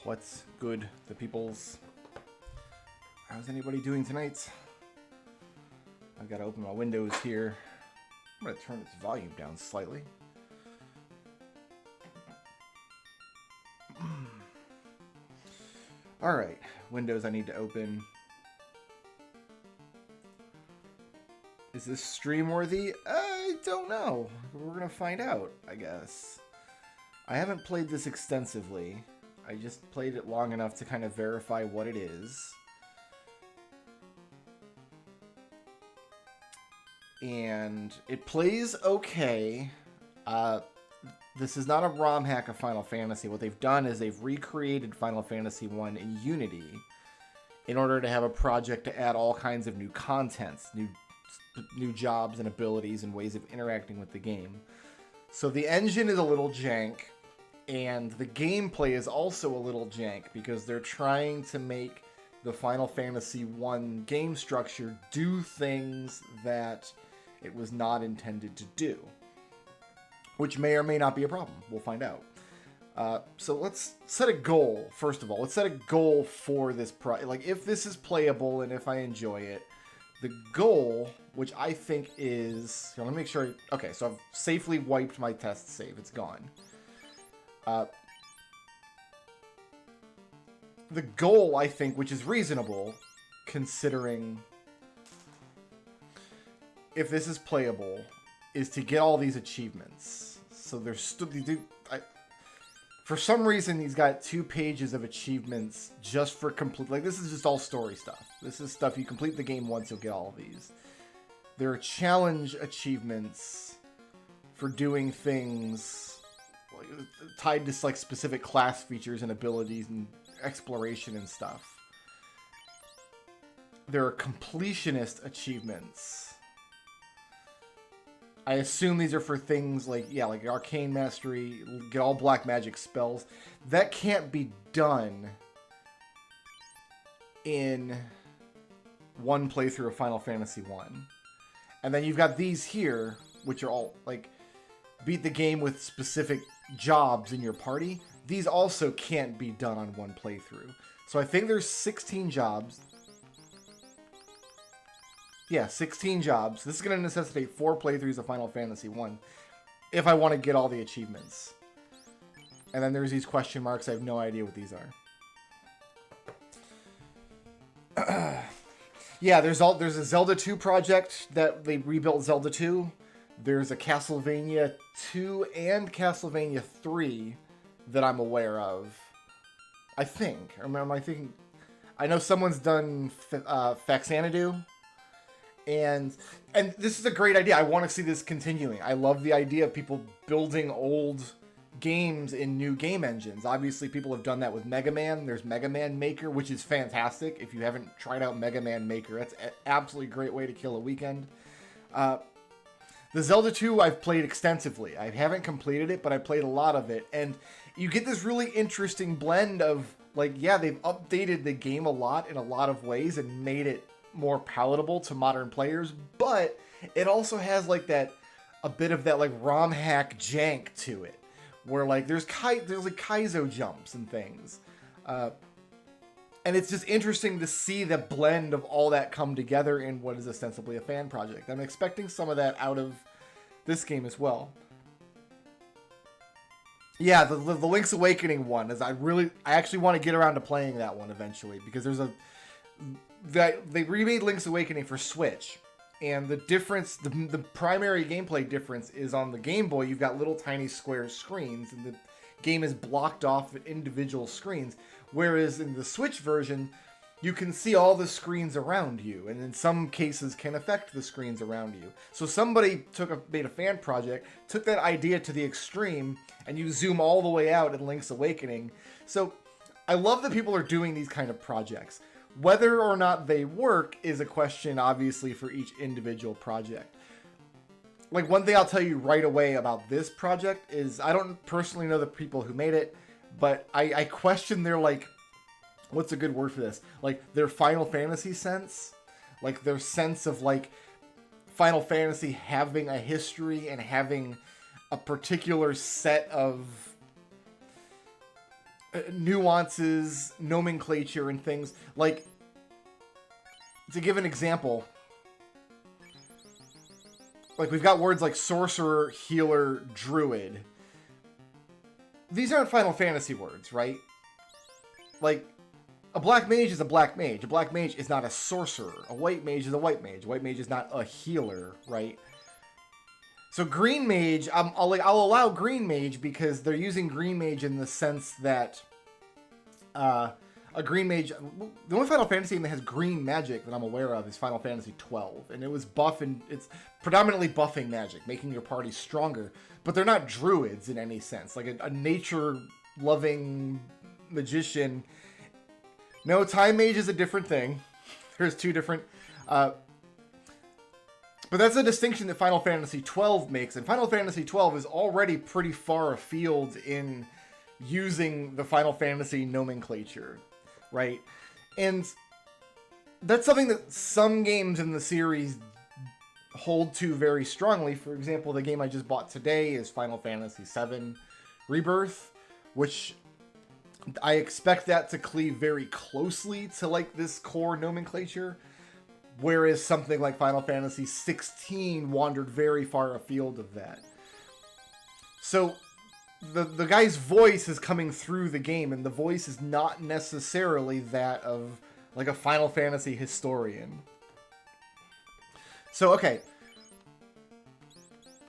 What's good, the peoples? How's anybody doing tonight? I've got to open my windows here. I'm going to turn this volume down slightly. Alright, windows I need to open. Is this stream worthy? I don't know. We're going to find out, I guess. I haven't played this extensively. I just played it long enough to kind of verify what it is. And it plays okay. This is not a ROM hack of Final Fantasy. What they've done is they've recreated Final Fantasy 1 in Unity in order to have a project to add all kinds of new contents, new jobs and abilities and ways of interacting with the game. So the engine is a little jank, and the gameplay is also a little jank because they're trying to make the Final Fantasy 1 game structure do things that it was not intended to do, which may or may not be a problem. We'll find out. So let's set a goal, first of all. Let's set a goal for this like, if this is playable and if I enjoy it. The goal, which I think is... Let me make sure... Okay, so I've safely wiped my test save. It's gone. The goal, I think, which is reasonable, considering if this is playable, is to get all these achievements. So there's for some reason, he's got 2 pages of achievements just for complete... Like, this is just all story stuff. This is stuff you complete the game once, you'll get all of these. There are challenge achievements for doing things like, tied to like specific class features and abilities and exploration and stuff. There are completionist achievements. I assume these are for things like, yeah, like arcane mastery, get all black magic spells. That can't be done in one playthrough of Final Fantasy 1. And then you've got these here, which are all, like, beat the game with specific jobs in your party. These also can't be done on one playthrough. So I think there's 16 jobs. Yeah, 16 jobs. This is going to necessitate 4 playthroughs of Final Fantasy 1 if I want to get all the achievements. And then there's these question marks. I have no idea what these are. Yeah, there's a Zelda 2 project that they rebuilt Zelda 2. There's a Castlevania 2 and Castlevania 3 that I'm aware of. I think. Or am I thinking? I know someone's done Faxanadu. And this is a great idea. I want to see this continuing. I love the idea of people building old games in new game engines. Obviously, people have done that with Mega Man. There's Mega Man Maker, which is fantastic. If you haven't tried out Mega Man Maker, that's an absolutely great way to kill a weekend. The Zelda 2 I've played extensively. I haven't completed it, but I played a lot of it. And you get this really interesting blend of, like, yeah, they've updated the game a lot in a lot of ways and made it more palatable to modern players, but it also has like a bit of that like ROM hack jank to it, where like there's like Kaizo jumps and things, and it's just interesting to see the blend of all that come together in what is ostensibly a fan project. I'm expecting some of that out of this game as well. Yeah, the Link's Awakening one is I actually want to get around to playing that one eventually, because they remade Link's Awakening for Switch, and the difference, the primary gameplay difference is on the Game Boy, you've got little tiny square screens, and the game is blocked off at individual screens, whereas in the Switch version, you can see all the screens around you, and in some cases can affect the screens around you. So somebody made a fan project, took that idea to the extreme, and you zoom all the way out in Link's Awakening. So I love that people are doing these kind of projects. Whether or not they work is a question, obviously, for each individual project. Like, one thing I'll tell you right away about this project is I don't personally know the people who made it, but I question their, like, what's a good word for this? Like, their Final Fantasy sense. Like, their sense of, like, Final Fantasy having a history and having a particular set of nuances, nomenclature, and things. Like, to give an example, like we've got words like sorcerer, healer, druid. These aren't Final Fantasy words, right? Like, a black mage is a black mage. A black mage is not a sorcerer. A white mage is a white mage. A white mage is not a healer, right? So green mage, I'll allow green mage because they're using green mage in the sense that a green mage. The only Final Fantasy game that has green magic that I'm aware of is Final Fantasy 12, and it was it's predominantly buffing magic, making your party stronger. But they're not druids in any sense, like a nature-loving magician. No, time mage is a different thing. There's two different. But that's a distinction that Final Fantasy 12 makes, and Final Fantasy 12 is already pretty far afield in using the Final Fantasy nomenclature, right? And that's something that some games in the series hold to very strongly. For example, the game I just bought today is Final Fantasy VII Rebirth, which I expect that to cleave very closely to like this core nomenclature, whereas something like Final Fantasy 16 wandered very far afield of that. So the guy's voice is coming through the game, and the voice is not necessarily that of like a Final Fantasy historian. So, okay.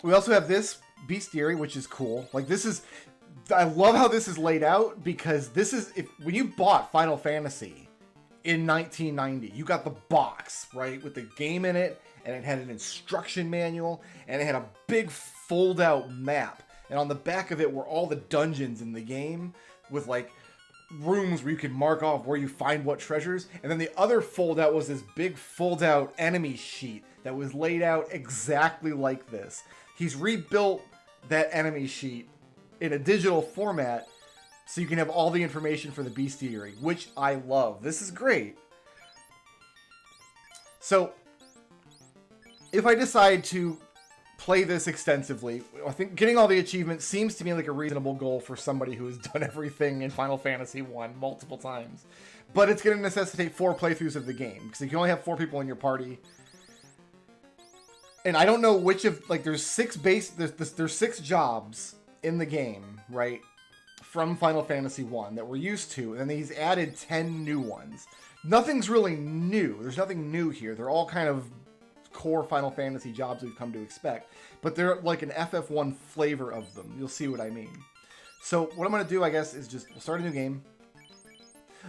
We also have this bestiary, which is cool. Like, this is... I love how this is laid out, because this is... when you bought Final Fantasy in 1990, you got the box, right? With the game in it, and it had an instruction manual, and it had a big fold-out map. And on the back of it were all the dungeons in the game, with, like, rooms where you could mark off where you find what treasures. And then the other fold-out was this big fold-out enemy sheet that was laid out exactly like this. He's rebuilt that enemy sheet in a digital format so you can have all the information for the bestiary, which I love. This is great. So, if I decide to play this extensively, I think getting all the achievements seems to me like a reasonable goal for somebody who has done everything in Final Fantasy 1 multiple times. But it's going to necessitate 4 playthroughs of the game, because you can only have 4 people in your party. And I don't know which of, like, there's 6 jobs in the game, right, from Final Fantasy 1 that we're used to, and then he's added 10 new ones. Nothing's really new. There's nothing new here. They're all kind of core Final Fantasy jobs we've come to expect, but they're like an FF1 flavor of them. You'll see what I mean. So what I'm going to do, I guess, is just we'll start a new game.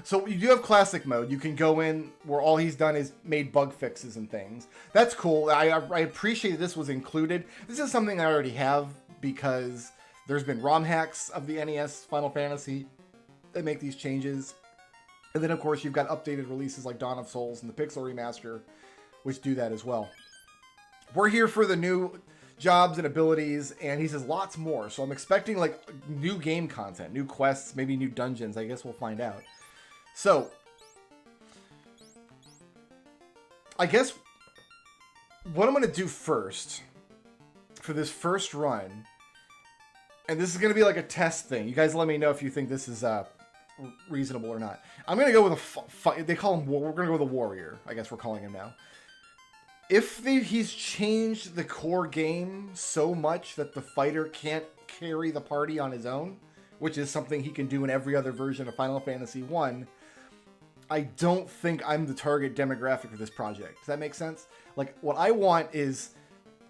So you do have classic mode. You can go in where all he's done is made bug fixes and things. That's cool. I appreciate this was included. This is something I already have because there's been ROM hacks of the NES Final Fantasy that make these changes. And then, of course, you've got updated releases like Dawn of Souls and the Pixel Remaster, which do that as well. We're here for the new jobs and abilities, and he says lots more. So I'm expecting like new game content, new quests, maybe new dungeons. I guess we'll find out. So, I guess what I'm going to do first for this first run, and this is going to be like a test thing. You guys let me know if you think this is reasonable or not. I'm going to go with they call him, we're going to go with a warrior. I guess we're calling him now. If he's changed the core game so much that the fighter can't carry the party on his own, which is something he can do in every other version of Final Fantasy 1, I don't think I'm the target demographic for this project. Does that make sense? Like, what I want is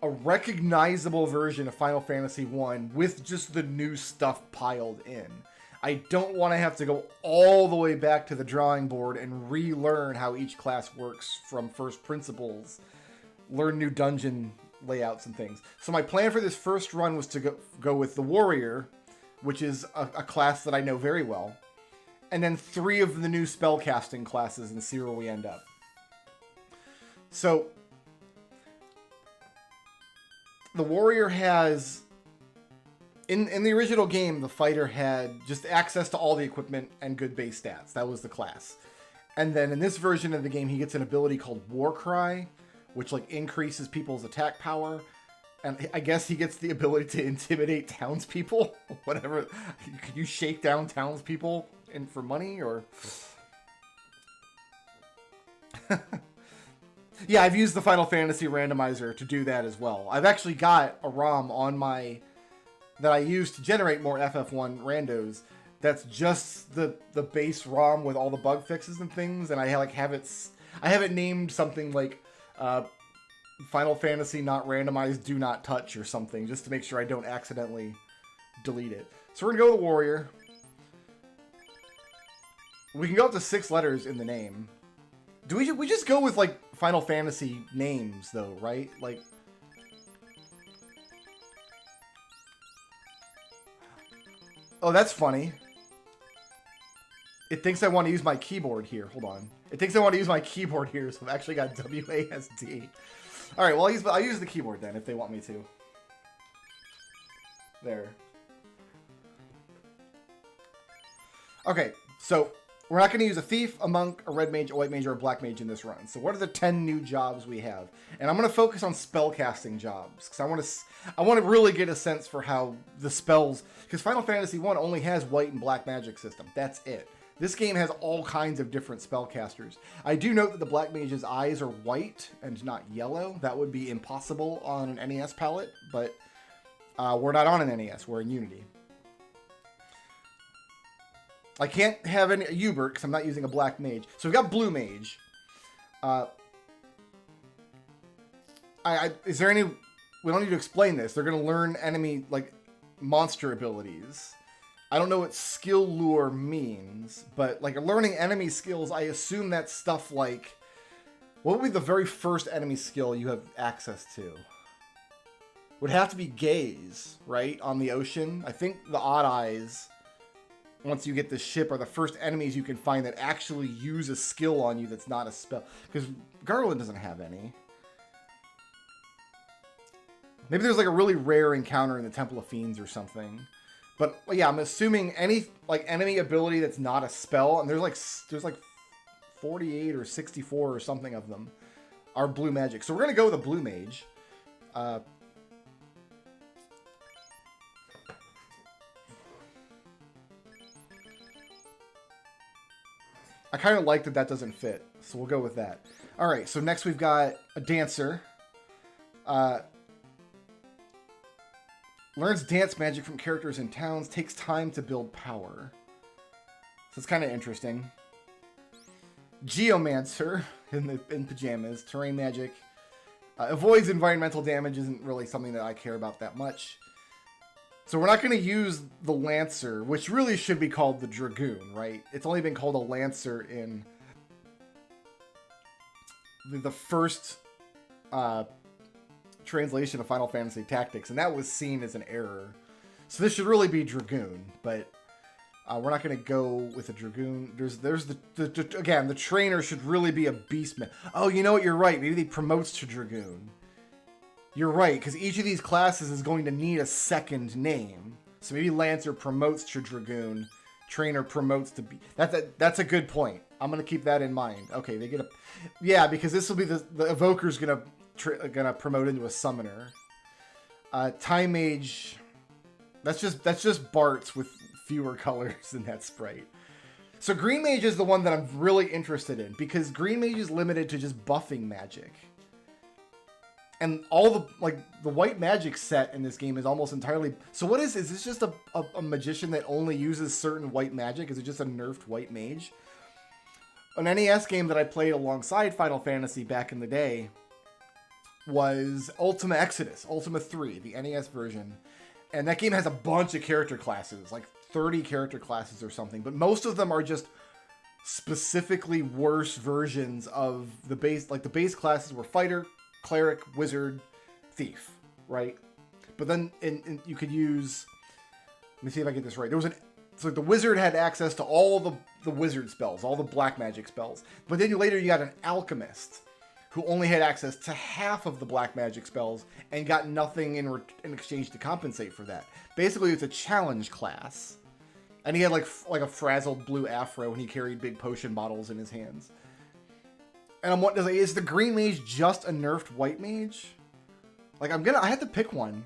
a recognizable version of Final Fantasy 1 with just the new stuff piled in. I don't want to have to go all the way back to the drawing board and relearn how each class works from first principles, learn new dungeon layouts and things. So my plan for this first run was to go with the warrior, which is a class that I know very well, and then 3 of the new spellcasting classes and see where we end up. So the warrior has, in the original game, the fighter had just access to all the equipment and good base stats. That was the class. And then in this version of the game, he gets an ability called War Cry, which like increases people's attack power. And I guess he gets the ability to intimidate townspeople. Whatever. Can you shake down townspeople? for money or? Yeah, I've used the Final Fantasy randomizer to do that as well. I've actually got a ROM on my that I use to generate more FF1 randos. That's just the base ROM with all the bug fixes and things, and I have it named something like Final Fantasy not randomized, do not touch or something, just to make sure I don't accidentally delete it. So we're gonna go with warrior. We can go up to 6 letters in the name. Do we just go with like Final Fantasy names though, right? Like, oh, that's funny. It thinks I want to use my keyboard here. Hold on. It thinks I want to use my keyboard here, so I've actually got WASD. All right, well, I'll use the keyboard then if they want me to. There. Okay, so we're not going to use a thief, a monk, a red mage, a white mage, or a black mage in this run. So what are the 10 new jobs we have? And I'm going to focus on spellcasting jobs because I want to really get a sense for how the spells, because Final Fantasy 1 only has white and black magic system. That's it. This game has all kinds of different spellcasters. I do note that the black mage's eyes are white and not yellow. That would be impossible on an NES palette, but we're not on an NES. We're in Unity. I can't have any Hubert because I'm not using a black mage. So we've got blue mage. Is there any... We don't need to explain this. They're going to learn enemy, like, monster abilities. I don't know what skill lure means, but, like, learning enemy skills, I assume that's stuff like... What would be the very first enemy skill you have access to? Would have to be gaze, right? On the ocean. I think the odd eyes... Once you get the ship, are the first enemies you can find that actually use a skill on you that's not a spell. Because Garland doesn't have any. Maybe there's like a really rare encounter in the Temple of Fiends or something. But yeah, I'm assuming any like enemy ability that's not a spell, and there's like 48 or 64 or something of them, are blue magic. So we're gonna go with a blue mage. I kind of like that doesn't fit, so we'll go with that. All right, so next we've got a dancer. Learns dance magic from characters in towns, takes time to build power. So it's kind of interesting. Geomancer in pajamas, terrain magic. Avoids environmental damage, isn't really something that I care about that much. So we're not going to use the Lancer, which really should be called the Dragoon, right? It's only been called a Lancer in the first translation of Final Fantasy Tactics, and that was seen as an error. So this should really be Dragoon, but we're not going to go with a Dragoon. There's again, the trainer should really be a Beastman. Oh, you know what? You're right. Maybe he promotes to Dragoon. You're right, because each of these classes is going to need a second name. So maybe Lancer promotes to Dragoon, Trainer promotes to be... That's a good point. I'm going to keep that in mind. Okay, they get a... Yeah, because this will be the Evoker's going to promote into a Summoner. Time Mage... That's just Bart's with fewer colors than that sprite. So Green Mage is the one that I'm really interested in, because Green Mage is limited to just buffing magic. And all the white magic set in this game is almost entirely... So what is this just a magician that only uses certain white magic? Is it just a nerfed white mage? An NES game that I played alongside Final Fantasy back in the day was Ultima Exodus, Ultima 3, the NES version. And that game has a bunch of character classes, like 30 character classes or something. But most of them are just specifically worse versions of the base... Like the base classes were Fighter, Cleric, Wizard, Thief, right? But then you could use... Let me see if I get this right. So the Wizard had access to all the Wizard spells, all the black magic spells. But then later you got an Alchemist who only had access to half of the black magic spells and got nothing in exchange to compensate for that. Basically, it's a challenge class. And he had like a frazzled blue afro and he carried big potion bottles in his hands. And I'm wondering, is the Green Mage just a nerfed white mage? Like, I have to pick one.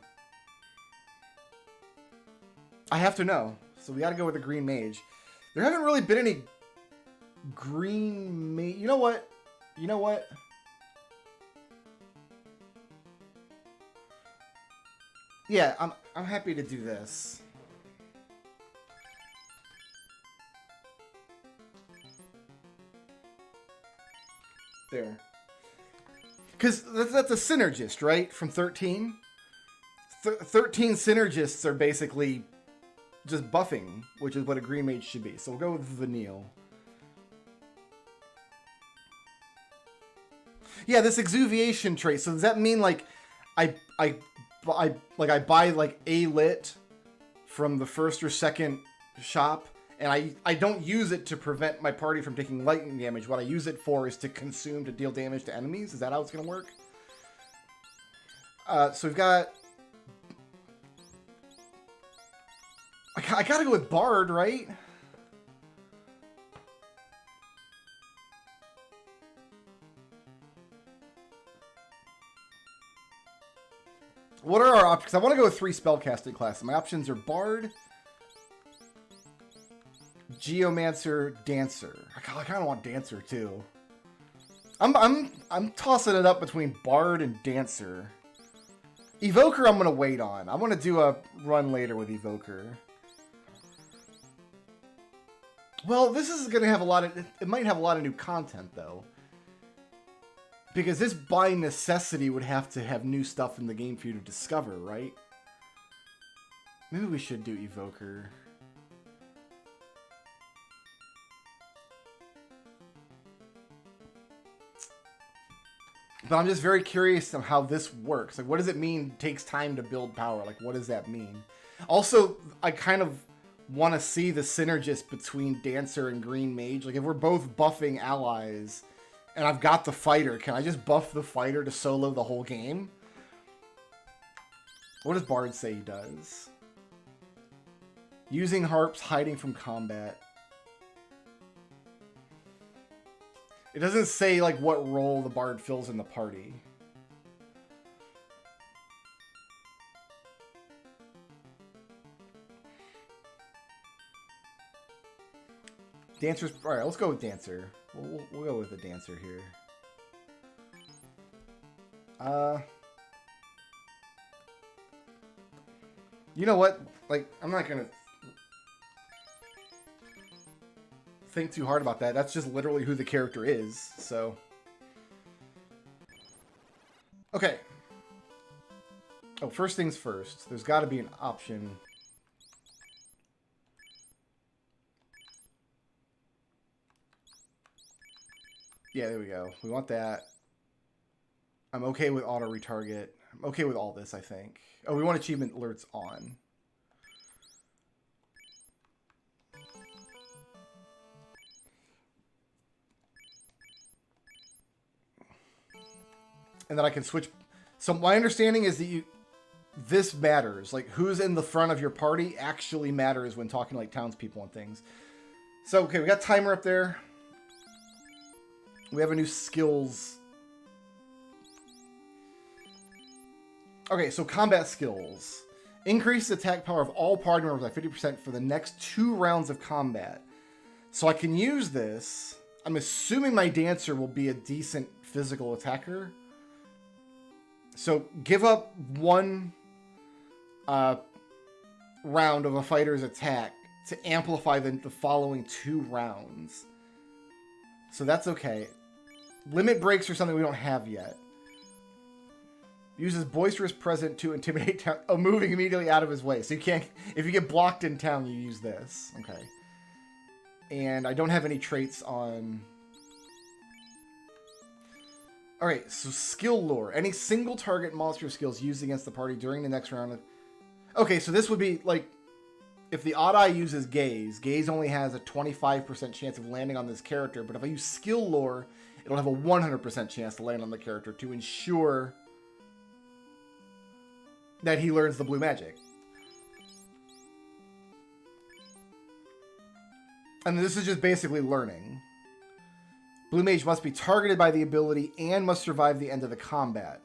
I have to know. So we gotta go with the Green Mage. There haven't really been any green mage. You know what? You know what? Yeah, I'm happy to do this. There. Because that's a synergist, right? From 13? 13 synergists are basically just buffing, which is what a green mage should be. So we'll go with Vanille. Yeah, this exuviation trait. So does that mean like I buy like a lit from the first or second shop, and I don't use it to prevent my party from taking lightning damage. What I use it for is to consume to deal damage to enemies. Is that how it's gonna work? So we've got. I gotta go with Bard, right? What are our options? I want to go with 3 spellcasting classes. My options are Bard, Geomancer, Dancer. I kind of want Dancer too. I'm tossing it up between Bard and Dancer. Evoker, I'm gonna wait on. I want to do a run later with Evoker. Well, this is gonna have a lot of. It might have a lot of new content though. Because this, by necessity, would have to have new stuff in the game for you to discover, right? Maybe we should do Evoker. But I'm just very curious on how this works. Like, what does it mean takes time to build power? Like, what does that mean? Also, I kind of want to see the synergist between Dancer and Green Mage. Like, if we're both buffing allies... and I've got the fighter, can I just buff the fighter to solo the whole game? What does Bard say he does? Using harps, hiding from combat. It doesn't say like what role the Bard fills in the party. Dancer's... Alright, let's go with Dancer. We'll go with the Dancer here. You know what? Like, I'm not gonna think too hard about that. That's just literally who the character is, so... Okay. Oh, first things first. There's gotta be an option... Yeah, there we go. We want that. I'm okay with auto retarget. I'm okay with all this, I think. Oh, we want achievement alerts on. And then I can switch. So my understanding is that this matters. Like, who's in the front of your party actually matters when talking to, like, townspeople and things. So, okay, we got timer up there. We have a new skills. Okay, so combat skills. Increase the attack power of all party members by 50% for the next 2 rounds of combat. So I can use this. I'm assuming my Dancer will be a decent physical attacker. So give up 1 round of a fighter's attack to amplify the following 2 rounds. So that's okay. Limit breaks are something we don't have yet. Uses boisterous present to intimidate town. Oh, moving immediately out of his way. So you can't... If you get blocked in town, you use this. Okay. And I don't have any traits on... Alright, so skill lore. Any single target monster skills used against the party during the next round of... Okay, so this would be, like... If the odd eye uses Gaze, Gaze only has a 25% chance of landing on this character, but if I use skill lore, it'll have a 100% chance to land on the character to ensure that he learns the blue magic. And this is just basically learning. Blue Mage must be targeted by the ability and must survive the end of the combat.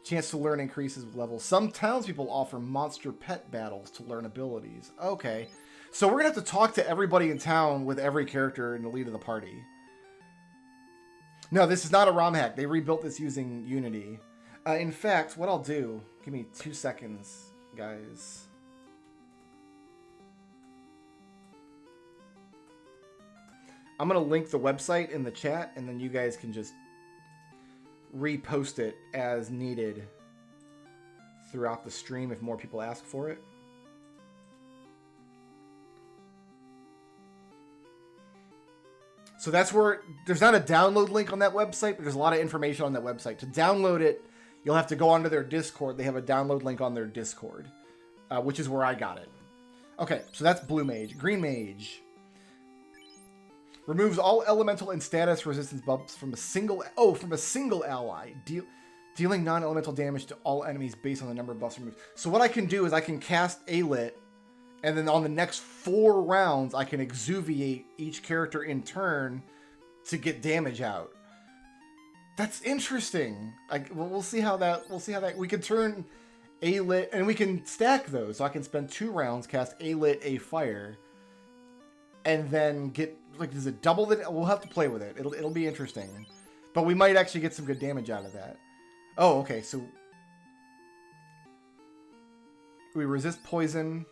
Chance to learn increases with level. Some townspeople offer monster pet battles to learn abilities. Okay. So we're going to have to talk to everybody in town with every character in the lead of the party. No, this is not a ROM hack. They rebuilt this using Unity. In fact, what I'll do... Give me 2 seconds, guys. I'm going to link the website in the chat, and then you guys can just repost it as needed throughout the stream if more people ask for it. So that's where, there's not a download link on that website, but there's a lot of information on that website. To download it, you'll have to go onto their Discord. They have a download link on their Discord, which is where I got it. Okay, so that's Blue Mage. Green Mage removes all elemental and status resistance buffs from a single ally, dealing non-elemental damage to all enemies based on the number of buffs removed. So what I can do is I can cast Alit, and then on the next 4 rounds, I can exuviate each character in turn to get damage out. That's interesting. We'll see how that. We can turn Alit, and we can stack those. So I can spend 2 rounds, cast Alit, a fire, and then get does it double the? We'll have to play with it. It'll be interesting, but we might actually get some good damage out of that. Oh, okay. So we resist poison.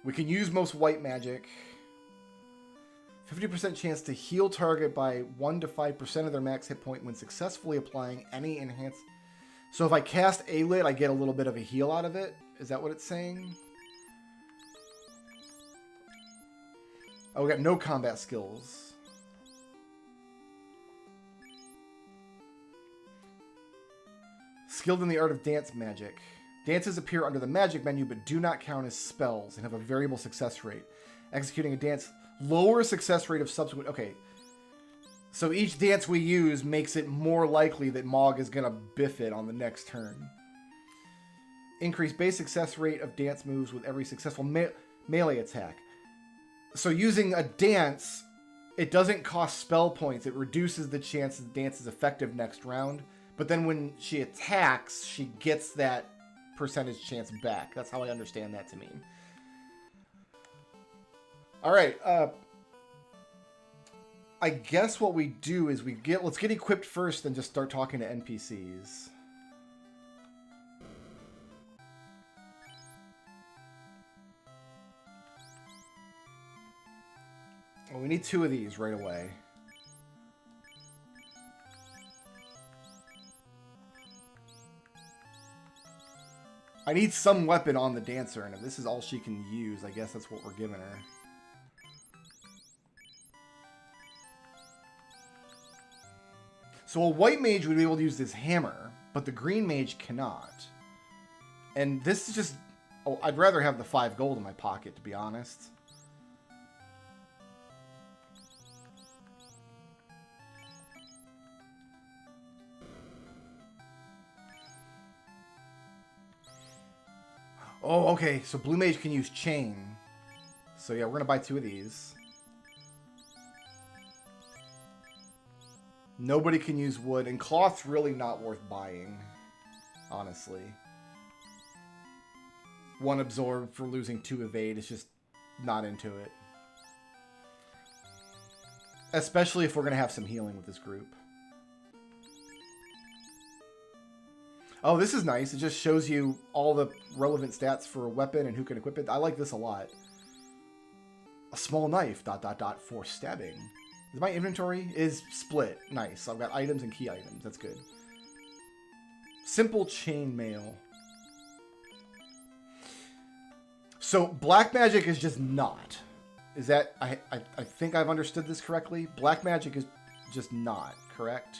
We can use most white magic. 50% chance to heal target by 1 to 5% of their max hit point when successfully applying any enhanced. So if I cast Alit, I get a little bit of a heal out of it. Is that what it's saying? Oh, we got no combat skills. Skilled in the art of dance magic. Dances appear under the magic menu but do not count as spells and have a variable success rate. Executing a dance lowers success rate of subsequent... Okay. So each dance we use makes it more likely that Mog is going to biff it on the next turn. Increase base success rate of dance moves with every successful melee attack. So using a dance, it doesn't cost spell points. It reduces the chance that the dance is effective next round. But then when she attacks, she gets that percentage chance back. That's how I understand that to mean. All right. I guess what we do is let's get equipped first and just start talking to NPCs. Well, we need 2 of these right away. I need some weapon on the dancer, and if this is all she can use, I guess that's what we're giving her. So a white mage would be able to use this hammer, but the green mage cannot. And this is just... Oh, I'd rather have the 5 gold in my pocket, to be honest. Oh, okay. So Blue Mage can use Chain. So yeah, we're going to buy 2 of these. Nobody can use wood. And cloth's really not worth buying. Honestly. 1 absorb for losing 2 evade. It's just not into it. Especially if we're going to have some healing with this group. Oh, this is nice. It just shows you all the relevant stats for a weapon and who can equip it. I like this a lot. A small knife, ... for stabbing. My inventory is split. Nice. I've got items and key items. That's good. Simple chain mail. So, black magic is just not. Is that... I think I've understood this correctly. Black magic is just not, correct?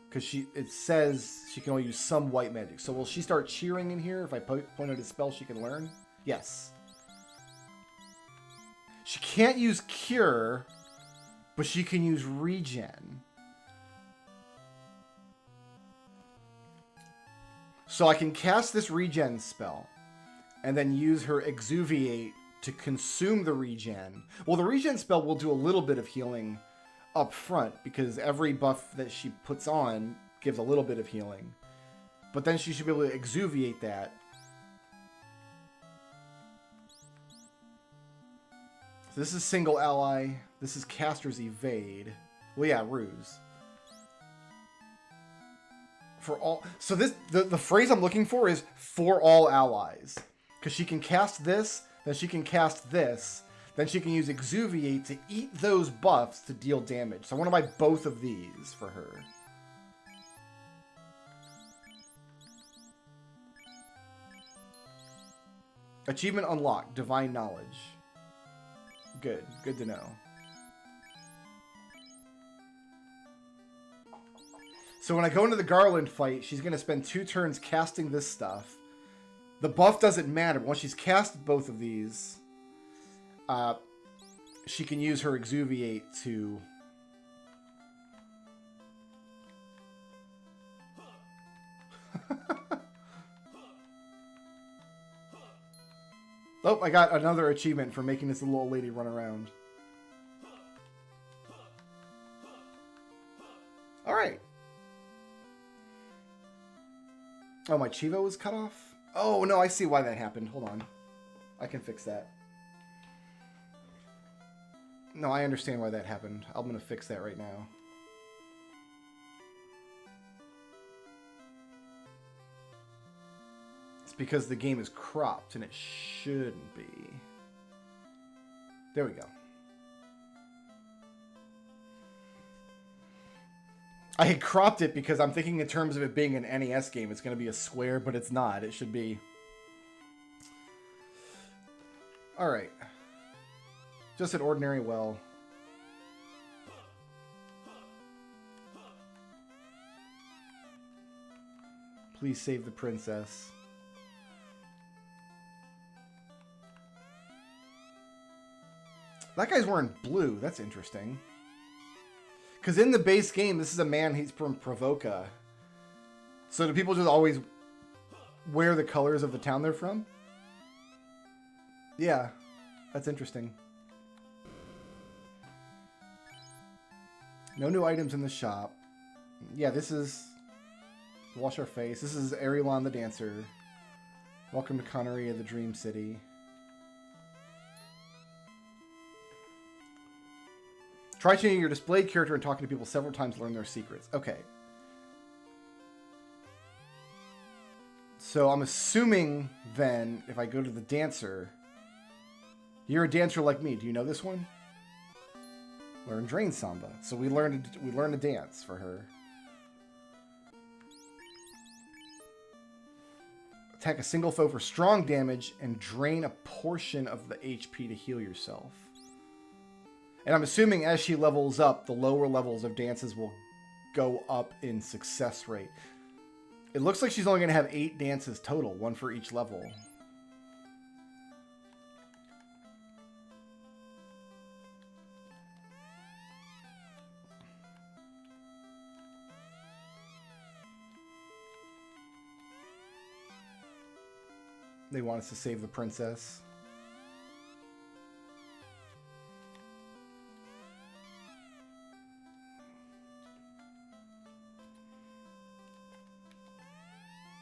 Because it says she can only use some white magic. So will she start cheering in here if I point out a spell she can learn? Yes. She can't use Cure, but she can use Regen. So I can cast this Regen spell and then use her Exuviate to consume the Regen. Well, the Regen spell will do a little bit of healing up front because every buff that she puts on gives a little bit of healing. But then she should be able to exuviate that. So this is single ally. This is caster's evade. Well, yeah, ruse. For all, so this the phrase I'm looking for is for all allies, because she can cast this, then she can cast this, then she can use exuviate to eat those buffs to deal damage. So I want to buy both of these for her. Achievement unlocked, divine knowledge. Good to know. So when I go into the Garland fight, she's going to spend 2 turns casting this stuff. The buff doesn't matter. Once she's cast both of these, she can use her exuviate to... Oh, I got another achievement for making this little old lady run around. Alright. Oh, my Chivo was cut off? Oh, no, I see why that happened. Hold on. I can fix that. No, I understand why that happened. I'm going to fix that right now. It's because the game is cropped, and it shouldn't be. There we go. I had cropped it because I'm thinking in terms of it being an NES game, it's going to be a square, but it's not. It should be... Alright. Just an ordinary well. Please save the princess. That guy's wearing blue. That's interesting. Because in the base game, this is a man, he's from Provoca. So do people just always wear the colors of the town they're from? Yeah, that's interesting. No new items in the shop. Yeah, this is... Wash our face. This is Arielon the Dancer. Welcome to Connery of the Dream City. Try changing your displayed character and talking to people several times to learn their secrets. Okay. So I'm assuming then, if I go to the dancer... You're a dancer like me. Do you know this one? Learn Drain Samba. So we learned a dance for her. Attack a single foe for strong damage and drain a portion of the HP to heal yourself. And I'm assuming as she levels up, the lower levels of dances will go up in success rate. It looks like she's only going to have 8 dances total, 1 for each level. They want us to save the princess.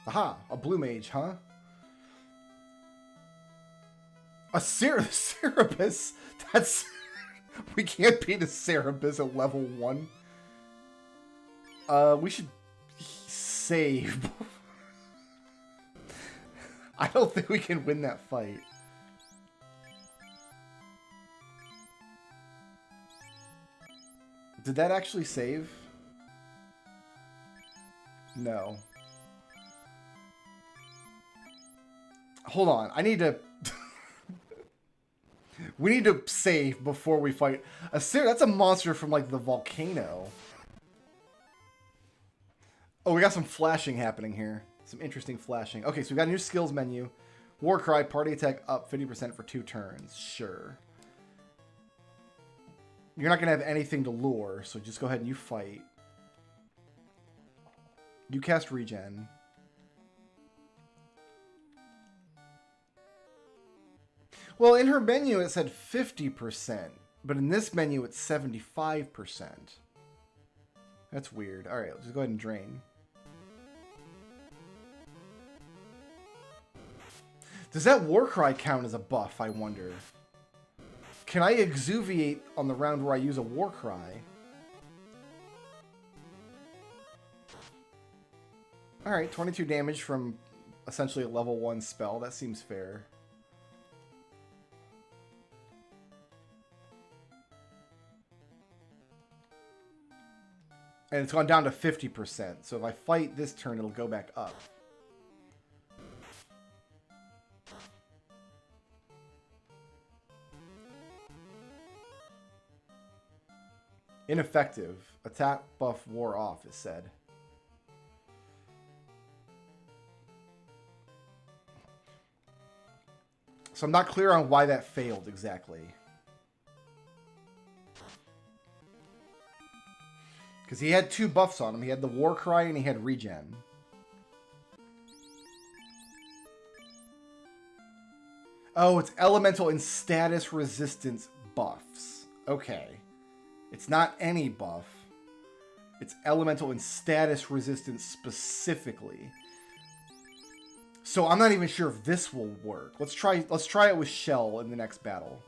Aha, a blue mage, huh? A Cerebus? That's... We can't beat a Cerebus at level 1. We should save. I don't think we can win that fight. Did that actually save? No. Hold on, I need to... We need to save before we fight. That's a monster from, like, the volcano. Oh, we got some flashing happening here. Some interesting flashing. Okay, so we got a new skills menu. Warcry, party attack up 50% for 2 turns. Sure. You're not going to have anything to lure, so just go ahead and you fight. You cast regen. Well, in her menu it said 50%, but in this menu it's 75%. That's weird. Alright, let's just go ahead and drain. Does that Warcry count as a buff, I wonder? Can I exuviate on the round where I use a Warcry? Alright, 22 damage from essentially a level 1 spell. That seems fair. And it's gone down to 50%. So if I fight this turn, it'll go back up. Ineffective. Attack buff wore off, it said. So I'm not clear on why that failed exactly. Because he had 2 buffs on him. He had the Warcry and he had Regen. Oh, it's elemental and status resistance buffs. Okay. It's not any buff. It's elemental and status resistance specifically. So I'm not even sure if this will work. Let's try it with Shell in the next battle.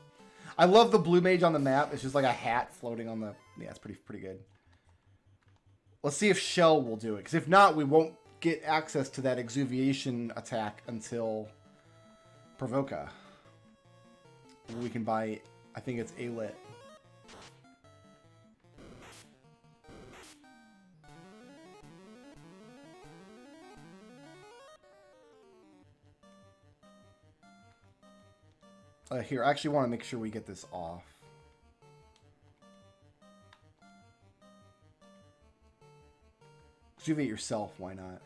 I love the blue mage on the map. It's just like a hat floating on the... Yeah, it's pretty good. Let's see if Shell will do it. Because if not, we won't get access to that exuviation attack until Provoca. We can buy... I think it's A-Lit. Here, I actually want to make sure we get this off. Exuviate yourself, why not?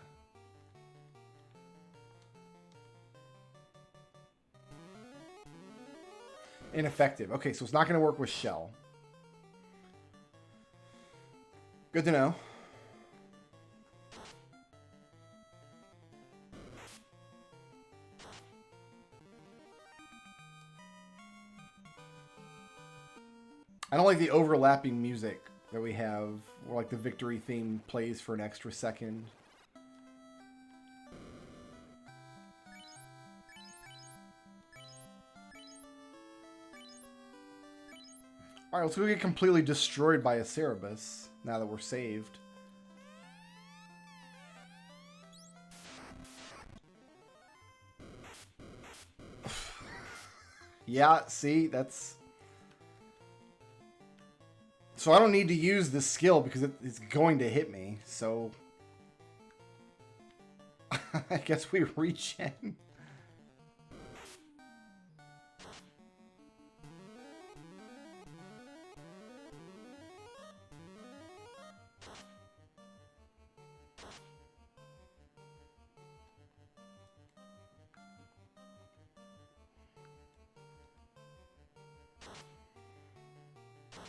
Ineffective. Okay, so it's not going to work with Shell. Good to know. I don't like the overlapping music that we have, where like the victory theme plays for an extra second. Alright, let's go get completely destroyed by a Cerebus, now that we're saved. Yeah, see, that's... So I don't need to use this skill because it's going to hit me, so... I guess we regen.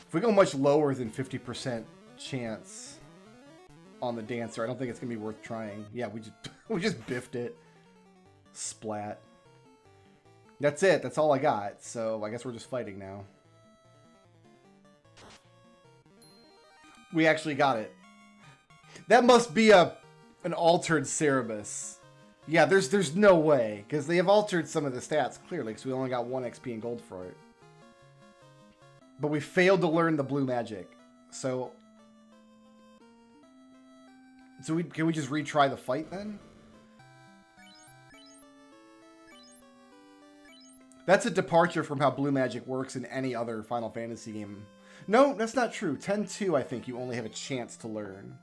If we go much lower than 50% chance on the dancer, I don't think it's gonna be worth trying. Yeah, we just biffed it. Splat. That's it. That's all I got. So I guess we're just fighting now. We actually got it. That must be an altered Cerebus. Yeah, there's no way, because they have altered some of the stats clearly, because we only got 1 XP and gold for it. But we failed to learn the blue magic. So can we just retry the fight then? That's a departure from how blue magic works in any other Final Fantasy game. No, that's not true. 10-2, I think you only have a chance to learn.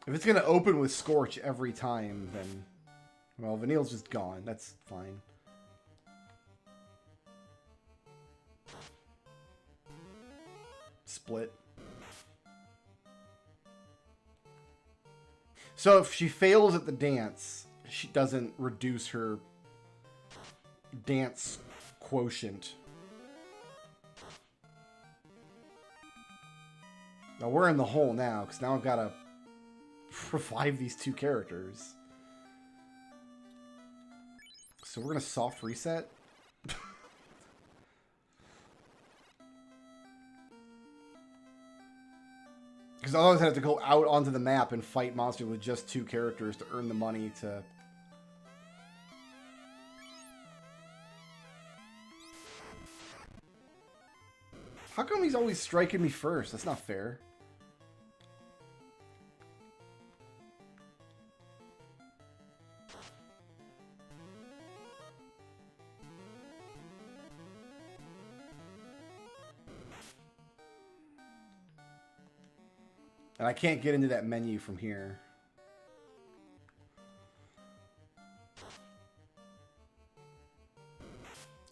If it's going to open with Scorch every time, then... Well, Vanille's just gone. That's fine. Split. So if she fails at the dance, she doesn't reduce her dance quotient. Now we're in the hole now, because now I've got to revive these two characters. So we're going to soft reset. Because otherwise I have to go out onto the map and fight monsters with just two characters to earn the money to... How come he's always striking me first? That's not fair. And I can't get into that menu from here.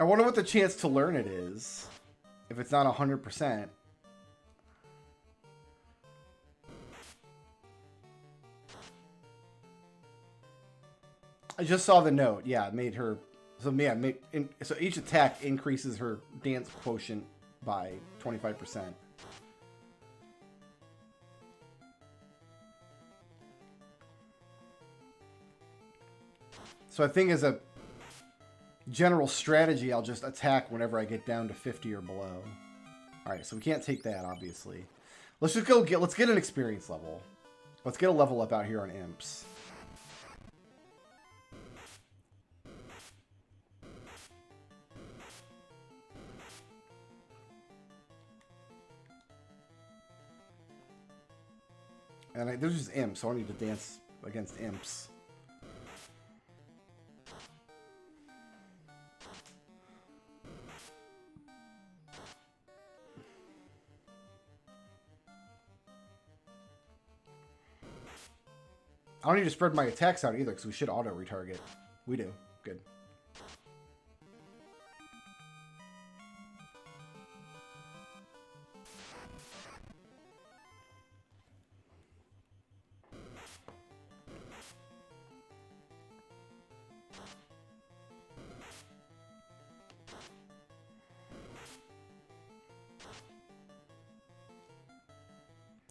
I wonder what the chance to learn it is. If it's not 100%. I just saw the note. Yeah, it made her... So, yeah, so each attack increases her dance quotient by 25%. So I think as a general strategy, I'll just attack whenever I get down to 50 or below. Alright, so we can't take that, obviously. Let's just go let's get an experience level. Let's get a level up out here on imps. And there's just imps, so I need to dance against imps. I don't need to spread my attacks out either, because we should auto-retarget. We do. Good.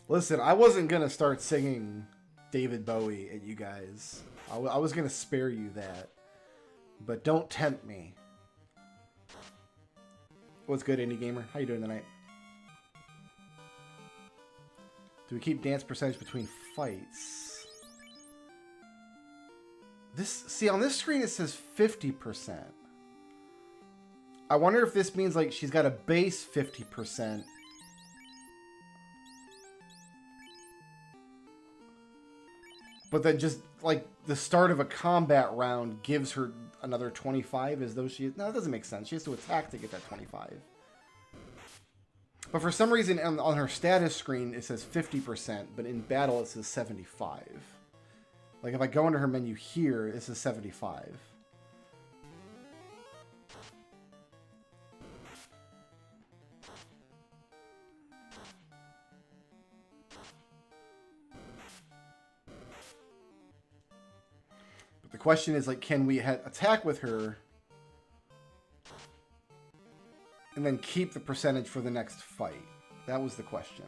Listen, I wasn't going to start singing David Bowie at you guys. I was going to spare you that. But don't tempt me. What's good, Indie Gamer? How you doing tonight? Do we keep dance percentage between fights? See, on this screen it says 50%. I wonder if this means like she's got a base 50%. But then just, like, the start of a combat round gives her another 25 as though she... No, that doesn't make sense. She has to attack to get that 25. But for some reason, on her status screen, it says 50%, but in battle, it says 75. Like, if I go into her menu here, it says 75. The question is, like, can we attack with her and then keep the percentage for the next fight? That was the question.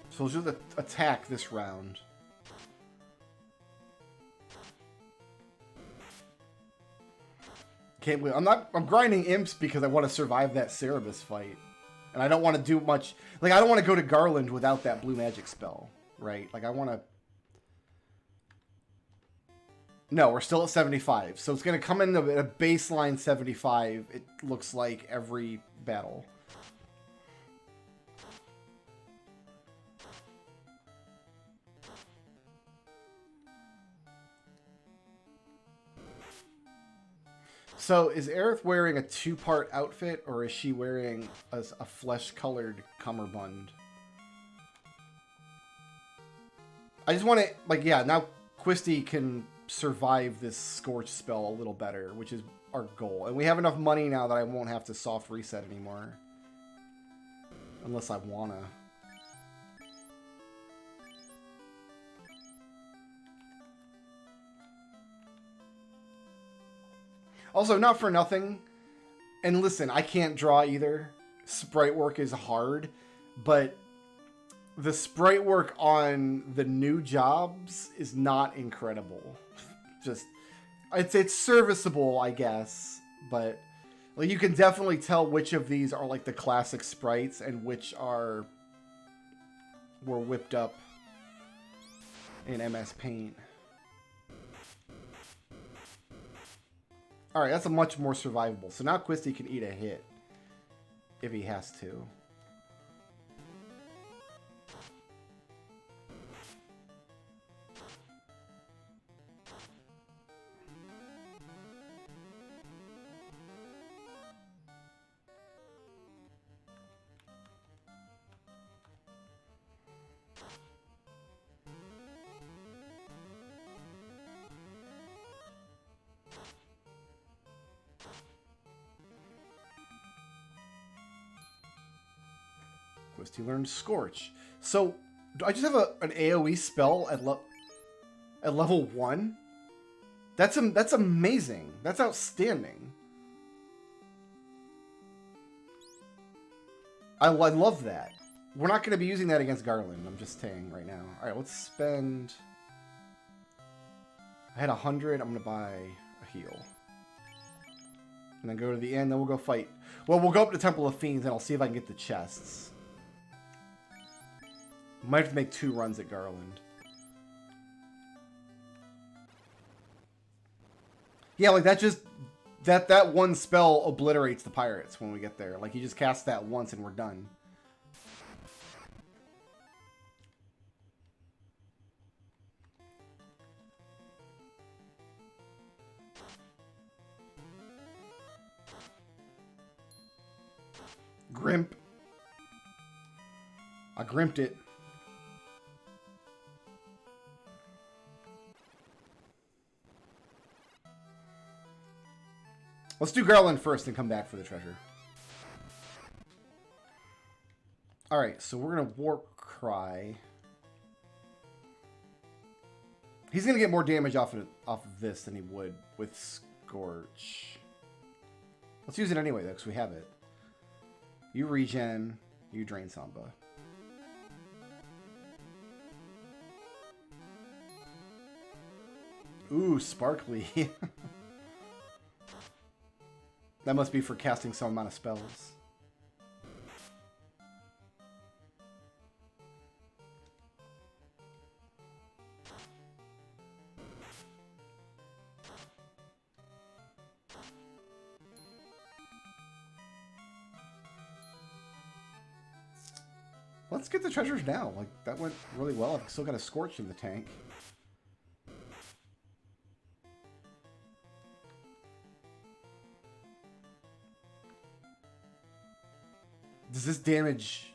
So we'll just attack this round. Can't believe I'm grinding imps because I want to survive that Cerebus fight. And I don't want to do much. Like, I don't want to go to Garland without that blue magic spell, right? Like, I want to... No, we're still at 75. So it's going to come in at a baseline 75, it looks like, every battle. So, is Aerith wearing a two-part outfit, or is she wearing a flesh-colored cummerbund? I just want to, like, yeah, now Quisty can survive this Scorch spell a little better, which is our goal. And we have enough money now that I won't have to soft reset anymore. Unless I wanna. Also, not for nothing. And listen, I can't draw either. Sprite work is hard, but the sprite work on the new jobs is not incredible. Just, it's serviceable, I guess, but like you can definitely tell which of these are like the classic sprites and which were whipped up in MS Paint. All right, that's a much more survivable. So now Quisty can eat a hit if he has to. He learned Scorch. So, do I just have an AoE spell at level 1? That's amazing. That's outstanding. I love that. We're not going to be using that against Garland. I'm just saying right now. All right, let's spend... I had 100. I'm going to buy a heal. And then go to the end. Then we'll go fight. Well, we'll go up to Temple of Fiends, and I'll see if I can get the chests. Might have to make 2 runs at Garland. Yeah, like that just... That one spell obliterates the pirates when we get there. Like, you just cast that once and we're done. Grimp. I grimped it. Let's do Garland first and come back for the treasure. Alright, so we're going to Warp Cry. He's going to get more damage off of this than he would with Scorch. Let's use it anyway, though, because we have it. You regen, you drain Samba. Ooh, Sparkly. That must be for casting some amount of spells. Let's get the treasures now. Like, that went really well. I've still got a Scorch in the tank. Does this damage...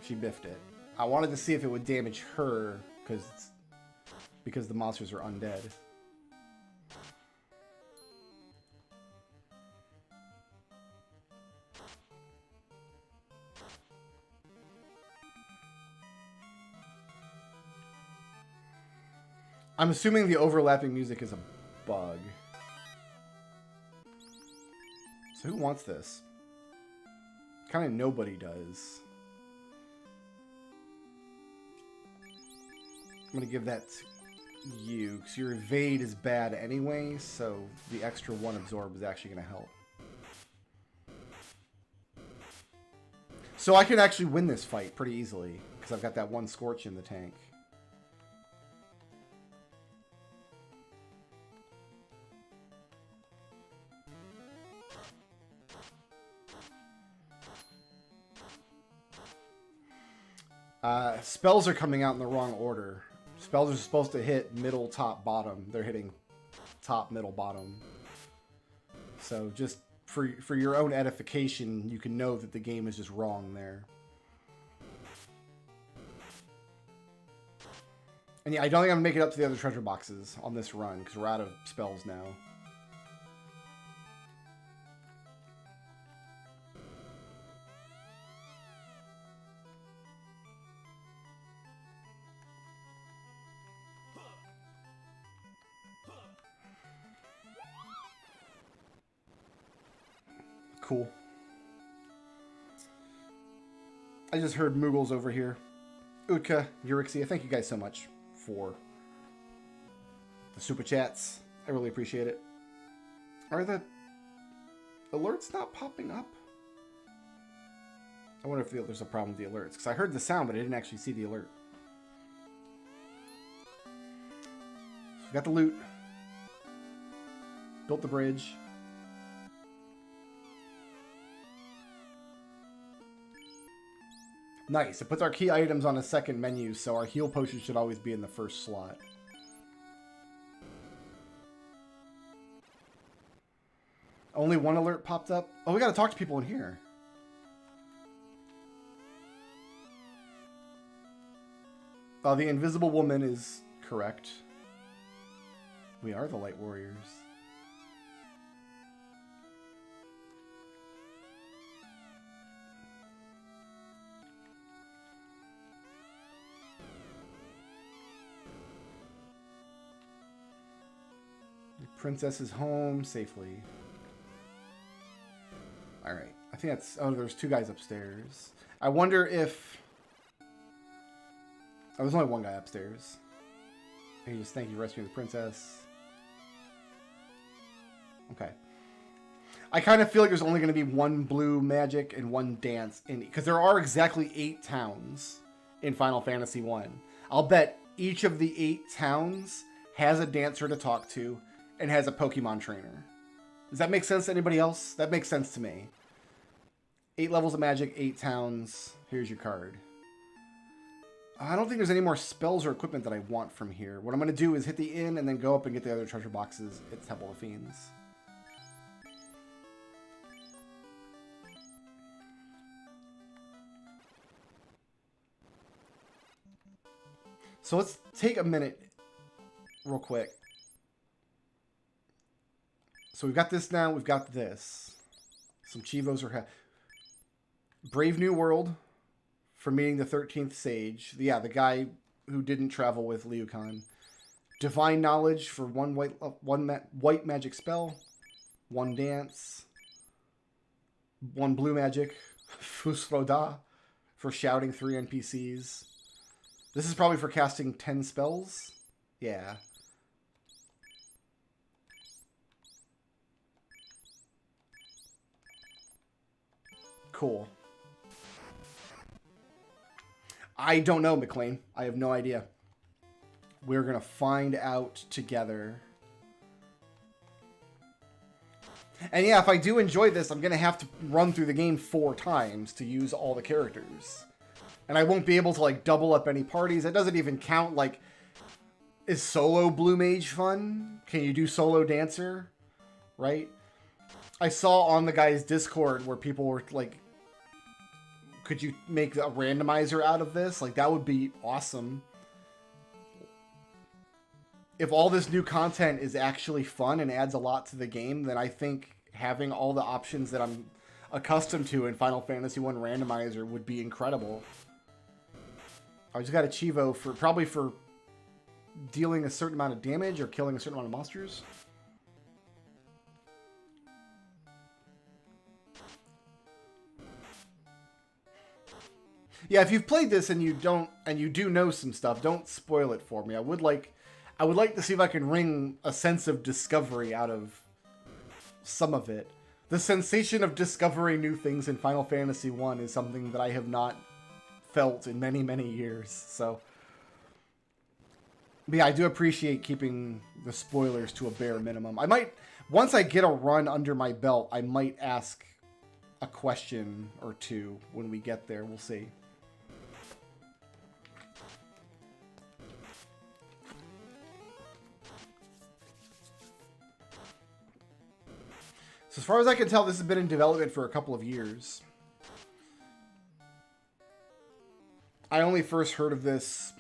She biffed it. I wanted to see if it would damage her, because the monsters are undead. I'm assuming the overlapping music is a bug. So who wants this? Kind of nobody does. I'm going to give that to you, because your evade is bad anyway, so the extra 1 absorb is actually going to help. So I can actually win this fight pretty easily, because I've got that 1 Scorch in the tank. Spells are coming out in the wrong order. Spells are supposed to hit middle, top, bottom. They're hitting top, middle, bottom. So just for your own edification, you can know that the game is just wrong there. And yeah, I don't think I'm going to make it up to the other treasure boxes on this run, because we're out of spells now. cool. I just heard Moogles over here. Utka, Urixia, thank you guys so much for the super chats. I really appreciate it. Are the alerts not popping up? I wonder if there's a problem with the alerts. Because I heard the sound, but I didn't actually see the alert. So we got the loot. Built the bridge. Nice. It puts our key items on a second menu, so our heal potion should always be in the first slot. Only one alert popped up? Oh, we gotta talk to people in here. Oh, the invisible woman is correct. We are the Light Warriors. The princess is home safely. Alright. I think that's... Oh, there's two guys upstairs. I wonder if... Oh, there's only one guy upstairs. And he just thank you for rescuing the princess. Okay. I kind of feel like there's only going to be one blue magic and one dance in because there are exactly 8 towns in Final Fantasy 1. I'll bet each of the 8 towns has a dancer to talk to and has a Pokemon trainer. Does that make sense to anybody else? That makes sense to me. 8 levels of magic, 8 towns. Here's your card. I don't think there's any more spells or equipment that I want from here. What I'm going to do is hit the inn and then go up and get the other treasure boxes at Temple of Fiends. So let's take a minute real quick. So we've got this now. We've got this. Some Chivos are... Brave New World for meeting the 13th Sage. Yeah, the guy who didn't travel with Liu Kang. Divine Knowledge for one white magic spell. 1 dance. 1 blue magic. Fusroda for shouting 3 NPCs. This is probably for casting 10 spells. Yeah. Cool. I don't know, McLean. I have no idea. We're going to find out together. And yeah, if I do enjoy this, I'm going to have to run through the game 4 times to use all the characters. And I won't be able to, like, double up any parties. That doesn't even count, like... Is solo Blue Mage fun? Can you do solo Dancer? Right? I saw on the guy's Discord where people were, like... Could you make a randomizer out of this? Like, that would be awesome. If all this new content is actually fun and adds a lot to the game, then I think having all the options that I'm accustomed to in Final Fantasy 1 randomizer would be incredible. I just got a Chivo for probably for dealing a certain amount of damage or killing a certain amount of monsters. Yeah, if you've played this and you do know some stuff, don't spoil it for me. I would like to see if I can wring a sense of discovery out of some of it. The sensation of discovering new things in Final Fantasy 1 is something that I have not felt in many, many years. So, but yeah, I do appreciate keeping the spoilers to a bare minimum. I might, once I get a run under my belt, I might ask a question or two when we get there. We'll see. So as far as I can tell, this has been in development for a couple of years. I only first heard of this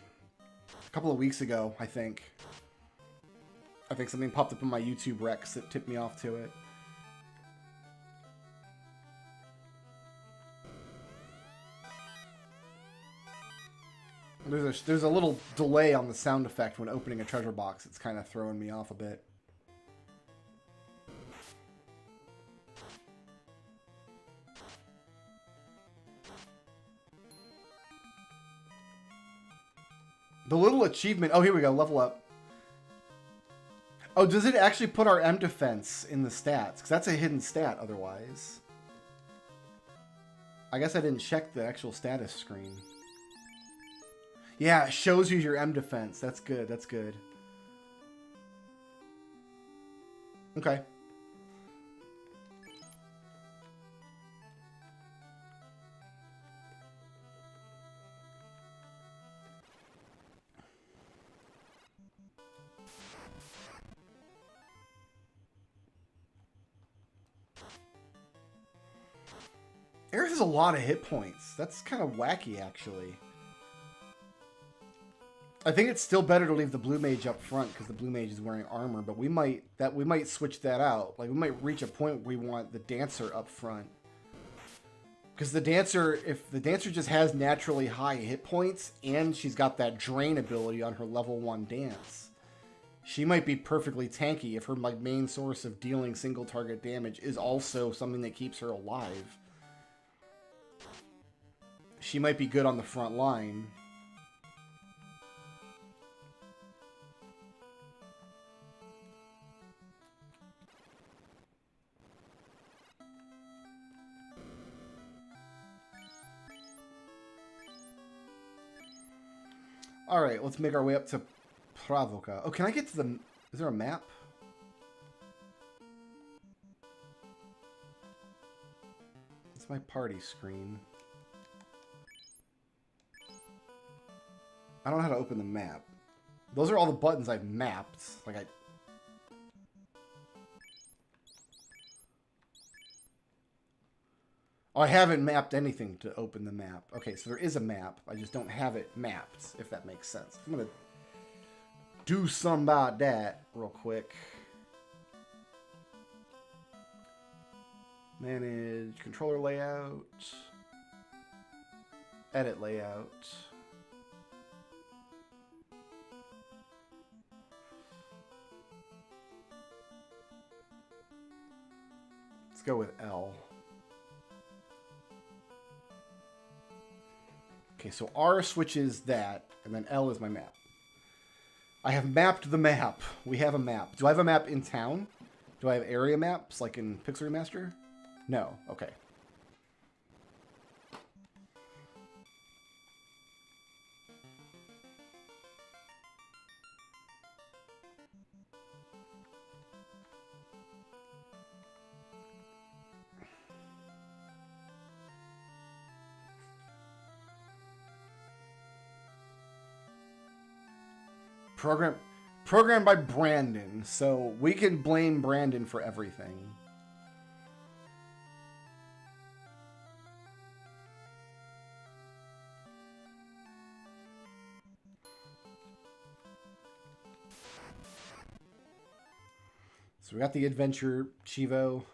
a couple of weeks ago, I think. I think something popped up in my YouTube Recs that tipped me off to it. There's a little delay on the sound effect when opening a treasure box. It's kind of throwing me off a bit. The little achievement. Oh, here we go. Level up. Oh, does it actually put our M defense in the stats? Because that's a hidden stat otherwise. I guess I didn't check the actual status screen. Yeah, it shows you your M defense. That's good. That's good. Okay. Aerith has a lot of hit points. That's kind of wacky, actually. I think it's still better to leave the blue mage up front because the blue mage is wearing armor, but we might switch that out. Like we might reach a point where we want the dancer up front. Because the dancer, if the dancer just has naturally high hit points and she's got that drain ability on her level 1 dance, she might be perfectly tanky if her main source of dealing single target damage is also something that keeps her alive. She might be good on the front line. All right, let's make our way up to Pravoka. Oh, can I get to the... Is there a map? It's my party screen. I don't know how to open the map. Those are all the buttons I've mapped. Like Oh, I haven't mapped anything to open the map. Okay, so there is a map. I just don't have it mapped, if that makes sense. I'm going to do something about that real quick. Manage controller layout. Edit layout. Let's go with L. Okay, so R switches that, and then L is my map. I have mapped the map. We have a map. Do I have a map in town? Do I have area maps, like in Pixel Remaster? No. Okay. Programmed by Brandon, so we can blame Brandon for everything. So we got the adventure Chivo.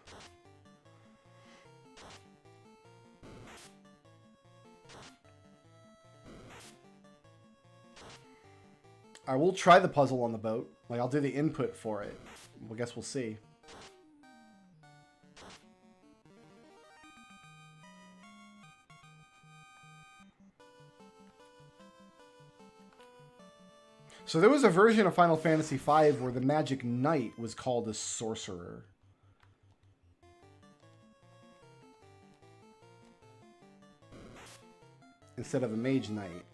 I will try the puzzle on the boat. Like, I'll do the input for it. I guess we'll see. So there was a version of Final Fantasy V where the Magic Knight was called a sorcerer. Instead of a Mage Knight.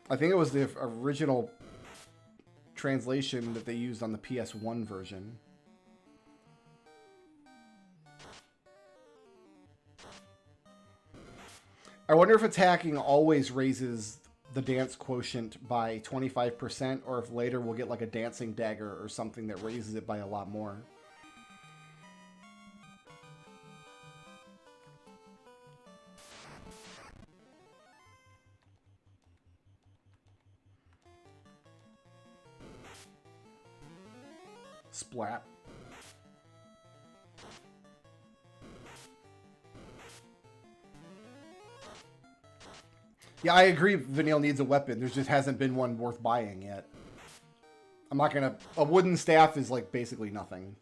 I think it was the original translation that they used on the PS1 version. I wonder if attacking always raises the dance quotient by 25%, or if later we'll get like a dancing dagger or something that raises it by a lot more. Splat. Yeah, I agree Vanille needs a weapon. There just hasn't been one worth buying yet. I'm not gonna... A wooden staff is like basically nothing.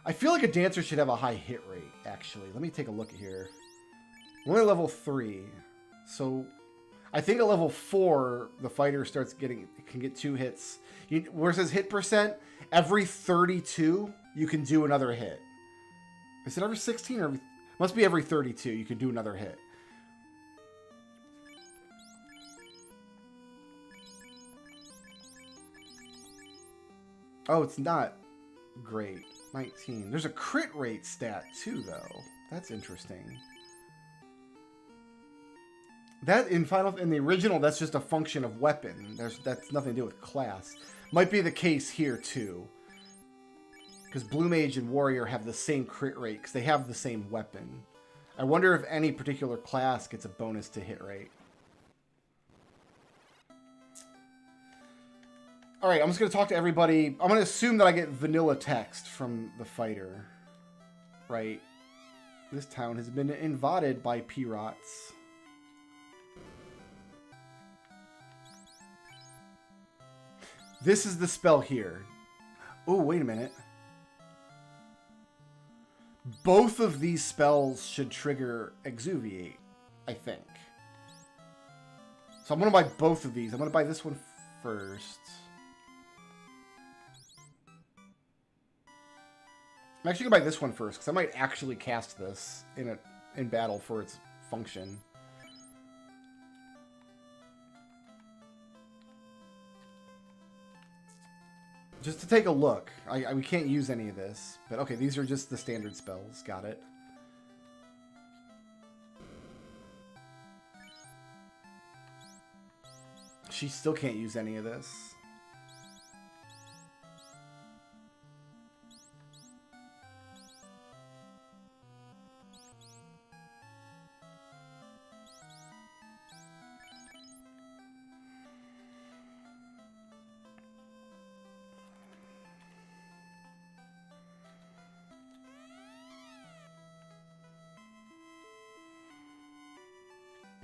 I feel like a dancer should have a high hit rate, actually. Let me take a look here. We're only level 3. So I think at level 4, the fighter can get 2 hits. Where it says hit percent, every 32, you can do another hit. Is it every 16 or must be every 32 you can do another hit. Oh, it's not great. 19. There's a crit rate stat too, though. That's interesting. That in the original, that's just a function of weapon. That's nothing to do with class. Might be the case here too, because Blue Mage and Warrior have the same crit rate because they have the same weapon. I wonder if any particular class gets a bonus to hit rate. All right, I'm just going to talk to everybody. I'm going to assume that I get vanilla text from the fighter. Right. This town has been invaded by pirates. This is the spell here. Oh, wait a minute. Both of these spells should trigger Exuviate, I think. So I'm going to buy both of these. I'm going to buy this one first. I'm actually going to buy this one first, because I might actually cast this in battle for its function. Just to take a look. We can't use any of this. But okay, these are just the standard spells. Got it. She still can't use any of this.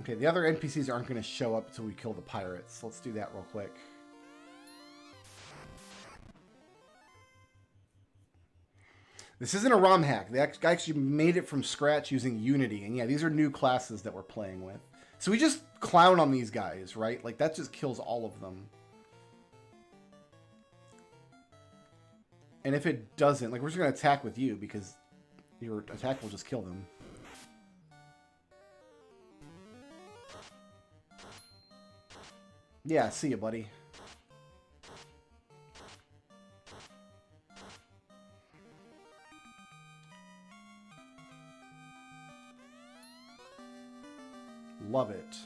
Okay, the other NPCs aren't going to show up until we kill the pirates. Let's do that real quick. This isn't a ROM hack. They actually made it from scratch using Unity. And yeah, these are new classes that we're playing with. So we just clown on these guys, right? Like, that just kills all of them. And if it doesn't, like, we're just going to attack with you because your attack will just kill them. Yeah, see ya, buddy. Love it.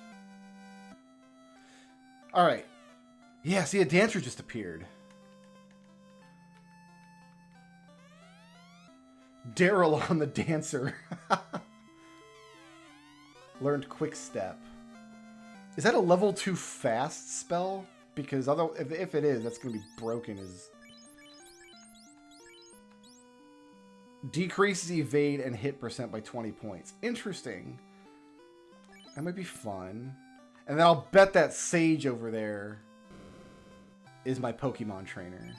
All right. Yeah, see, a dancer just appeared. Daryl on the dancer. Learned quick step. Is that a level 2 fast spell? Because if it is, that's going to be broken as... Decreases evade and hit percent by 20 points. Interesting. That might be fun. And then I'll bet that Sage over there is my Pokemon trainer.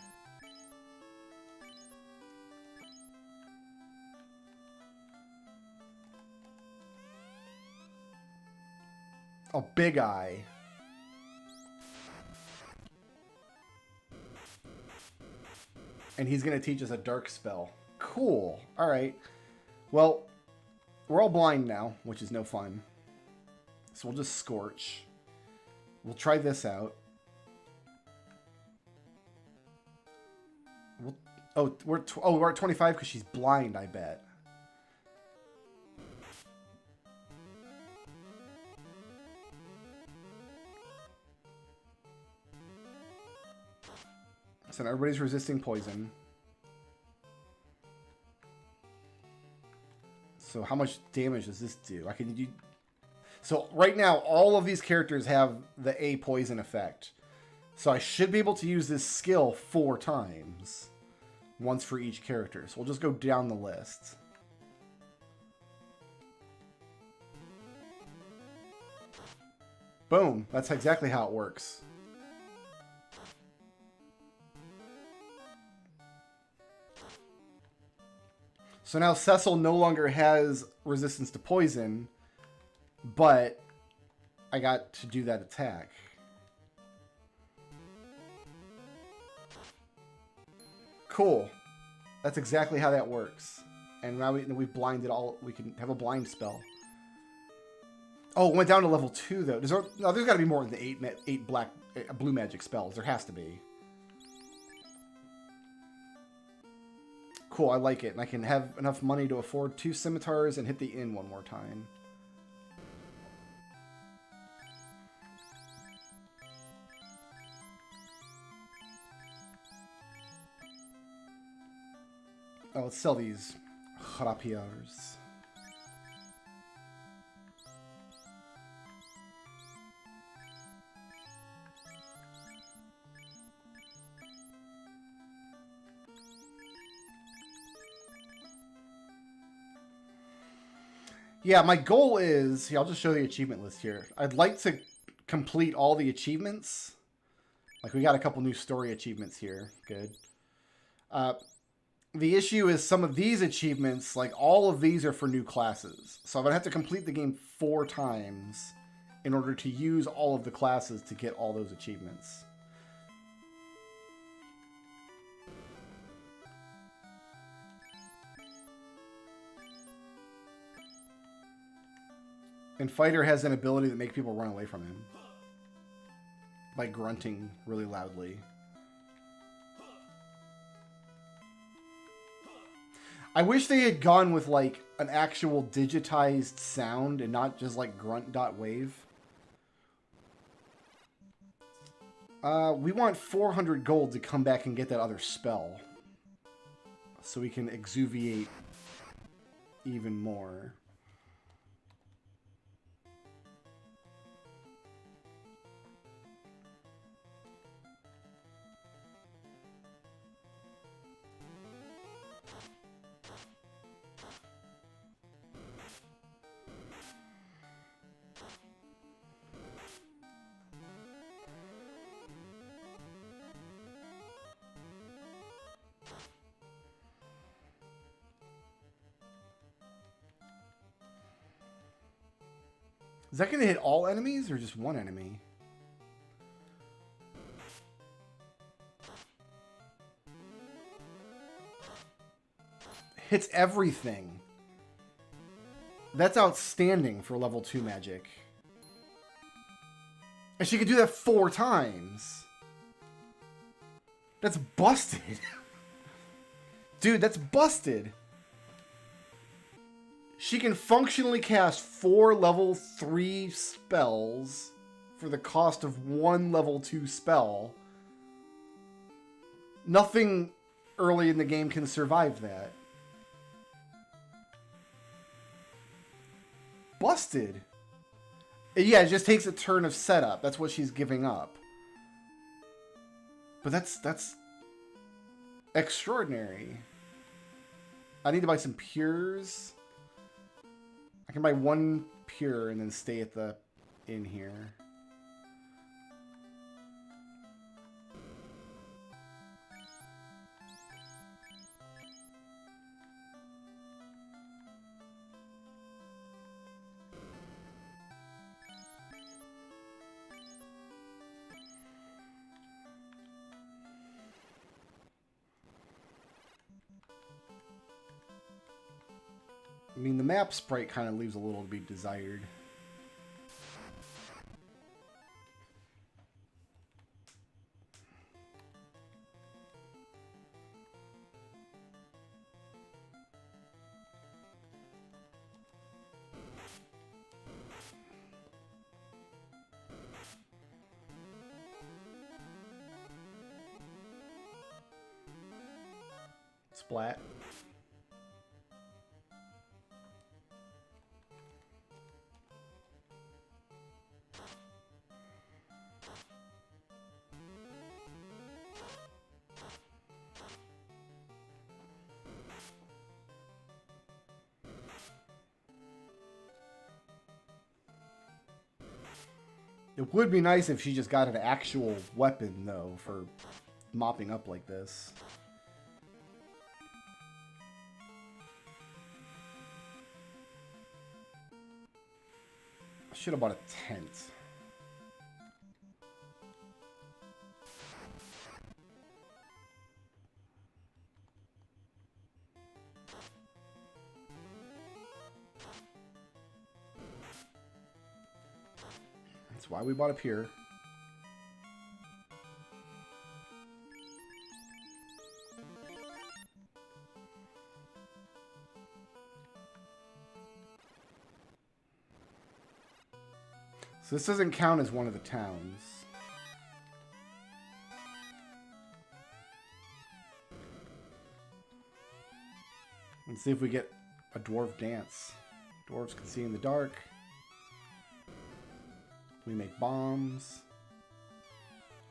Oh, Big Eye. And he's going to teach us a dark spell. Cool. All right. Well, we're all blind now, which is no fun. So we'll just Scorch. We'll try this out. We're at 25 because she's blind, I bet. So now everybody's resisting poison. So how much damage does this do? So right now, all of these characters have the A poison effect. So I should be able to use this skill 4 times. Once for each character. So we'll just go down the list. Boom. That's exactly how it works. . So now Cecil no longer has resistance to poison, but I got to do that attack. Cool. That's exactly how that works. And now we've blinded all. We can have a blind spell. Oh, it went down to level 2 though. There's got to be more than 8 blue magic spells. There has to be. Cool, I like it. And I can have enough money to afford 2 scimitars and hit the inn one more time. Oh, let's sell these rapiers. Yeah, my goal is... Yeah, I'll just show the achievement list here. I'd like to complete all the achievements. Like, we got a couple new story achievements here. Good. The issue is some of these achievements, like, all of these are for new classes. So I'm going to have to complete the game 4 times in order to use all of the classes to get all those achievements. And Fighter has an ability that makes people run away from him by grunting really loudly. I wish they had gone with like an actual digitized sound and not just like grunt.wave. We want 400 gold to come back and get that other spell. So we can exuviate even more. Is that going to hit all enemies or just one enemy? Hits everything. That's outstanding for level 2 magic. And she could do that 4 times. That's busted. Dude, that's busted. She can functionally cast 4 level 3 spells for the cost of 1 level 2 spell. Nothing early in the game can survive that. Busted. Yeah, it just takes a turn of setup. That's what she's giving up. But that's extraordinary. I need to buy some pures. I can buy 1 pure and then stay at the inn here. I mean, the map sprite kind of leaves a little to be desired. Splat. It would be nice if she just got an actual weapon, though, for mopping up like this. Should have bought a tent. That's why we bought up here. So this doesn't count as one of the towns. Let's see if we get a dwarf dance. Dwarves can see in the dark. We make bombs.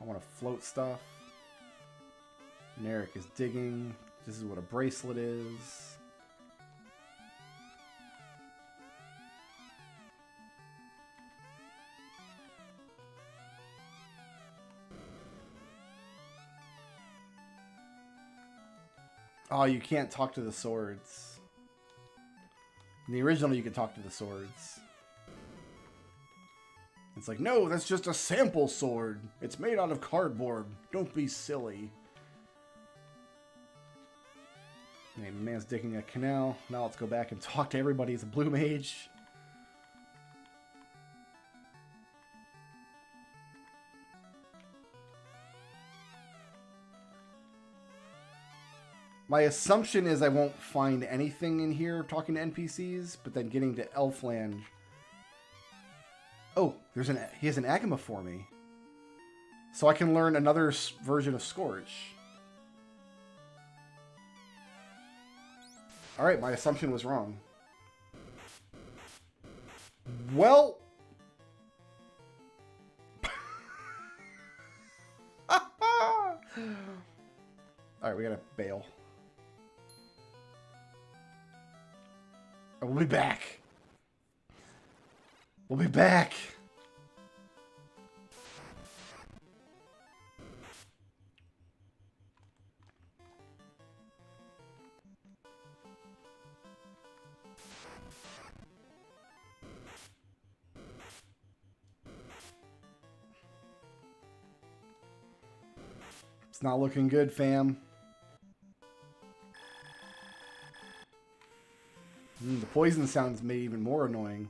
I want to float stuff. Narek is digging. This is what a bracelet is. Oh, you can't talk to the swords. In the original, you could talk to the swords. It's like, no, that's just a sample sword. It's made out of cardboard. Don't be silly. Okay, man's digging a canal. Now let's go back and talk to everybody as a blue mage. My assumption is I won't find anything in here talking to NPCs, but then getting to Elfland. Oh, he has an Agama for me. So I can learn another version of Scorch. Alright, my assumption was wrong. Well... Alright, we gotta bail. We'll be back. We'll be back. It's not looking good, fam. The poison sounds made even more annoying.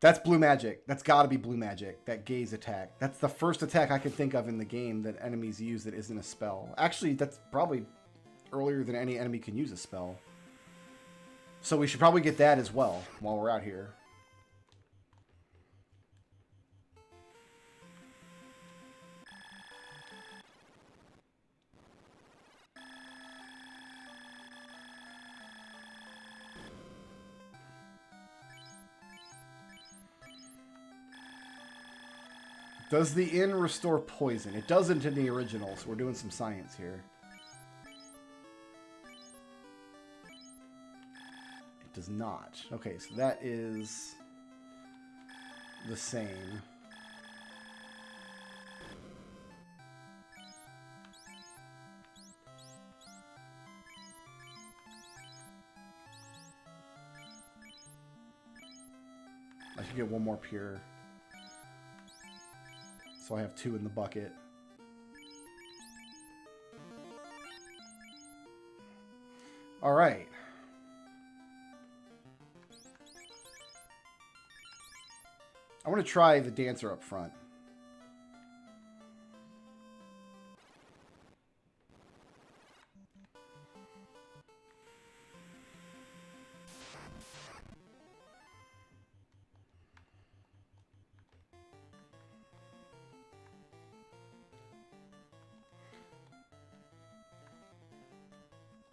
That's blue magic. That's gotta be blue magic. That gaze attack. That's the first attack I can think of in the game that enemies use that isn't a spell. Actually, that's probably earlier than any enemy can use a spell. So we should probably get that as well while we're out here. Does the inn restore poison? It doesn't in the original, so we're doing some science here. It does not. Okay, so that is the same. I should get one more pure. So I have 2 in the bucket. All right. I want to try the dancer up front.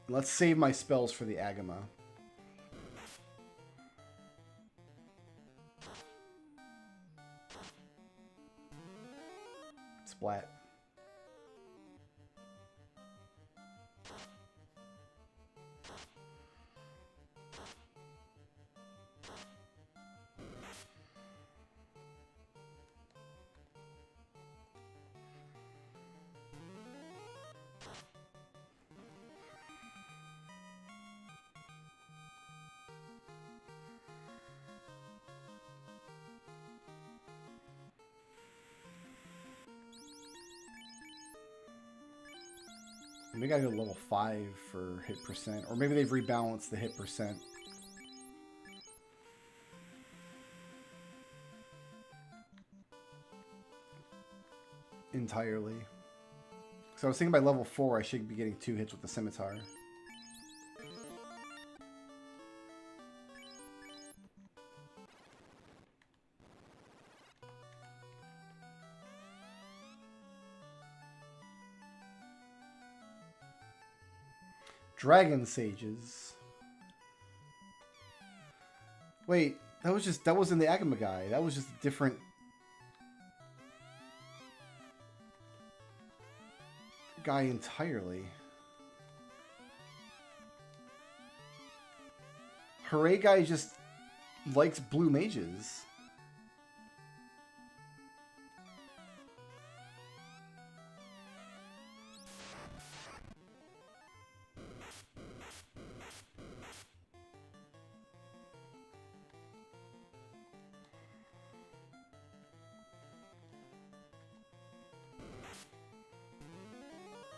Let's save my spells for the Agama. Splat. Maybe I gotta go level 5 for hit percent. Or maybe they've rebalanced the hit percent. Entirely. So I was thinking by level 4 I should be getting 2 hits with the scimitar. Dragon Sages. Wait, that wasn't the Agama guy. That was just a different guy entirely. Hooray guy just likes blue mages.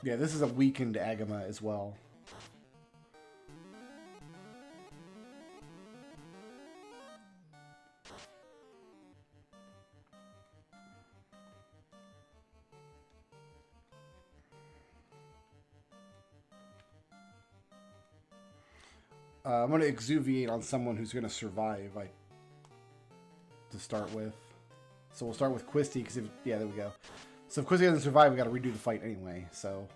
Yeah, this is a weakened Agama as well. I'm going to exuviate on someone who's going to survive to start with. So we'll start with Quisty, because yeah, there we go. So if Quisty doesn't survive, we got to redo the fight anyway, so...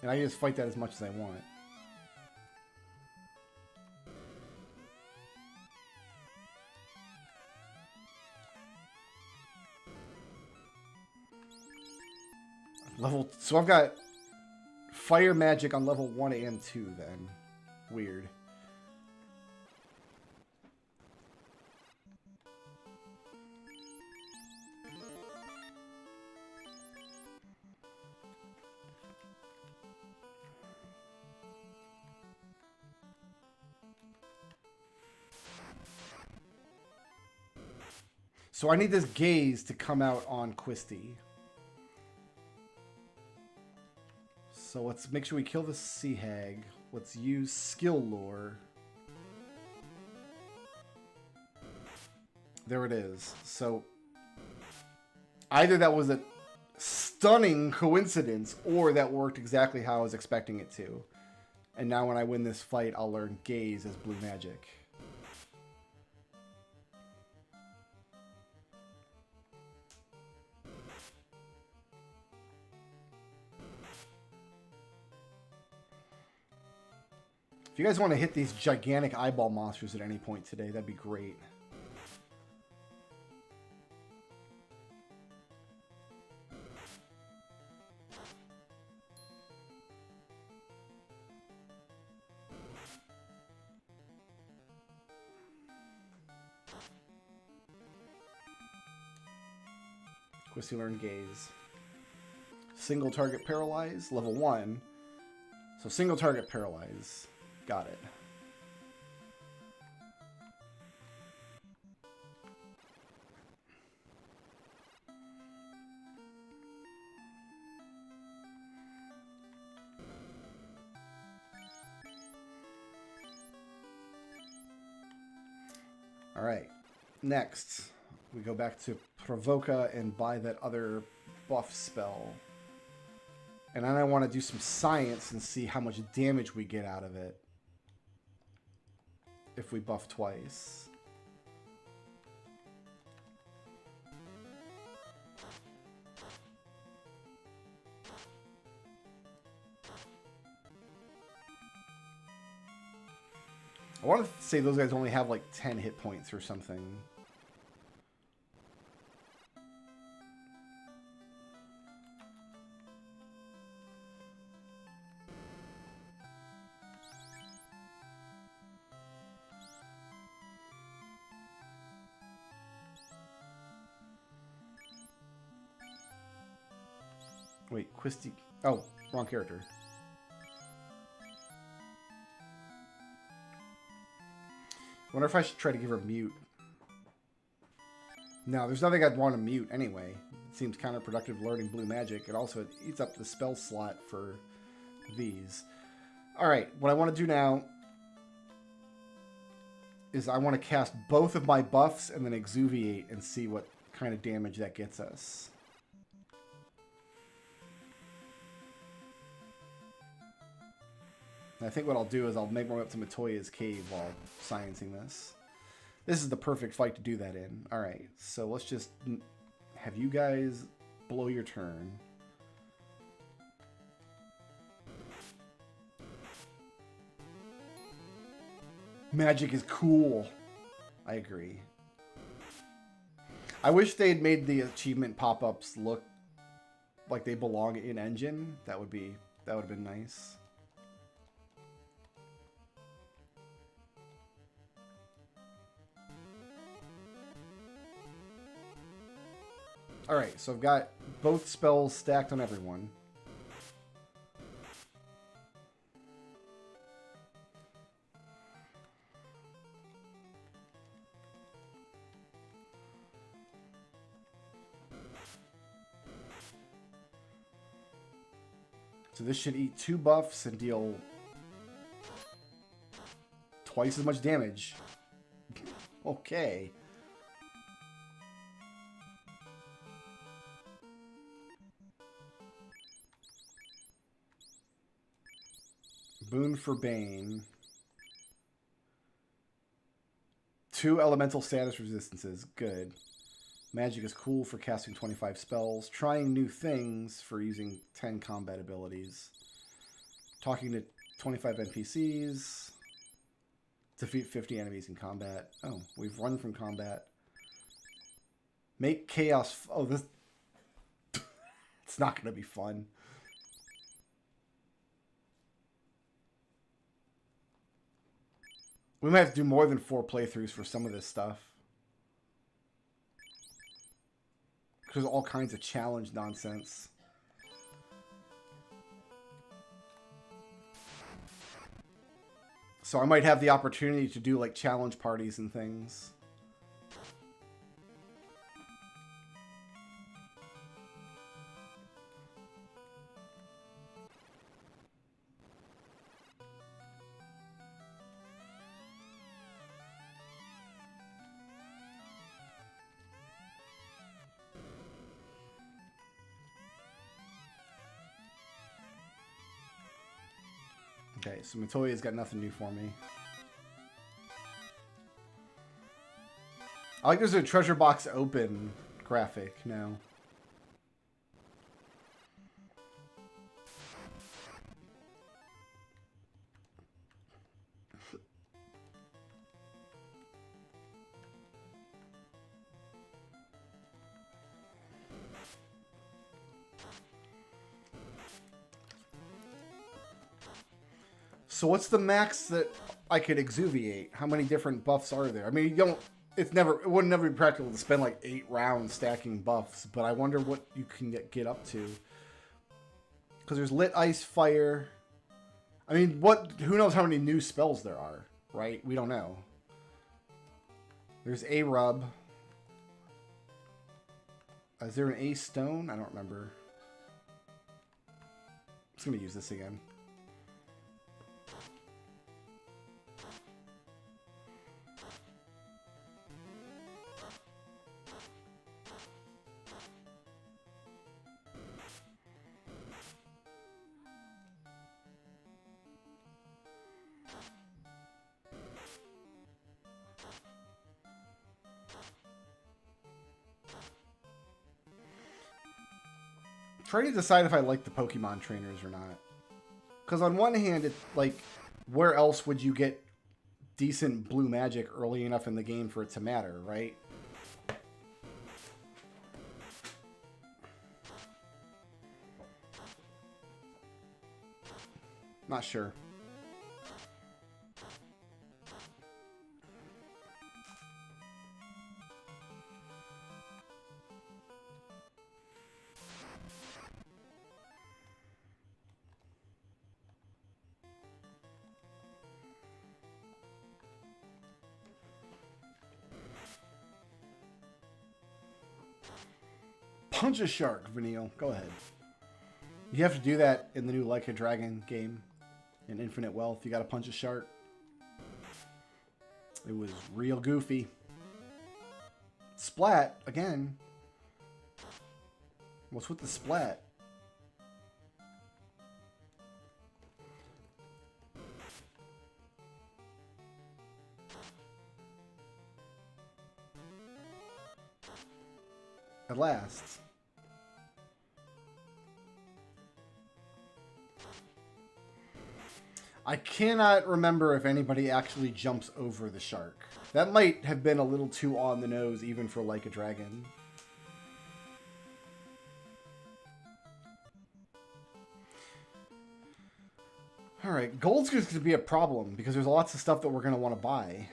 And I can just fight that as much as I want. So I've got fire magic on level 1 and 2 then. Weird. So I need this gaze to come out on Quisty. So let's make sure we kill the Sea Hag. Let's use Skill Lore. There it is. So either that was a stunning coincidence or that worked exactly how I was expecting it to. And now when I win this fight, I'll learn Gaze as blue magic. If you guys want to hit these gigantic eyeball monsters at any point today, that'd be great. Quisty learn Gaze. Single target paralyze, level 1. So single target paralyze. Got it. All right. Next, we go back to Provoca and buy that other buff spell. And then I want to do some science and see how much damage we get out of it if we buff twice. I want to say those guys only have like 10 hit points or something. Wait, Quisty. Oh, wrong character. Wonder if I should try to give her mute. No, there's nothing I'd want to mute anyway. It seems counterproductive learning blue magic. It also eats up the spell slot for these. Alright, what I want to do now is I want to cast both of my buffs and then exuviate and see what kind of damage that gets us. And I think what I'll do is I'll make my way up to Matoya's cave while sciencing this. This is the perfect fight to do that in. Alright, so let's just have you guys blow your turn. Magic is cool. I agree. I wish they'd made the achievement pop-ups look like they belong in engine. That would have been nice. Alright, so I've got both spells stacked on everyone. So this should eat 2 buffs and deal twice as much damage. Okay. Boon for Bane. 2 elemental status resistances. Good. Magic is cool for casting 25 spells. Trying new things for using 10 combat abilities. Talking to 25 NPCs. Defeat 50 enemies in combat. Oh, we've run from combat. Make chaos... Oh, this... It's not going to be fun. We might have to do more than 4 playthroughs for some of this stuff. There's all kinds of challenge nonsense. So I might have the opportunity to do like challenge parties and things. Okay, so Matoya's got nothing new for me. I like there's a treasure box open graphic now. So what's the max that I could exuviate? How many different buffs are there? I mean, you don't. It wouldn't never be practical to spend like 8 rounds stacking buffs, but I wonder what you can get up to. Because there's lit, ice, fire. I mean, who knows how many new spells there are, right? We don't know. There's a rub. Is there an A stone? I don't remember. I'm just gonna use this again. Trying to decide if I like the Pokemon trainers or not. Because on one hand, it's like, where else would you get decent blue magic early enough in the game for it to matter, right? Not sure. Punch a shark, Vanille. Go ahead. You have to do that in the new Like a Dragon game. In Infinite Wealth, you gotta punch a shark. It was real goofy. Splat, again. What's with the splat? At last. I cannot remember if anybody actually jumps over the shark. That might have been a little too on the nose even for Like a Dragon. Alright, gold's just going to be a problem because there's lots of stuff that we're going to want to buy.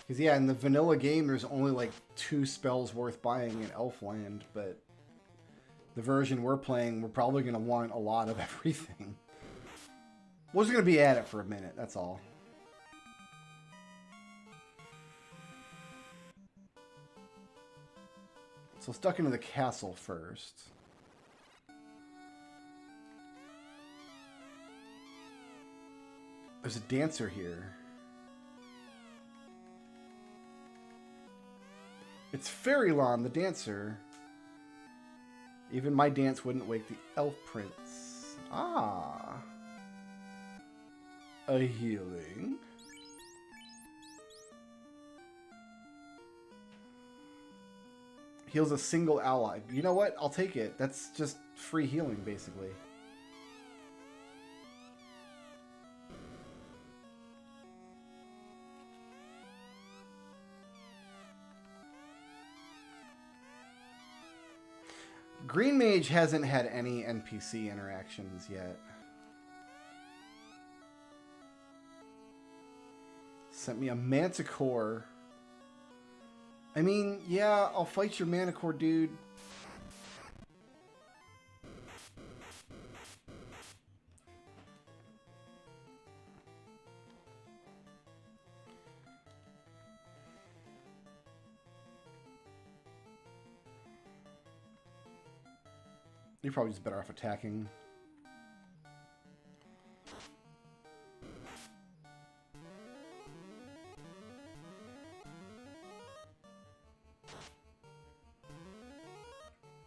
Because, yeah, in the vanilla game, there's only, like, 2 spells worth buying in Elfland, but the version we're playing, we're probably going to want a lot of everything. We're just going to be at it for a minute, that's all. So, stuck into the castle first. There's a dancer here. It's Fairylon, the dancer. Even my dance wouldn't wake the elf prince. Ah. A healing. Heals a single ally. You know what? I'll take it. That's just free healing, basically. Green Mage hasn't had any NPC interactions yet. Sent me a Manticore. I mean, yeah, I'll fight your Manticore, dude. You're probably just better off attacking.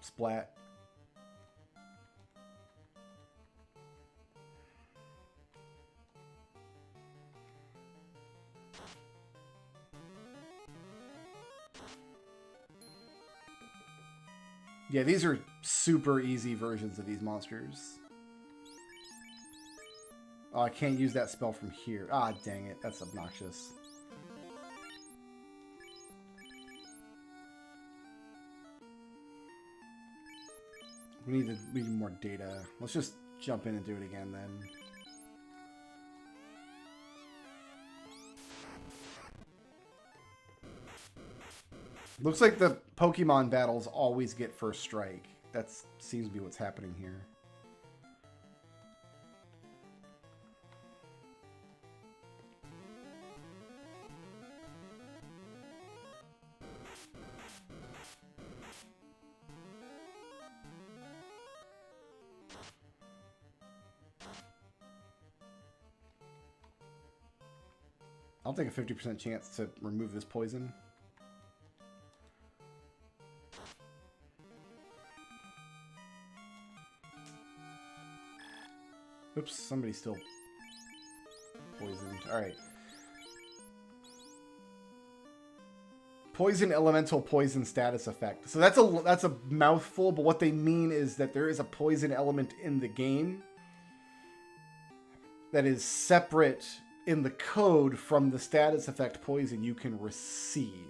Splat. Yeah, these are super easy versions of these monsters. Oh, I can't use that spell from here. Ah, dang it. That's obnoxious. We need more data. Let's just jump in and do it again then. Looks like the Pokemon battles always get first strike. That seems to be what's happening here. I'll take a 50% chance to remove this poison. Oops, somebody's still poisoned. Alright. Poison elemental poison status effect. So that's a mouthful, but what they mean is that there is a poison element in the game. that is separate in the code from the status effect poison you can receive.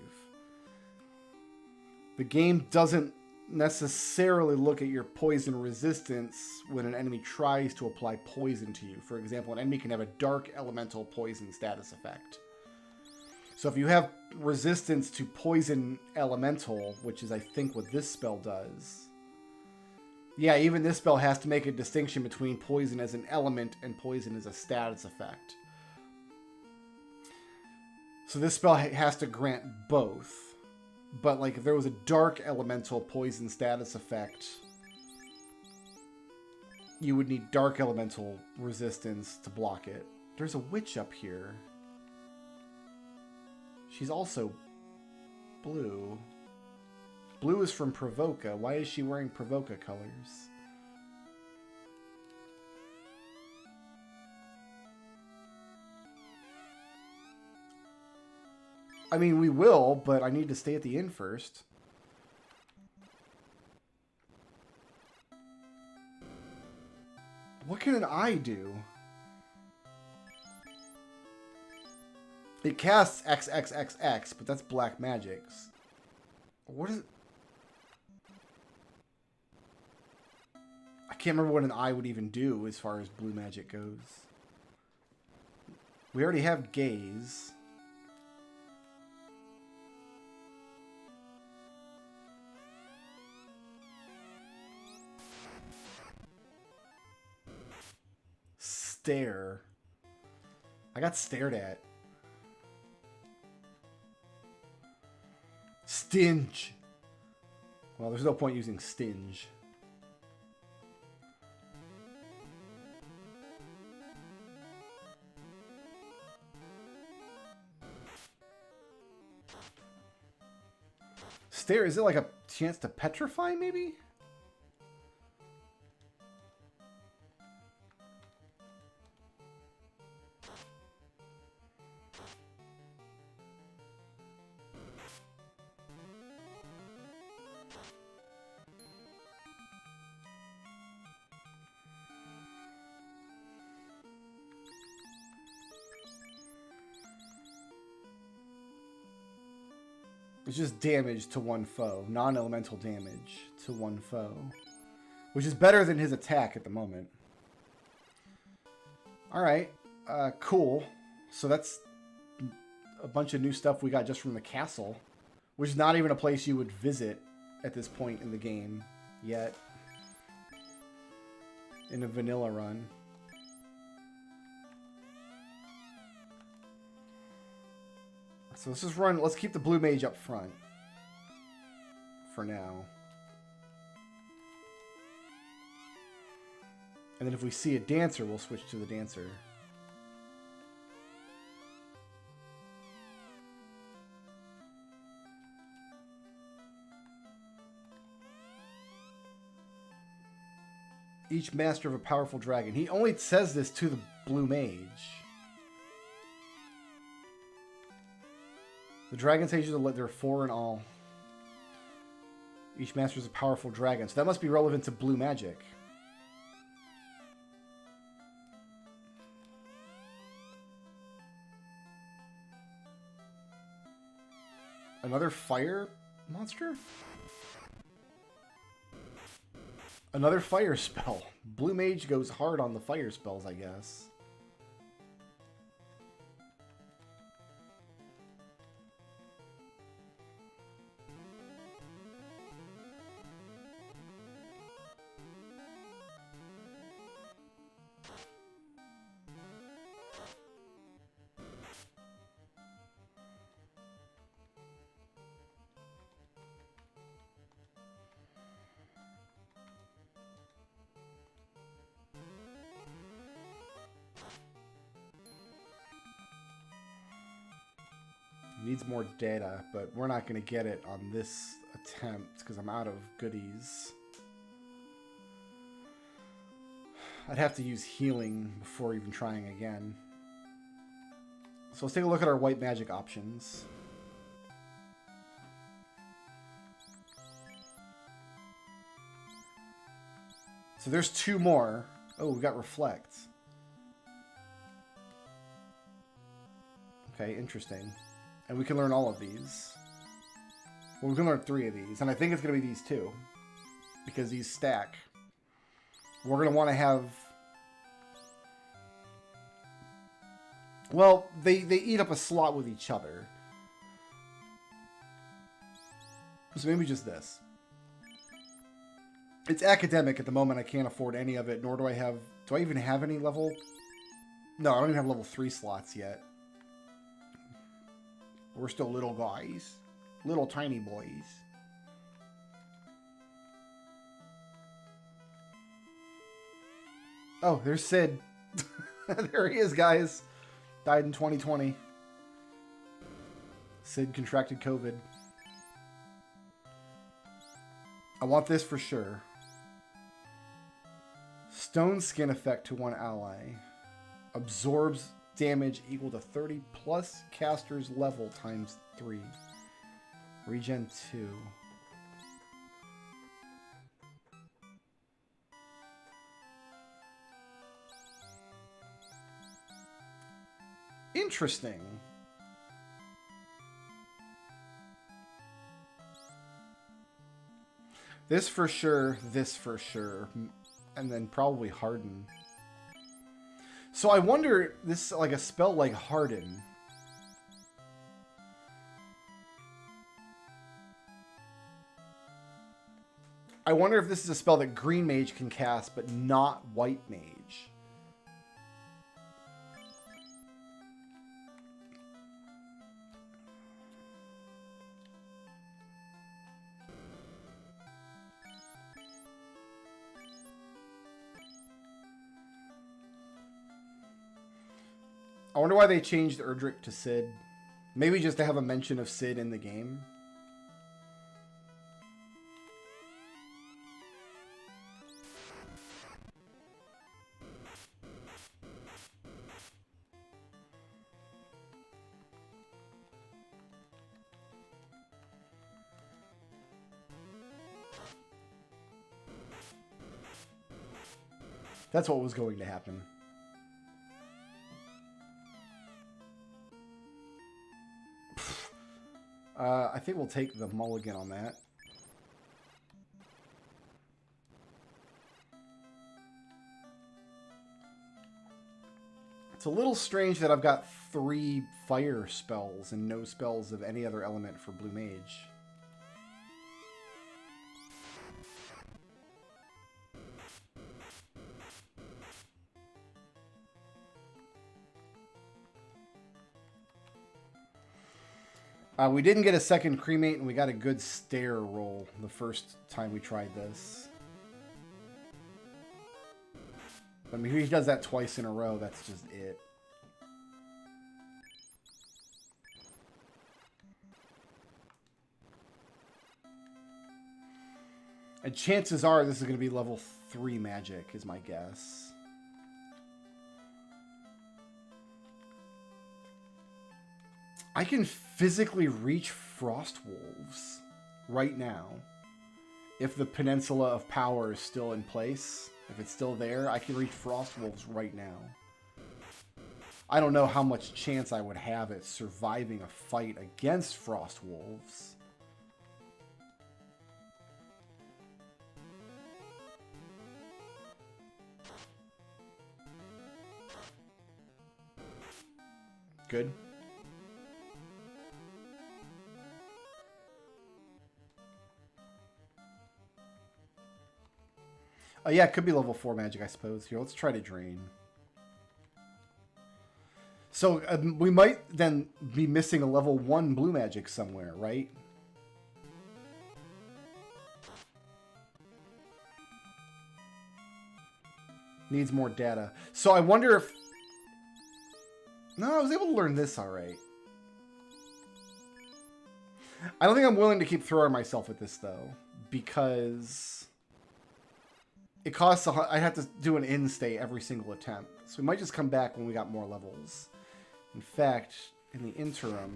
The game doesn't necessarily look at your poison resistance when an enemy tries to apply poison to you. For example, an enemy can have a dark elemental poison status effect. So if you have resistance to poison elemental, which is I think what this spell does, yeah, even this spell has to make a distinction between poison as an element and poison as a status effect. So this spell has to grant both. But like if there was a dark elemental poison status effect, you would need dark elemental resistance to block it. There's a witch up here. She's also blue. Blue is from Provoca. Why is she wearing Provoca colors? I mean, we will, but I need to stay at the inn first. What can an eye do? It casts XXXX, but that's black magics. What is it? I can't remember what an eye would even do as far as blue magic goes. We already have gaze. Stare. I got stared at. Stinge. Well, there's no point using stinge. Stare, is it like a chance to petrify, maybe? It's just damage to one foe. Non-elemental damage to one foe. Which is better than his attack at the moment. Alright. Cool. So that's a bunch of new stuff we got just from the castle. Which is not even a place you would visit at this point in the game yet. In a vanilla run. So let's just run, let's keep the blue mage up front. For now. And then if we see a dancer, we'll switch to the dancer. Each master of a powerful dragon. He only says this to the blue mage. The dragon sages are there are 4 in all. Each master is a powerful dragon. So that must be relevant to blue magic. Another fire monster? Another fire spell. Blue mage goes hard on the fire spells, I guess. Needs more data, but we're not going to get it on this attempt because I'm out of goodies. I'd have to use healing before even trying again. So let's take a look at our white magic options. So there's 2 more. Oh, we got reflect. Okay, interesting. And we can learn all of these. Well, we can learn 3 of these. And I think it's going to be these 2. Because these stack. We're going to want to have... Well, they eat up a slot with each other. So maybe just this. It's academic at the moment. I can't afford any of it, nor do I have... Do I even have any level... No, I don't even have level 3 slots yet. We're still little guys. Little tiny boys. Oh, there's Sid. There he is, guys. Died in 2020. Sid contracted COVID. I want this for sure. Stone skin effect to one ally. Absorbs damage equal to 30 plus caster's level times 3. Regen 2. Interesting. This for sure, this for sure, and then probably Harden. So I wonder, this is like a spell like Harden. I wonder if this is a spell that Green Mage can cast, but not White Mage. I wonder why they changed Erdrick to Sid. Maybe just to have a mention of Sid in the game. That's what was going to happen. I think we'll take the mulligan on that. It's a little strange that I've got 3 fire spells and no spells of any other element for Blue Mage. We didn't get a second cremate, and we got a good stare roll the first time we tried this. I mean, if he does that twice in a row, that's just it. And chances are this is going to be level 3 magic, is my guess. I can physically reach Frost Wolves right now. If the Peninsula of Power is still in place, if it's still there, I can reach Frost Wolves right now. I don't know how much chance I would have at surviving a fight against Frost Wolves. Good. Oh yeah, it could be level 4 magic, I suppose. Here, let's try to drain. So we might then be missing a level 1 blue magic somewhere, right? Needs more data. So I wonder if... No, I was able to learn this all right. I don't think I'm willing to keep throwing myself at this, though. Because... it costs... I have to do an in-stay every single attempt. So we might just come back when we got more levels. In fact, in the interim...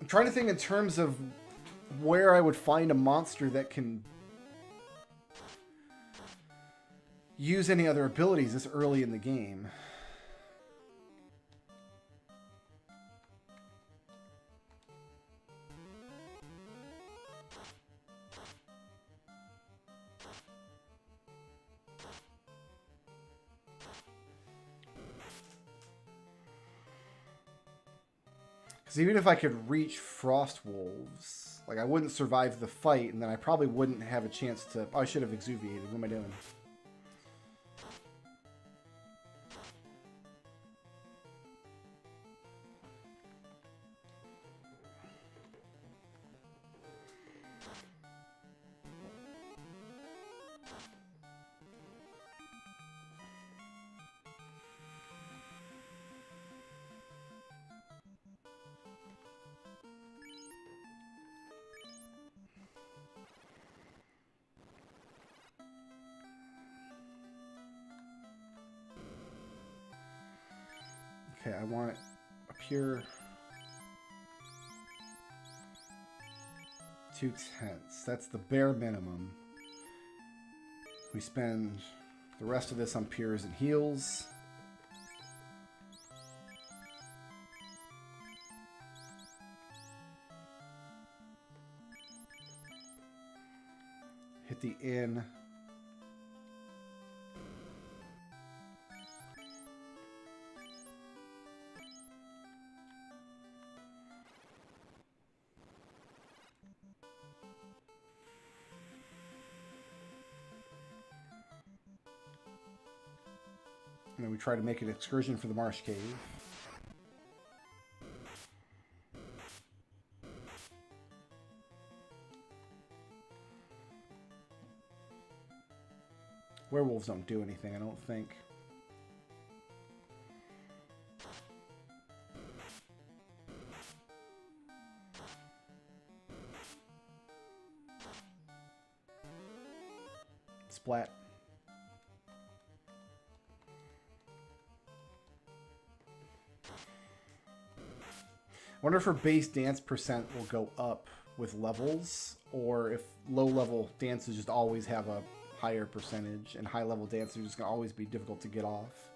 I'm trying to think in terms of where I would find a monster that can use any other abilities this early in the game. Because even if I could reach Frost Wolves, like I wouldn't survive the fight, and then I probably wouldn't have a chance to... Oh, I should have exuviated. What am I doing? Okay, I want it up here. 2 tenths. That's the bare minimum. We spend the rest of this on piers and heals. Hit the inn. And then we try to make an excursion for the Marsh Cave. Werewolves don't do anything, I don't think. Splat. I wonder if her base dance percent will go up with levels, or if low-level dances just always have a higher percentage, and high-level dances are just going to always be difficult to get off.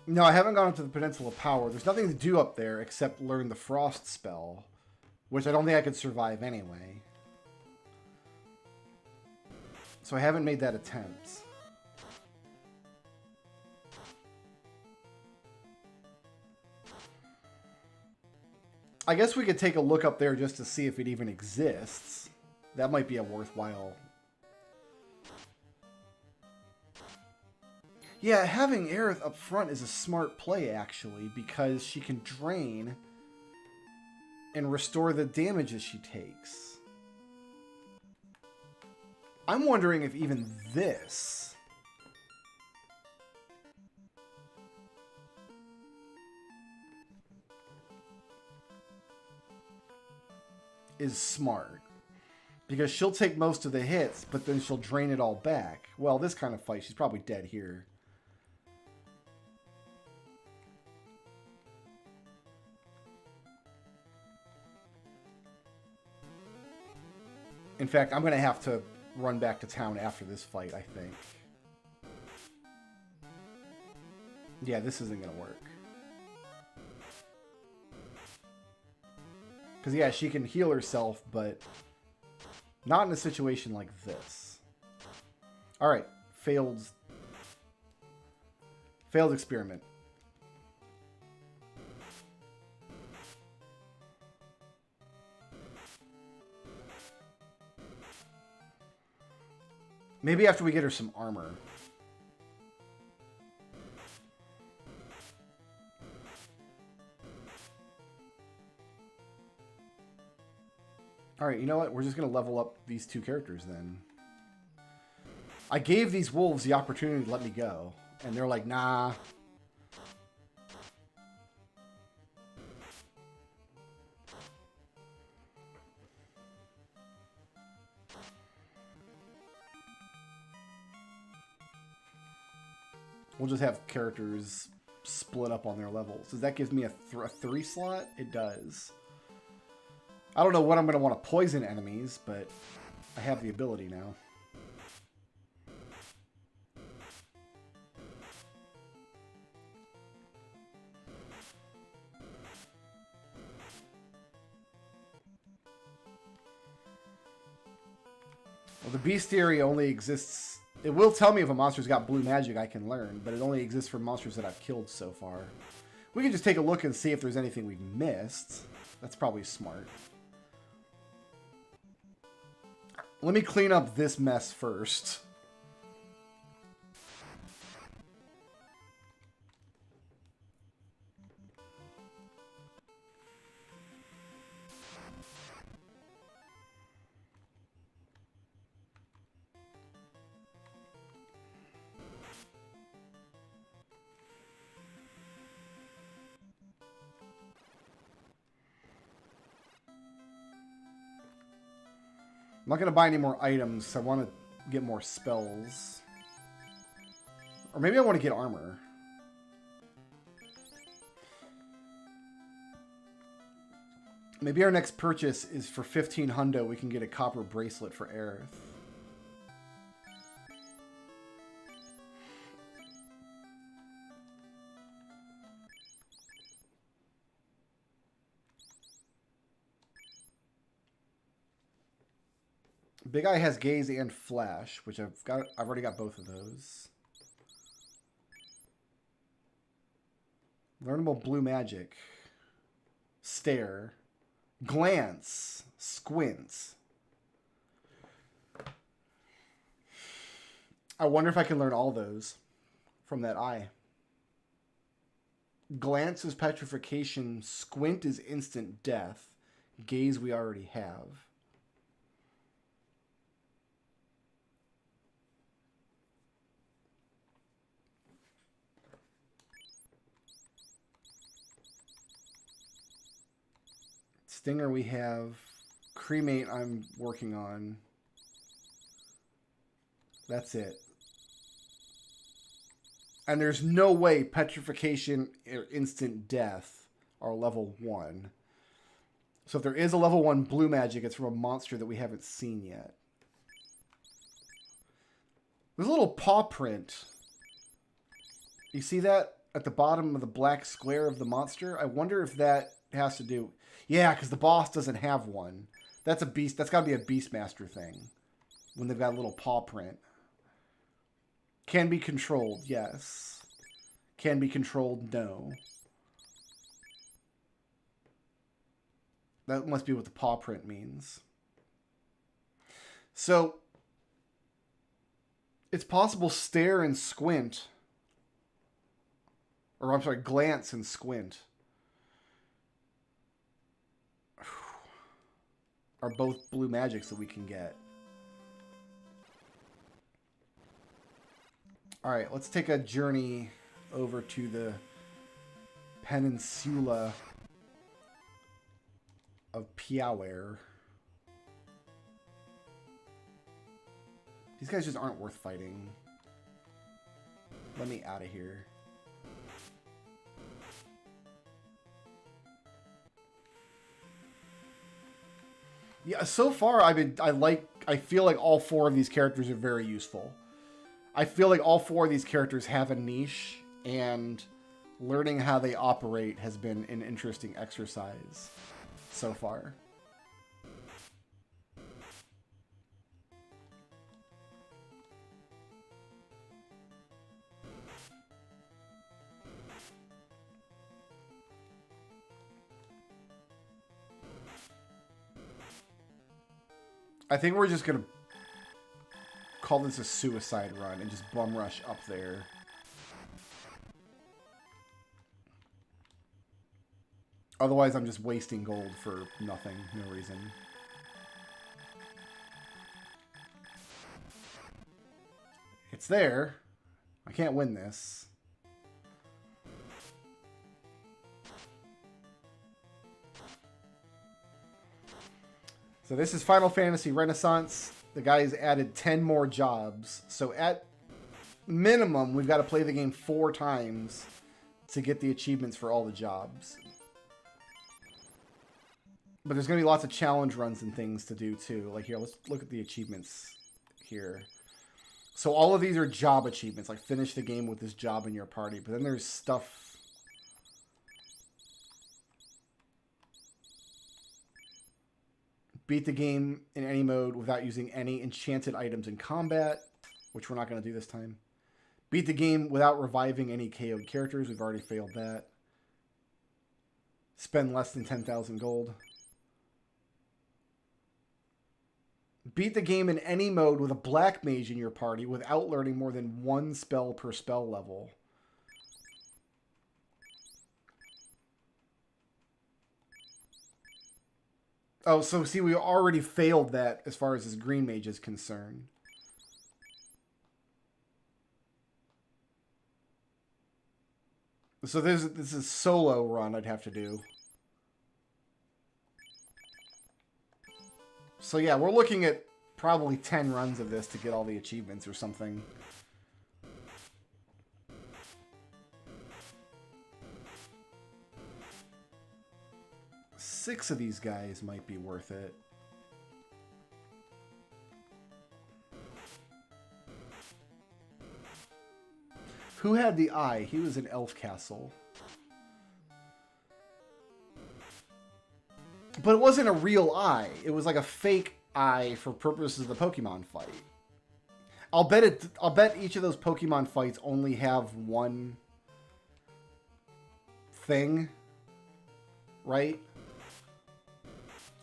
No, I haven't gone up to the Peninsula Power. There's nothing to do up there except learn the Frost spell, which I don't think I could survive anyway. So I haven't made that attempt. I guess we could take a look up there just to see if it even exists. That might be a worthwhile... Yeah, having Aerith up front is a smart play, actually, because she can drain and restore the damages she takes. I'm wondering if even this is smart. Because she'll take most of the hits, but then she'll drain it all back. Well, this kind of fight, she's probably dead here. In fact, I'm going to have to run back to town after this fight, I think. Yeah, this isn't going to work. Because, yeah, she can heal herself, but not in a situation like this. Alright, failed experiment. Maybe after we get her some armor. Alright, you know what? We're just going to level up these two characters then. I gave these wolves the opportunity to let me go. And they're like, nah. We'll just have characters split up on their levels. Does that give me a 3 slot? It does. I don't know what I'm going to want to poison enemies, but I have the ability now. Well, the bestiary only exists... It will tell me if a monster's got blue magic I can learn, but it only exists for monsters that I've killed so far. We can just take a look and see if there's anything we've missed. That's probably smart. Let me clean up this mess first. I'm not going to buy any more items. I want to get more spells. Or maybe I want to get armor. Maybe our next purchase is for 15 hundo. We can get a copper bracelet for Aerith. Big Eye has Gaze and Flash, which I've already got both of those. Learnable Blue Magic. Stare. Glance. Squint. I wonder if I can learn all those from that eye. Glance is petrification. Squint is instant death. Gaze we already have. Stinger we have. Cremate I'm working on. That's it. And there's no way petrification or instant death are level 1. So if there is a level 1 blue magic, it's from a monster that we haven't seen yet. There's a little paw print. You see that at the bottom of the black square of the monster? I wonder if that has to do... Yeah, because the boss doesn't have one. That's a beast. That's got to be a Beastmaster thing. When they've got a little paw print. Can be controlled, yes. Can be controlled, no. That must be what the paw print means. So, it's possible stare and squint. Or, I'm sorry, glance and squint. Are both blue magics that we can get. Alright, let's take a journey over to the peninsula of Piauer. These guys just aren't worth fighting. Let me out of here. Yeah, so far I feel like all 4 of these characters are very useful. I feel like all 4 of these characters have a niche, and learning how they operate has been an interesting exercise so far. I think we're just going to call this a suicide run and just bum rush up there. Otherwise, I'm just wasting gold for nothing, no reason. It's there. I can't win this. So this is Final Fantasy Renaissance. The guys added 10 more jobs. So at minimum, we've got to play the game 4 times to get the achievements for all the jobs. But there's going to be lots of challenge runs and things to do too. Like here, let's look at the achievements here. So all of these are job achievements, like finish the game with this job in your party. But then there's stuff. Beat the game in any mode without using any enchanted items in combat, which we're not going to do this time. Beat the game without reviving any KO'd characters. We've already failed that. Spend less than 10,000 gold. Beat the game in any mode with a black mage in your party without learning more than 1 spell per spell level. Oh, so see, we already failed that as far as this green mage is concerned. So this is a solo run I'd have to do. So yeah, we're looking at probably 10 runs of this to get all the achievements or something. Six of these guys might be worth it. Who had the eye? He was in Elf Castle. But it wasn't a real eye. It was like a fake eye for purposes of the Pokemon fight. I'll bet each of those Pokemon fights only have one thing, right?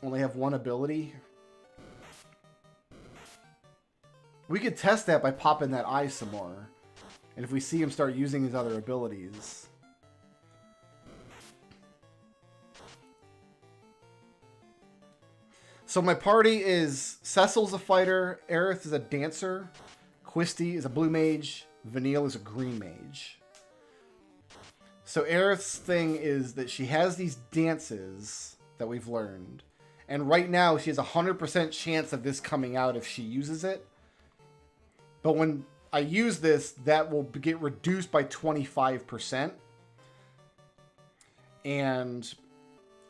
Only have one ability. We could test that by popping that eye some more. And if we see him start using his other abilities. So my party is Cecil's a fighter, Aerith is a dancer, Quisty is a blue mage, Vanille is a green mage. So Aerith's thing is that she has these dances that we've learned. And right now she has a 100% chance of this coming out if she uses it. But when I use this, that will get reduced by 25%. And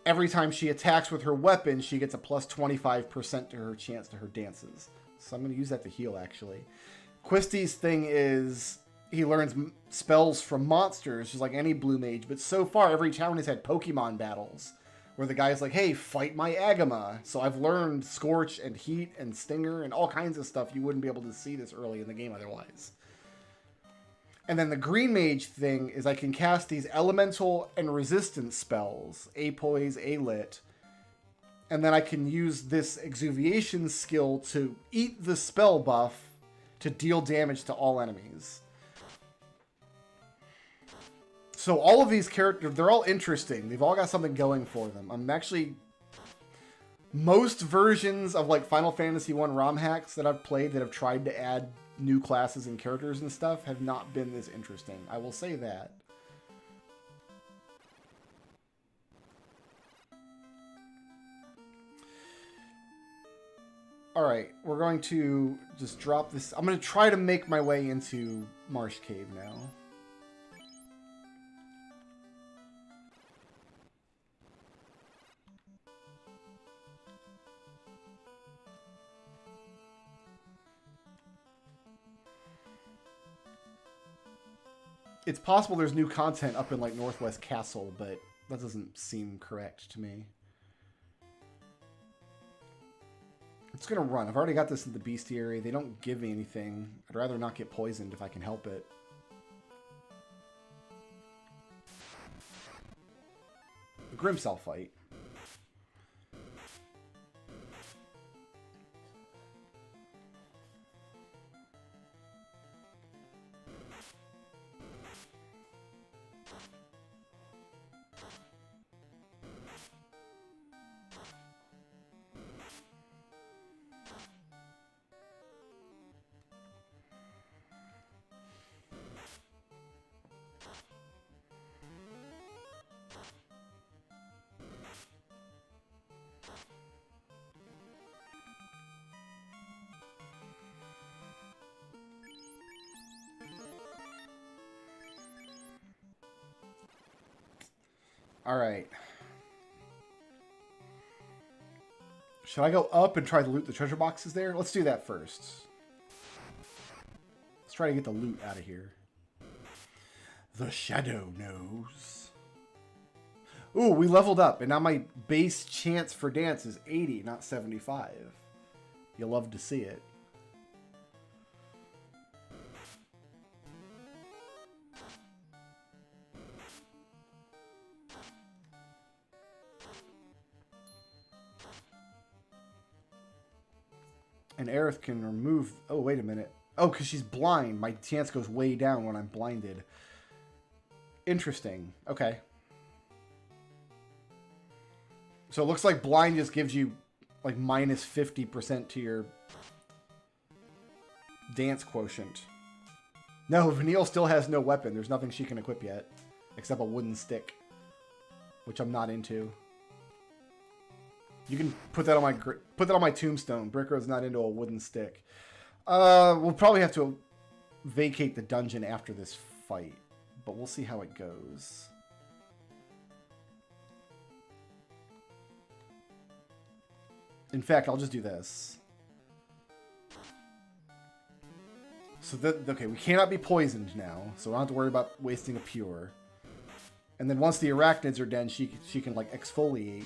every time she attacks with her weapon, she gets a plus 25% to her chance to her dances. So I'm going to use that to heal, actually. Quisty's thing is he learns spells from monsters, just like any blue mage. But so far, every town has had Pokemon battles where the guy's like, hey, fight my Agama. So I've learned Scorch and Heat and Stinger and all kinds of stuff you wouldn't be able to see this early in the game otherwise. And then the green mage thing is I can cast these elemental and resistance spells, A-Poise, A-Lit, and then I can use this exuviation skill to eat the spell buff to deal damage to all enemies. So all of these characters, they're all interesting. They've all got something going for them. I'm actually... Most versions of like Final Fantasy 1 ROM hacks that I've played that have tried to add new classes and characters and stuff have not been this interesting. I will say that. Alright, we're going to just drop this. I'm going to try to make my way into Marsh Cave now. It's possible there's new content up in like Northwest Castle, but that doesn't seem correct to me. It's gonna run. I've already got this in the bestiary. They don't give me anything. I'd rather not get poisoned if I can help it. A Grimcell fight. All right. Should I go up and try to loot the treasure boxes there? Let's do that first. Let's try to get the loot out of here. The shadow knows. Ooh, we leveled up, and now my base chance for dance is 80, not 75. You'll love to see it. And Aerith can remove... Oh, wait a minute. Oh, because she's blind. My chance goes way down when I'm blinded. Interesting. Okay. So it looks like blind just gives you like minus 50% to your dance quotient. No, Vanille still has no weapon. There's nothing she can equip yet. Except a wooden stick. Which I'm not into. You can put that on my tombstone. Brickroad's not into a wooden stick. We'll probably have to vacate the dungeon after this fight, but we'll see how it goes. In fact, I'll just do this. So okay, we cannot be poisoned now, so we don't have to worry about wasting a pure. And then once the arachnids are dead, she can like exfoliate.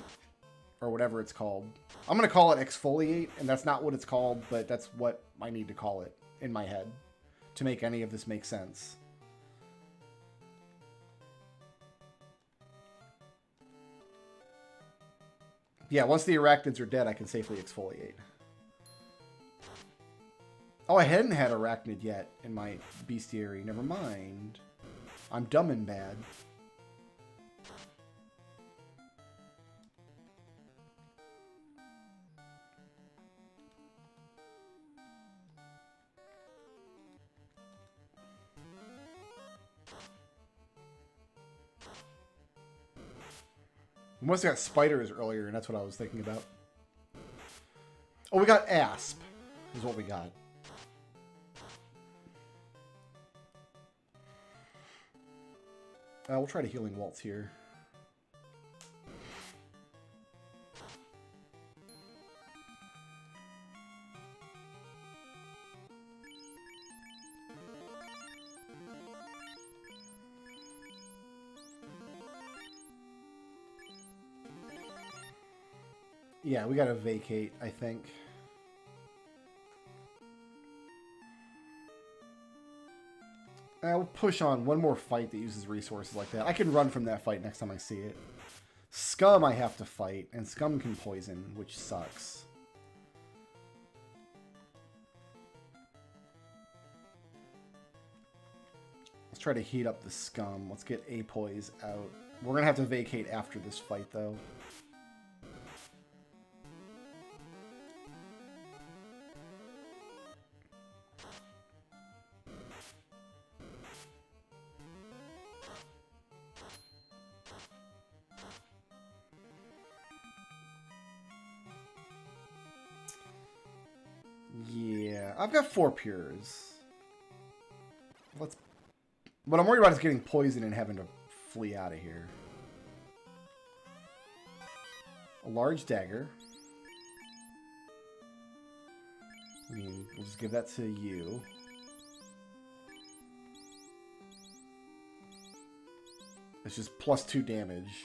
Or whatever it's called. I'm going to call it exfoliate, and that's not what it's called, but that's what I need to call it in my head to make any of this make sense. Yeah, once the arachnids are dead, I can safely exfoliate. Oh, I hadn't had arachnid yet in my bestiary. Never mind. I'm dumb and bad. We must have got spiders earlier, and that's what I was thinking about. Oh, we got asp, is what we got. We'll try to healing waltz here. Yeah, we gotta vacate, I think. We'll push on one more fight that uses resources like that. I can run from that fight next time I see it. Scum I have to fight, and Scum can poison, which sucks. Let's try to heat up the Scum. Let's get Apoise out. We're gonna have to vacate after this fight, though. Yeah, I've got 4 pures. What I'm worried about is getting poisoned and having to flee out of here. A large dagger. I mean, we'll just give that to you. It's just +2 damage.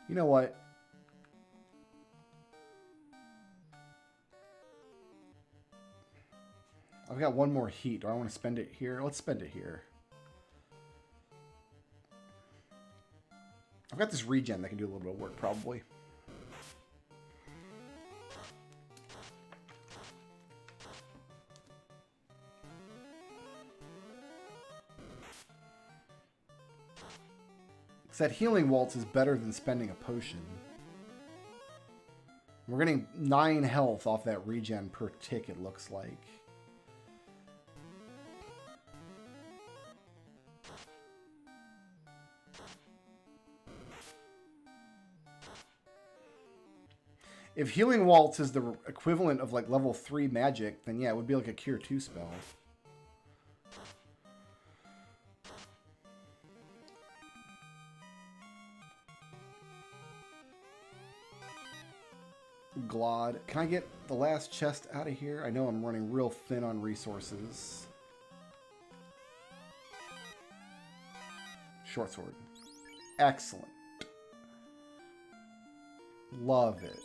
You know what? I've got one more heat. Do I want to spend it here? Let's spend it here. I've got this regen that can do a little bit of work, probably. That healing waltz is better than spending a potion. We're getting 9 health off that regen per tick, it looks like. If Healing Waltz is the equivalent of like level 3 magic, then yeah, it would be like a Cure 2 spell. Glod. Can I get the last chest out of here? I know I'm running real thin on resources. Short sword. Excellent. Love it.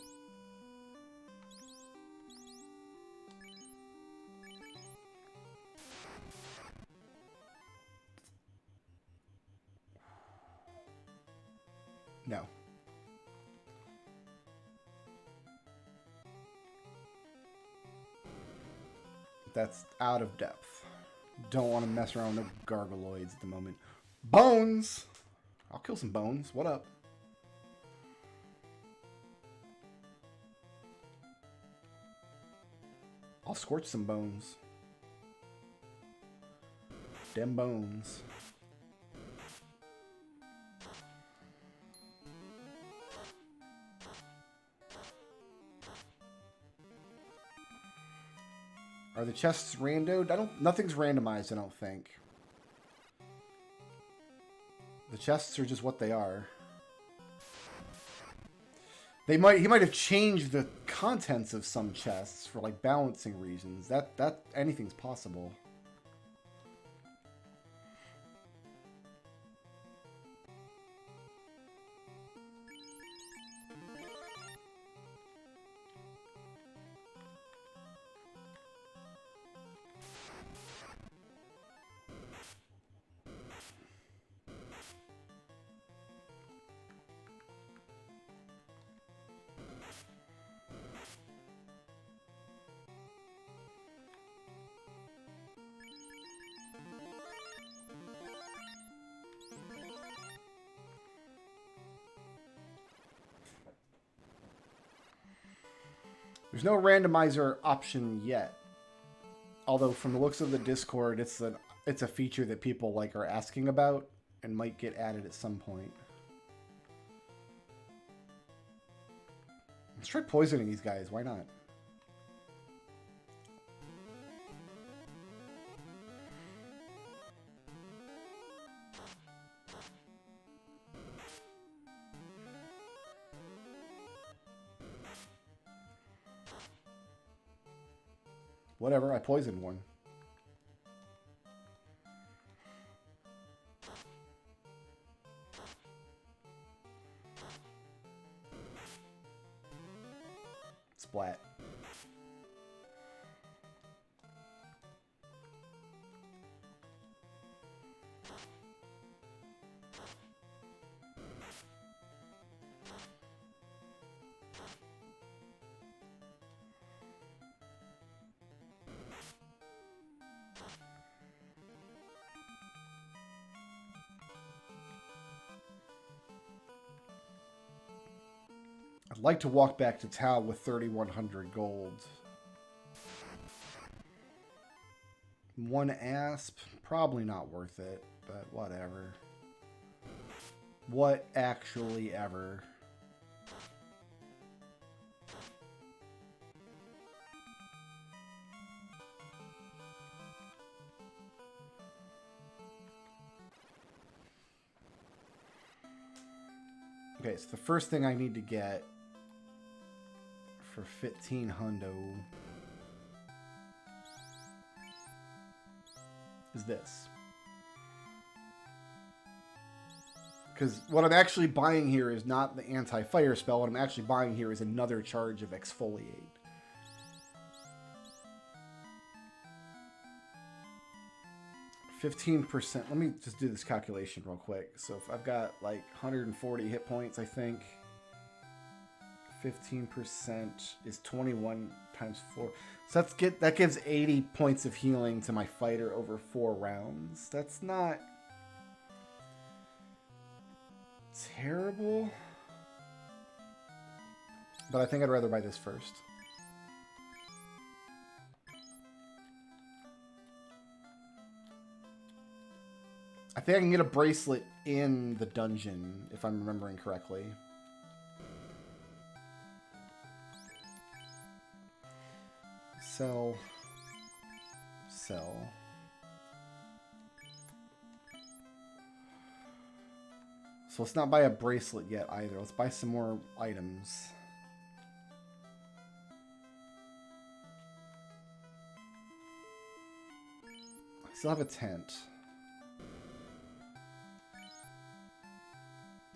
No. That's out of depth. Don't want to mess around with the gargoyles at the moment. Bones! I'll kill some bones. What up? I'll scorch some bones. Dem bones. Are the chests randoed? Nothing's randomized, I don't think. The chests are just what they are. He might have changed the contents of some chests for like balancing reasons. That anything's possible. There's no randomizer option yet. Although from the looks of the Discord, it's a feature that people like are asking about and might get added at some point. Let's try poisoning these guys. Why not? Whatever, I poisoned one. Splat. I'd like to walk back to town with 3,100 gold. One asp, probably not worth it, but whatever. What actually ever? Okay, so the first thing I need to get for 15 hundo is this. Because what I'm actually buying here is not the anti-fire spell. What I'm actually buying here is another charge of exfoliate. %. Let me just do this calculation real quick. So if I've got like 140 hit points, I think 15% is 21 times 4. So that gives 80 points of healing to my fighter over 4 rounds. That's not terrible. But I think I'd rather buy this first. I think I can get a bracelet in the dungeon, if I'm remembering correctly. Sell. Sell. So let's not buy a bracelet yet either. Let's buy some more items. I still have a tent.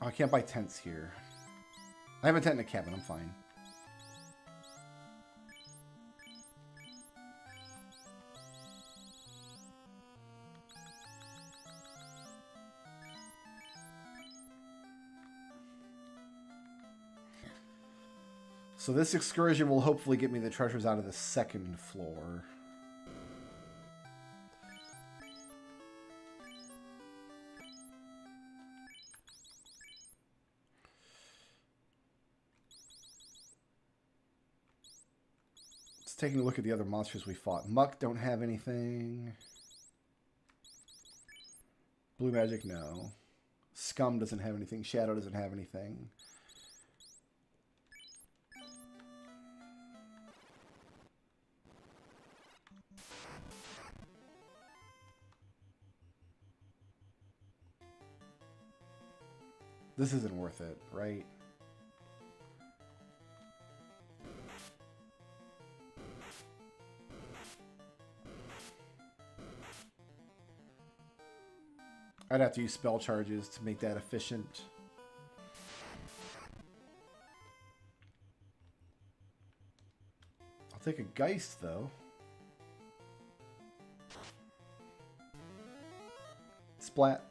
Oh, I can't buy tents here. I have a tent in a cabin. I'm fine. So this excursion will hopefully get me the treasures out of the second floor. Just taking a look at the other monsters we fought. Muck don't have anything. Blue magic, no. Scum doesn't have anything. Shadow doesn't have anything. This isn't worth it, right? I'd have to use spell charges to make that efficient. I'll take a Geist, though. Splat.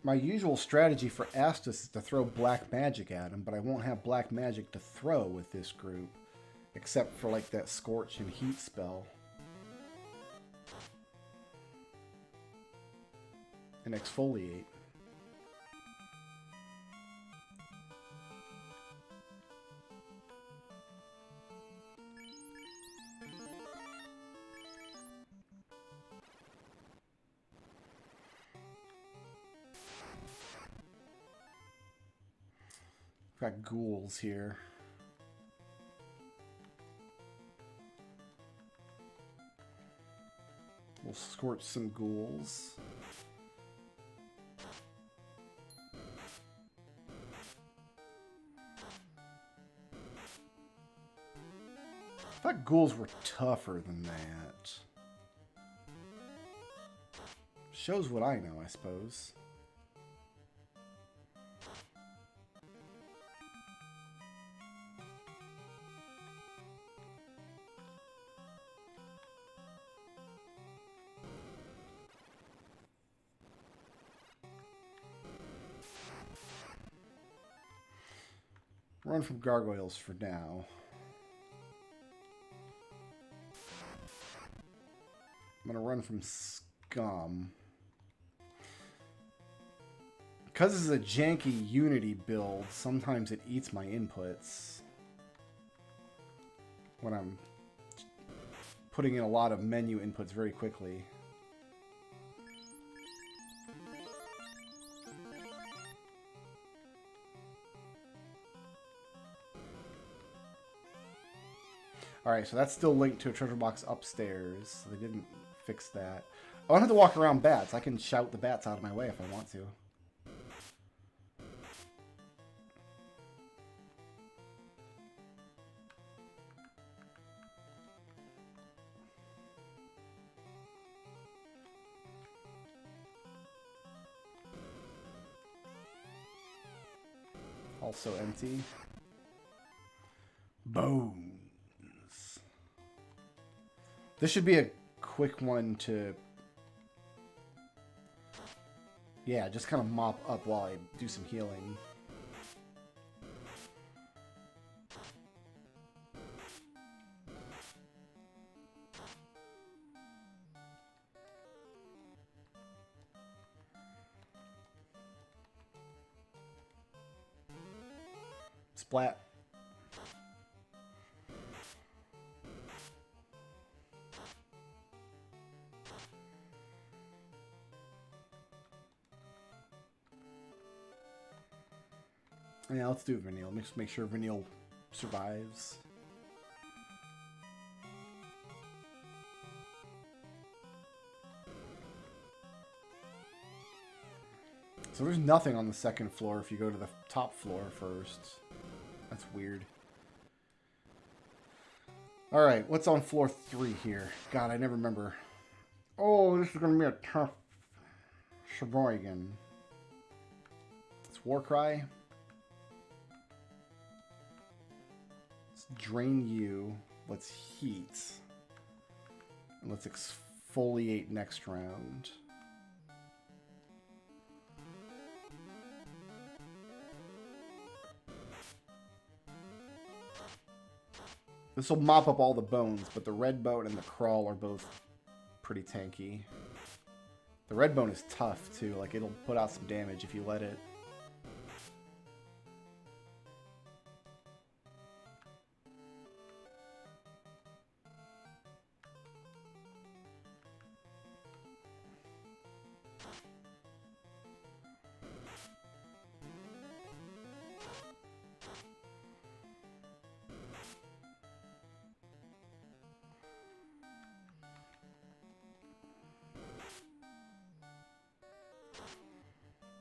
My usual strategy for Astus is to throw black magic at him, but I won't have black magic to throw with this group, except for like that Scorch and Heat spell. And Exfoliate. Got ghouls here. We'll scorch some ghouls. I thought ghouls were tougher than that. Shows what I know, I suppose. Run from gargoyles for now. I'm going to run from scum. Because this is a janky Unity build, sometimes it eats my inputs when I'm putting in a lot of menu inputs very quickly. Alright, so that's still linked to a treasure box upstairs. So they didn't fix that. I don't have to walk around bats. I can shout the bats out of my way if I want to. Also empty. Bones. This should be a quick one to... Yeah, just kind of mop up while I do some healing. Splat. Yeah, let's do Vanille. Let's make sure Vanille survives. So there's nothing on the second floor if you go to the top floor first. That's weird. Alright, what's on floor 3 here? God, I never remember. Oh, this is going to be a tough Sheboygan. It's Warcry. Let's drain you. Let's heat. And let's exfoliate next round. This will mop up all the bones, but the red bone and the crawl are both pretty tanky. The red bone is tough, too. Like, it'll put out some damage if you let it.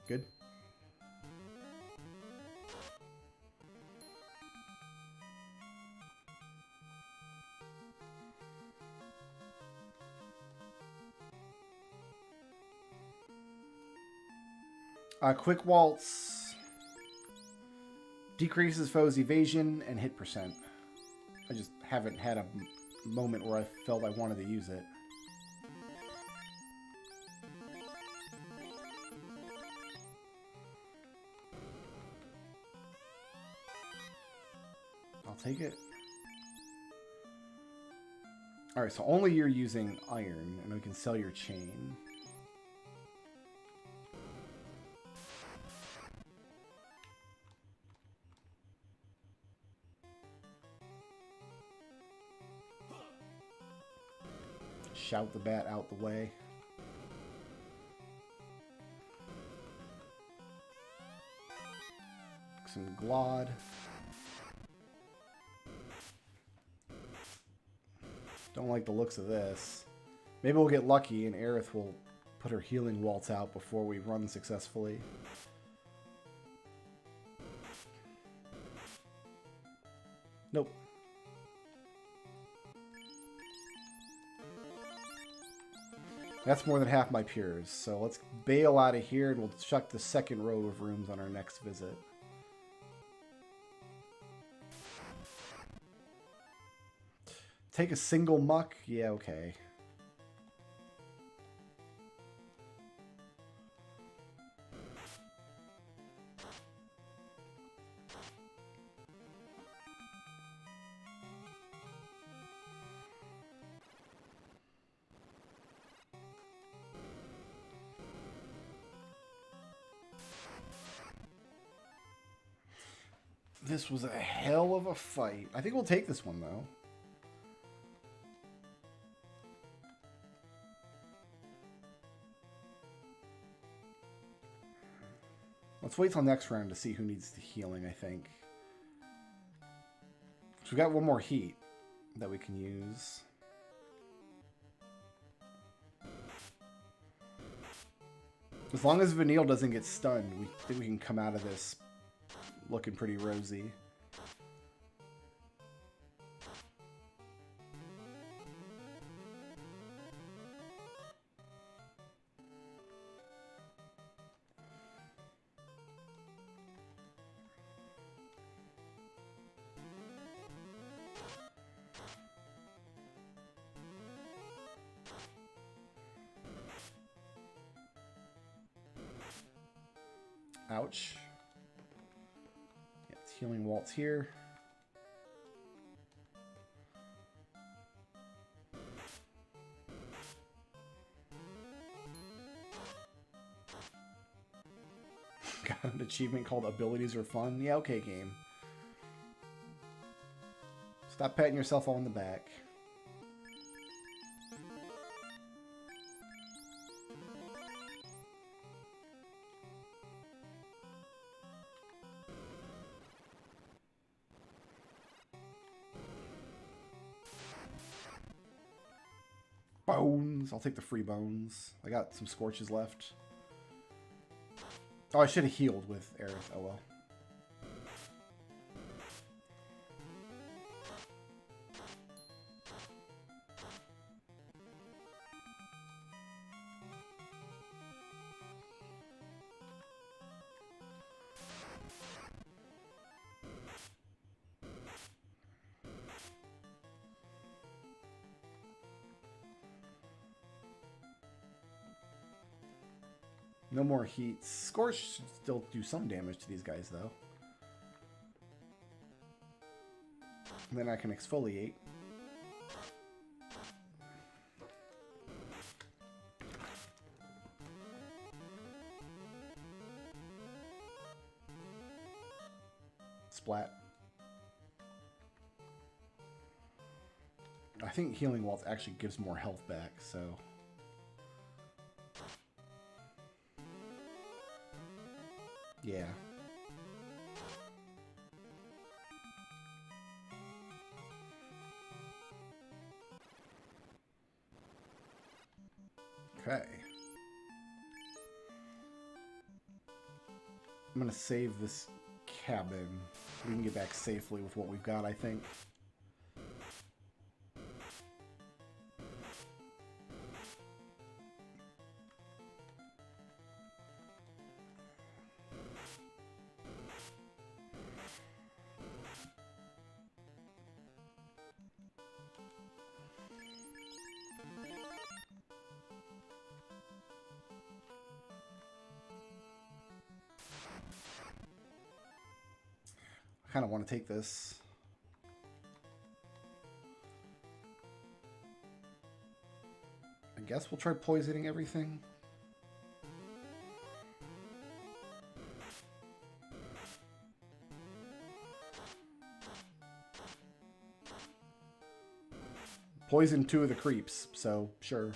Good. Quick Waltz decreases foes' evasion and hit percent. I just haven't had a moment where I felt I wanted to use it. I'll take it. Alright, so only you're using iron, and we can sell your chain. Shout the bat out the way. Some Glod. Don't like the looks of this. Maybe we'll get lucky and Aerith will put her healing waltz out before we run successfully. Nope. That's more than half my pures, so let's bail out of here and we'll chuck the second row of rooms on our next visit. Take a single muck? Yeah, okay. This was a hell of a fight. I think we'll take this one, though. Let's wait till next round to see who needs the healing, I think. So we got one more heat that we can use. As long as Vanille doesn't get stunned, we think we can come out of this looking pretty rosy. Ouch. Yeah, it's healing waltz here. Got an achievement called Abilities Are Fun. Yeah, okay, game. Stop patting yourself on the back. Bones. I'll take the free bones. I got some scorches left. Oh, I should have healed with Aerith. Oh well. No more heat. Scorch should still do some damage to these guys, though. And then I can exfoliate. Splat. I think Healing Waltz actually gives more health back, so... yeah. Okay. I'm gonna save this cabin. We can get back safely with what we've got, I think. I kind of want to take this. I guess we'll try poisoning everything. Poison 2 of the creeps, so sure.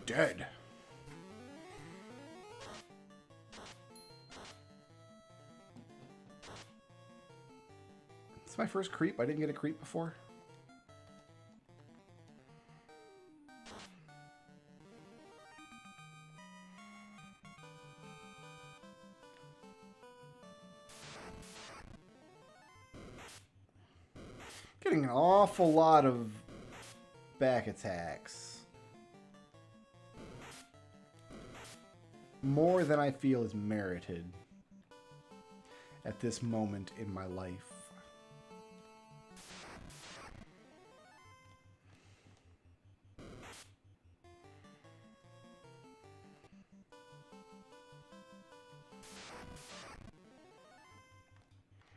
Dead. It's my first creep. I didn't get a creep before. Getting an awful lot of back attacks. More than I feel is merited at this moment in my life.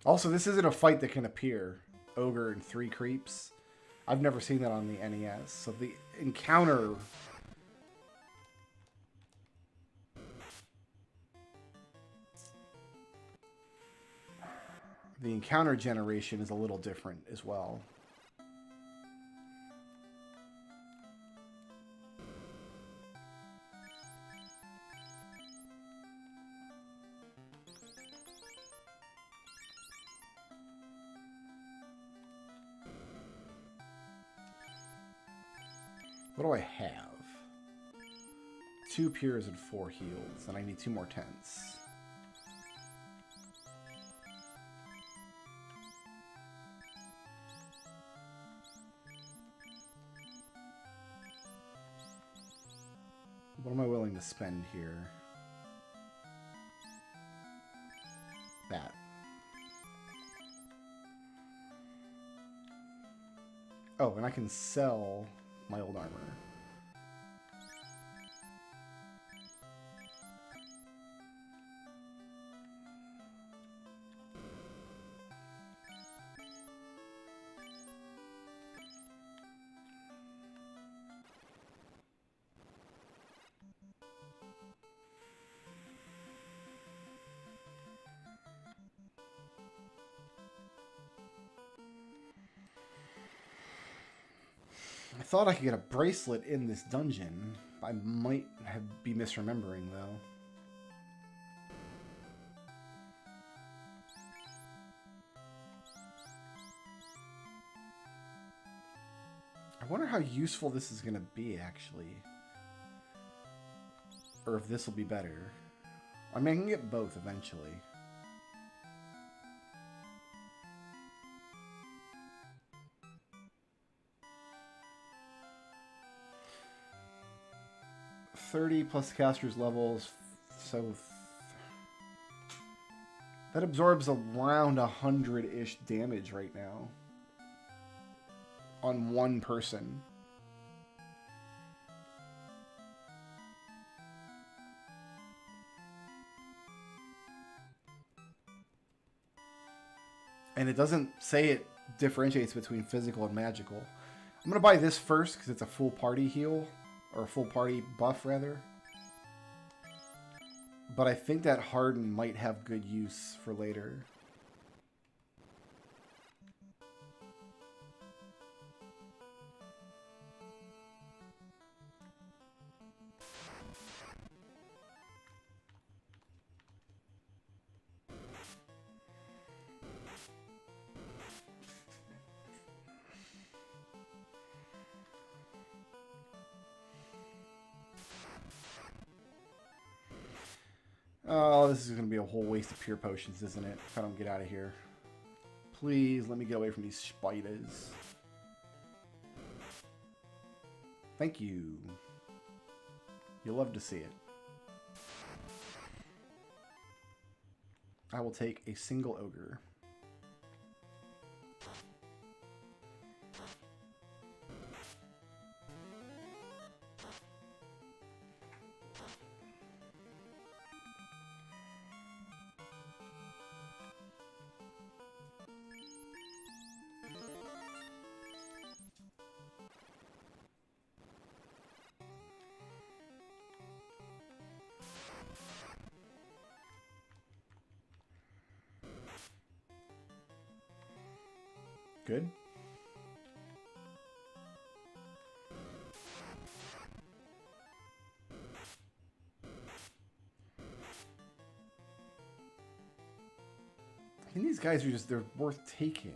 Also, this isn't a fight that can appear. Ogre and 3 creeps. I've never seen that on the NES. So the encounter... the encounter generation is a little different as well. What do I have? 2 pures and 4 heals, and I need 2 more tents. What am I willing to spend here? That. Oh, and I can sell my old armor. I thought I could get a bracelet in this dungeon. I might be misremembering, though. I wonder how useful this is going to be, actually. Or if this will be better. I mean, I can get both eventually. $30 plus caster's levels, so that absorbs around 100-ish damage right now on one person. And it doesn't say it differentiates between physical and magical. I'm going to buy this first because it's a full party heal. Or a full party buff, rather. But I think that Harden might have good use for later. Oh, this is going to be a whole waste of pure potions, isn't it? If I don't get out of here. Please, let me get away from these spiders. Thank you. You'll love to see it. I will take a single ogre. Good. I think these guys are they're worth taking.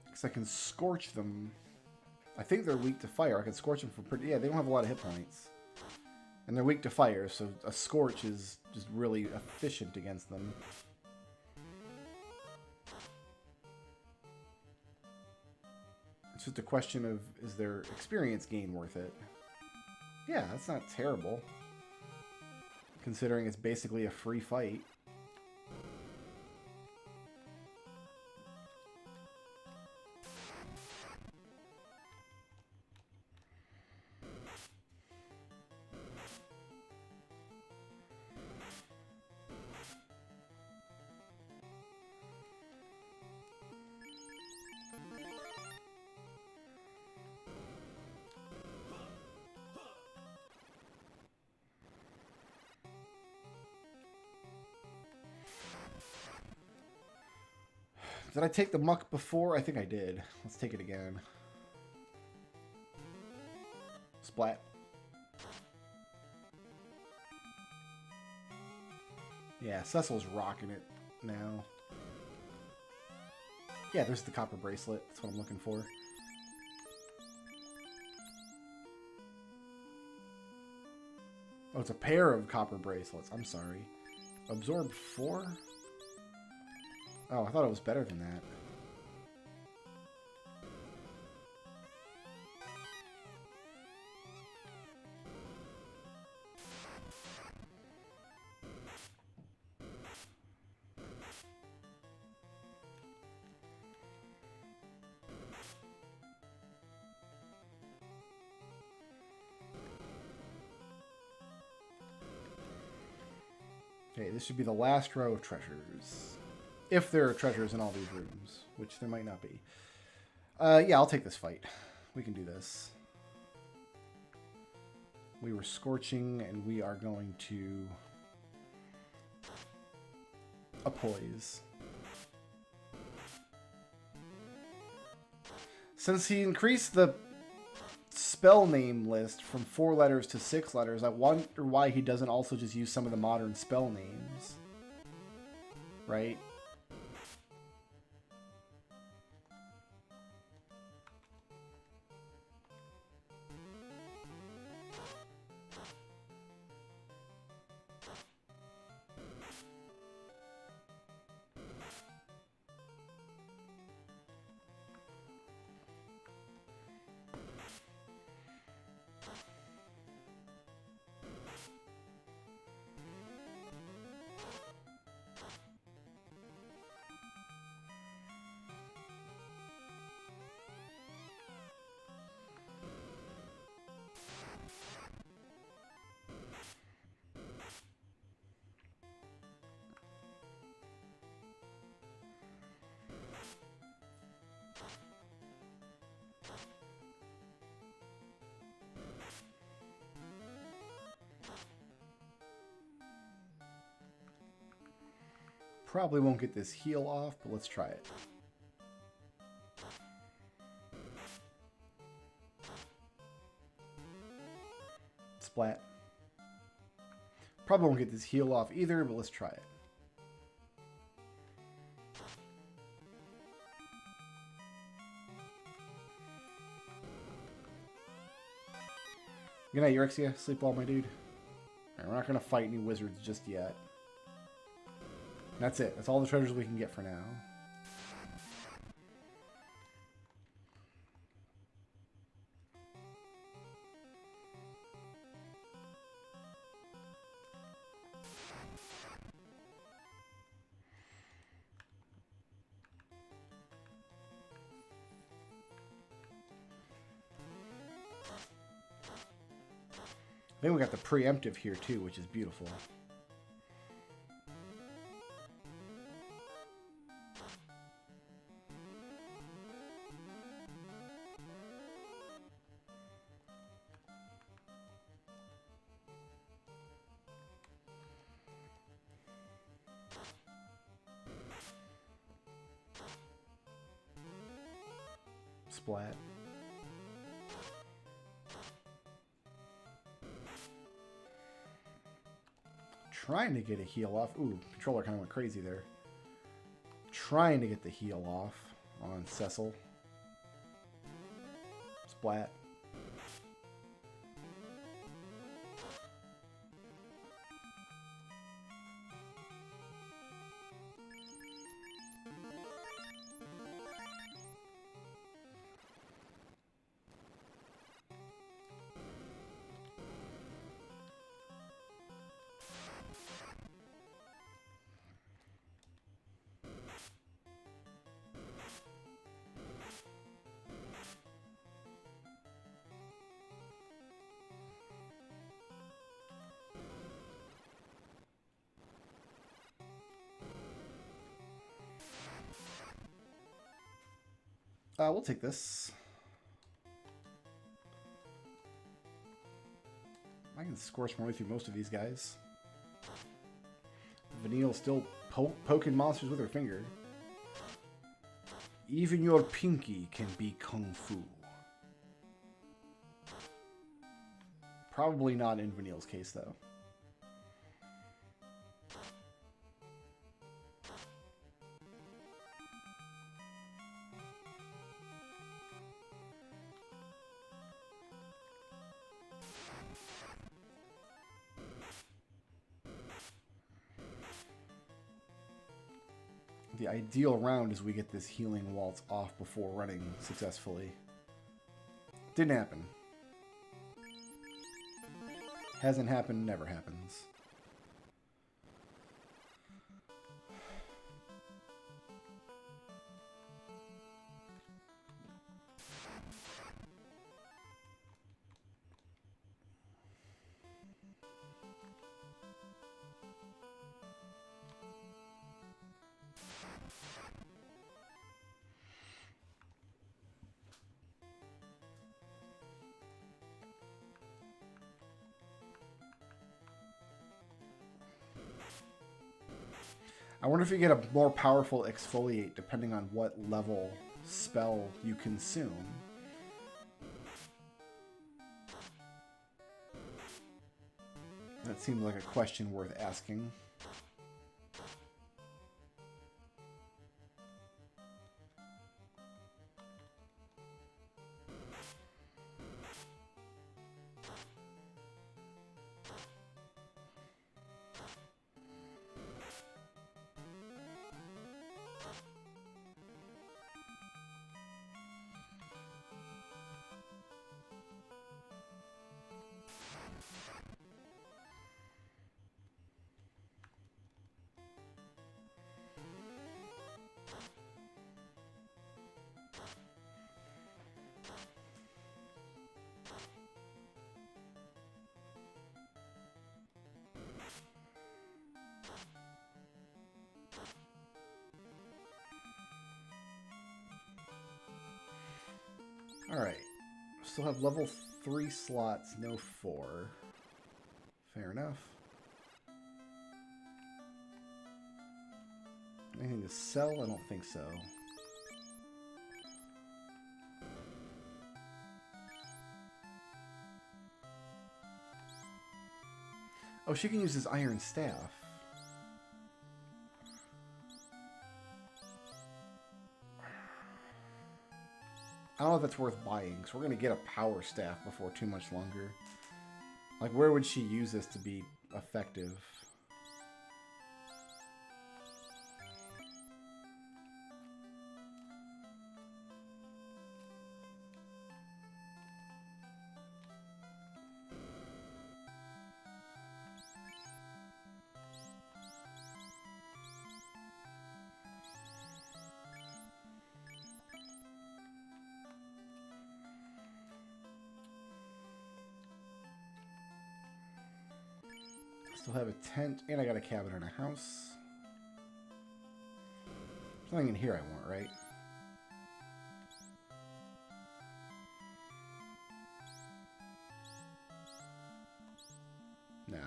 Because I can scorch them. I think they're weak to fire. I can scorch them for pretty... Yeah, they don't have a lot of hit points. And they're weak to fire, so a scorch is just really efficient against them. It's just a question of, is their experience gain worth it? Yeah, that's not terrible. Considering it's basically a free fight. Did I take the muck before? I think I did. Let's take it again. Splat. Yeah, Cecil's rocking it now. Yeah, there's the copper bracelet. That's what I'm looking for. Oh, it's a pair of copper bracelets. I'm sorry. Absorb 4? Oh, I thought it was better than that. Okay, this should be the last row of treasures. If there are treasures in all these rooms, which there might not be. Yeah, I'll take this fight. We can do this. We were scorching, and we are going to poise. Since he increased the spell name list from 4 letters to 6 letters, I wonder why he doesn't also just use some of the modern spell names. Right? Probably won't get this heal off, but let's try it. Splat. Probably won't get this heal off either, but let's try it. Good night, Eurexia. Sleep well, my dude. We're not going to fight any wizards just yet. That's it. That's all the treasures we can get for now. I think we got the preemptive here too, which is beautiful. Splat. Trying to get a heal off. Ooh, controller kind of went crazy there. Trying to get the heal off on Cecil. Splat. We'll take this. I can scorch my way through most of these guys. Vanille's still poking monsters with her finger. Even your pinky can be kung fu. Probably not in Vanille's case, though. The ideal round is we get this healing waltz off before running successfully. Didn't happen. Hasn't happened, never happens. I wonder if you get a more powerful exfoliate depending on what level spell you consume. That seems like a question worth asking. Alright. Still have level 3 slots, no 4. Fair enough. Anything to sell? I don't think so. Oh, she can use this iron staff. I don't know if it's worth buying, because we're going to get a power staff before too much longer. Like, where would she use this to be effective? Still have a tent, and I got a cabin and a house. There's nothing in here I want, right? Nah.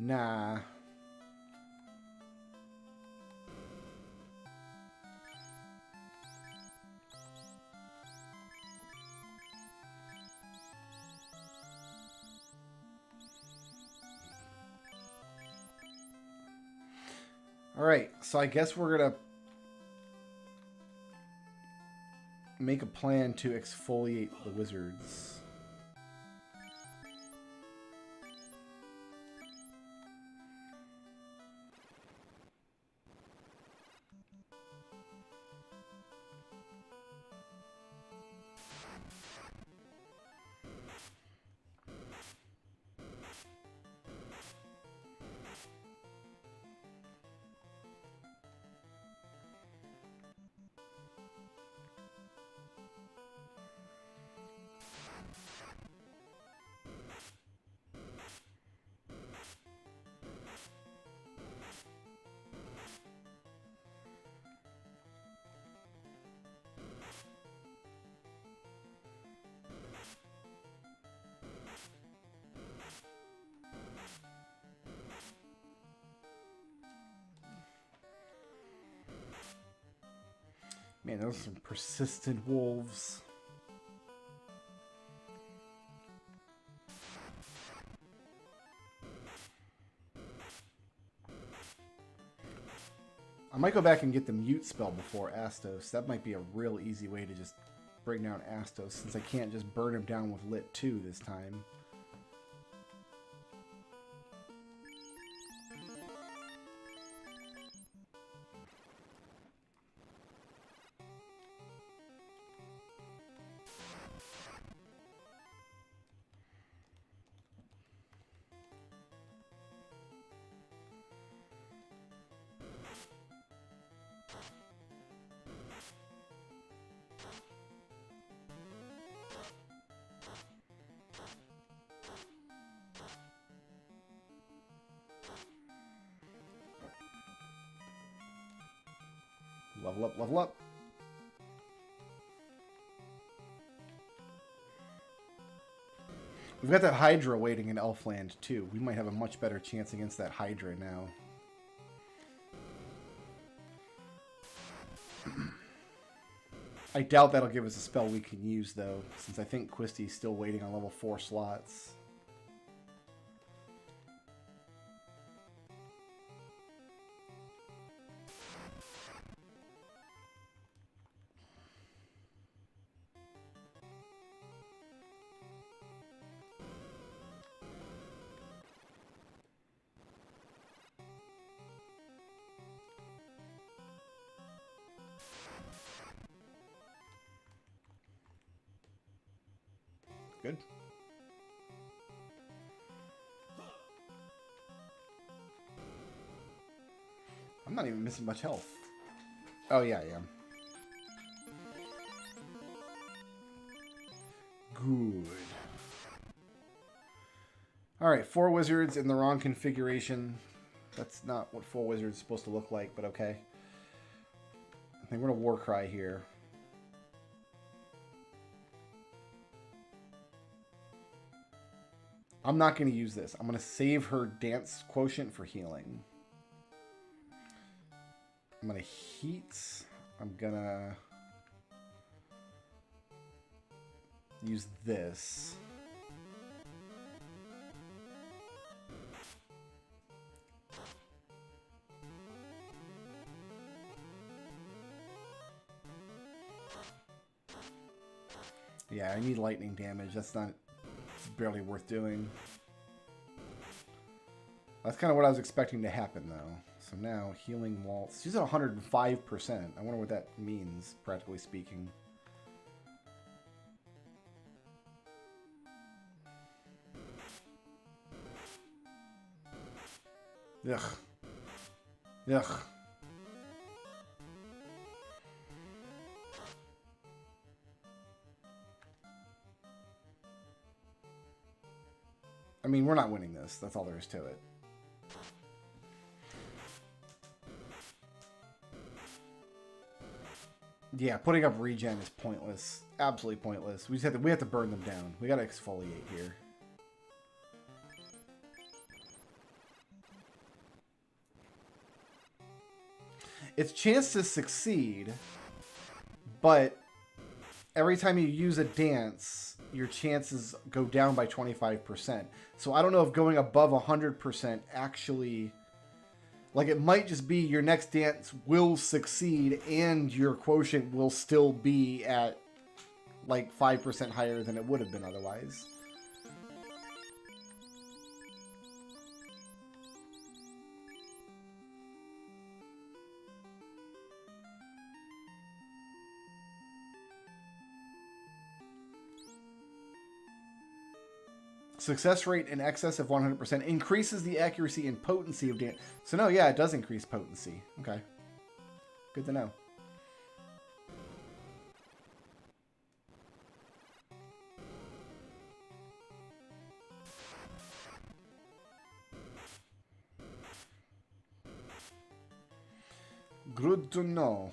Nah. Alright, so I guess we're gonna make a plan to exfoliate the wizards. Man, those are some persistent wolves. I might go back and get the mute spell before Astos. That might be a real easy way to just bring down Astos, since I can't just burn him down with Lit 2 this time. Level up, level up. We've got that Hydra waiting in Elfland, too. We might have a much better chance against that Hydra now. I doubt that'll give us a spell we can use, though, since I think Quisty's still waiting on level 4 slots. Good. I'm not even missing much health. Oh, yeah, I am. Good. Alright, 4 wizards in the wrong configuration. That's not what 4 wizards is supposed to look like, but okay. I think we're going to Warcry here. I'm not going to use this. I'm going to save her dance quotient for healing. I'm going to heat. I'm going to use this. Yeah, I need lightning damage. That's not... It's barely worth doing. That's kind of what I was expecting to happen, though. So now, healing waltz. She's at 105%. I wonder what that means, practically speaking. Ugh. Ugh. I mean, we're not winning this. That's all there is to it. Yeah, putting up regen is pointless. Absolutely pointless. We have to burn them down. We gotta exfoliate here. It's chance to succeed, but every time you use a dance, your chances go down by 25%. So I don't know if going above 100% actually... Like, it might just be your next dance will succeed and your quotient will still be at, like, 5% higher than it would have been otherwise. Success rate in excess of 100% increases the accuracy and potency of dance. So no, yeah, it does increase potency. Okay. Good to know. Good to know.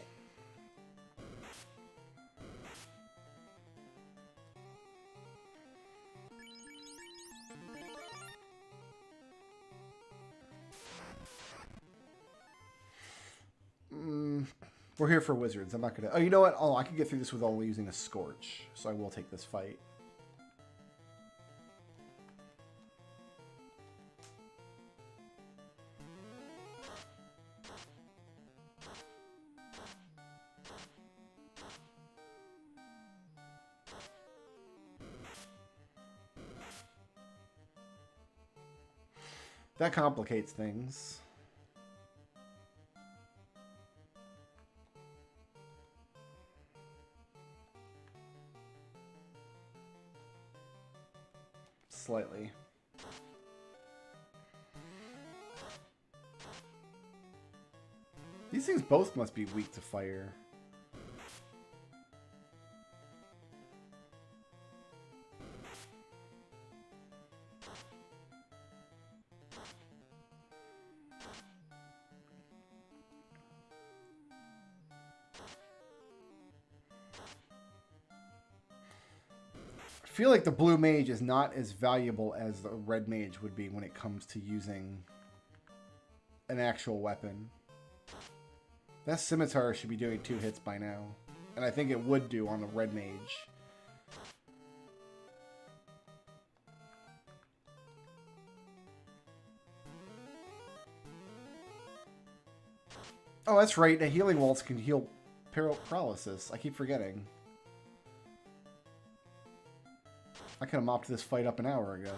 We're here for wizards. I'm not gonna... Oh, you know what? Oh, I can get through this with only using a Scorch. So I will take this fight. That complicates things. Slightly. These things both must be weak to fire. I feel like the blue mage is not as valuable as the red mage would be when it comes to using an actual weapon. That scimitar should be doing 2 hits by now. And I think it would do on a red mage. Oh, that's right. A healing waltz can heal paralysis. I keep forgetting. I could have mopped this fight up an hour ago.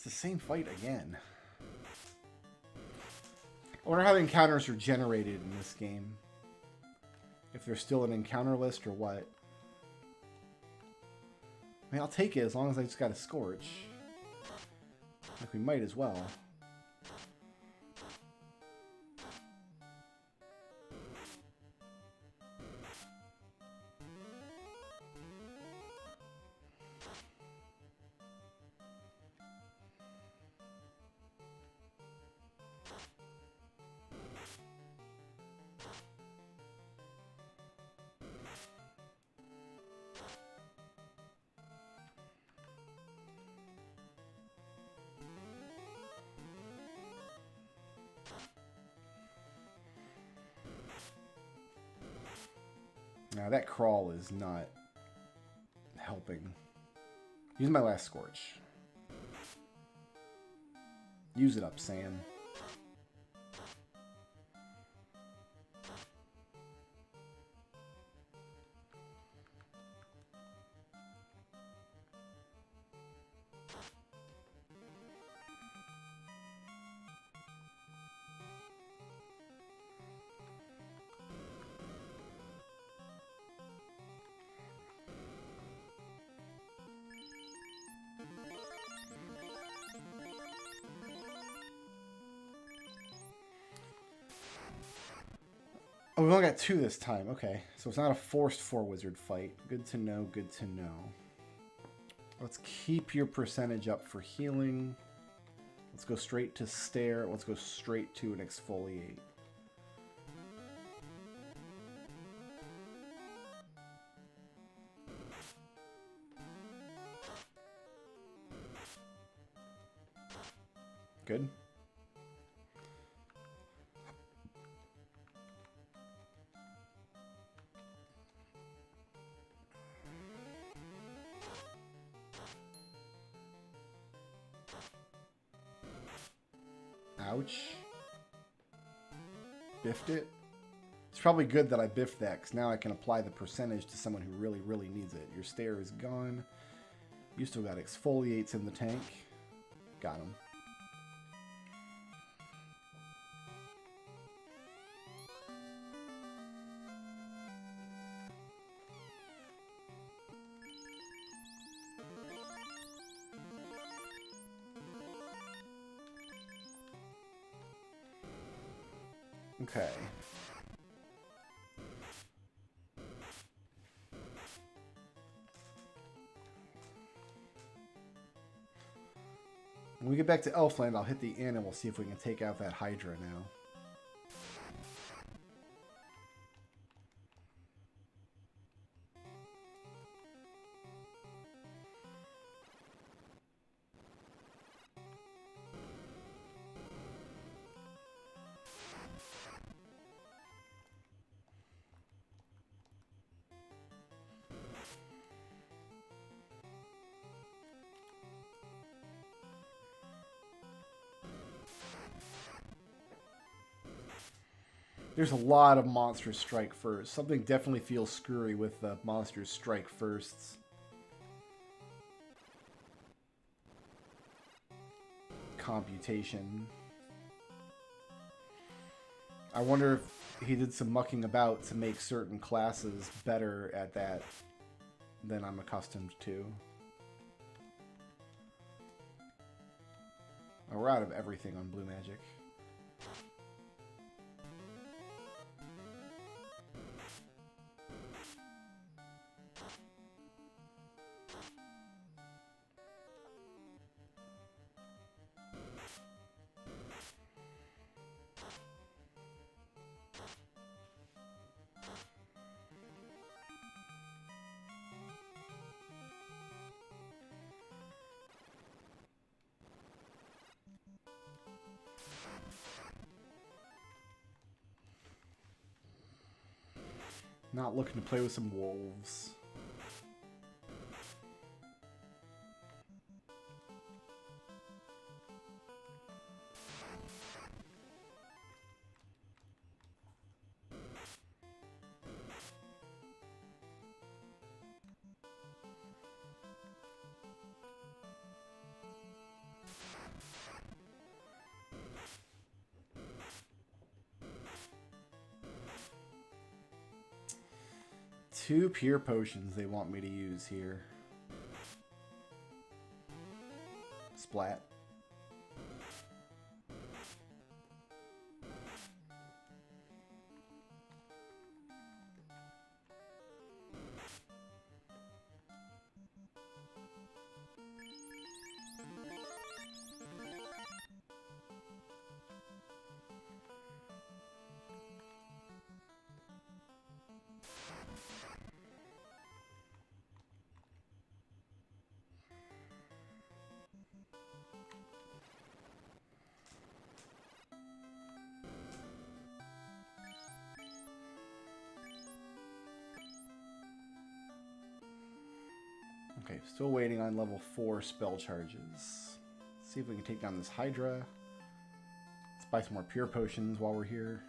It's the same fight again. I wonder how the encounters are generated in this game. If there's still an encounter list or what. I mean, I'll take it as long as I just got a Scorch. Like, we might as well. Now that crawl is not helping. Use my last Scorch. Use it up, Sam. Oh, we've only got 2 this time. Okay. So it's not a forced 4-wizard fight. Good to know, good to know. Let's keep your percentage up for healing. Let's go straight to stare. Let's go straight to an exfoliate. Good. Ouch. Biffed it. It's probably good that I biffed that, because now I can apply the percentage to someone who really, really needs it. Your stare is gone. You still got exfoliates in the tank. Got him. Okay. When we get back to Elfland, I'll hit the inn and we'll see if we can take out that Hydra now. There's a lot of monsters strike first. Something definitely feels screwy with the monsters strike firsts. Computation. I wonder if he did some mucking about to make certain classes better at that than I'm accustomed to. Oh, we're out of everything on Blue Magic. Not looking to play with some wolves. Two pure potions they want me to use here. Splat. Okay, still waiting on level 4 spell charges. See if we can take down this Hydra. Let's buy some more pure potions while we're here.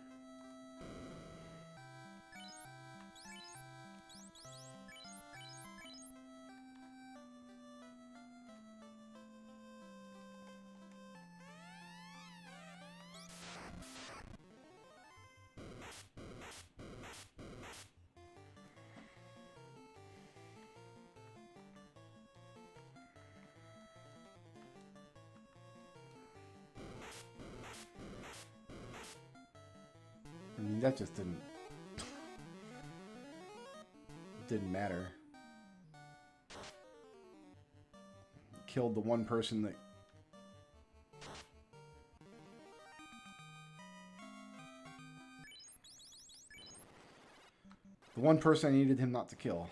I mean, that just didn't matter. Killed the one person that... The one person I needed him not to kill.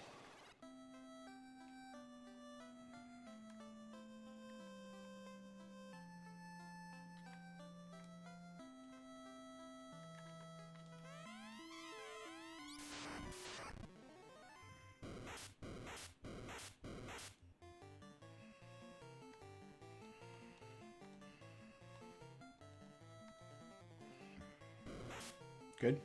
Good.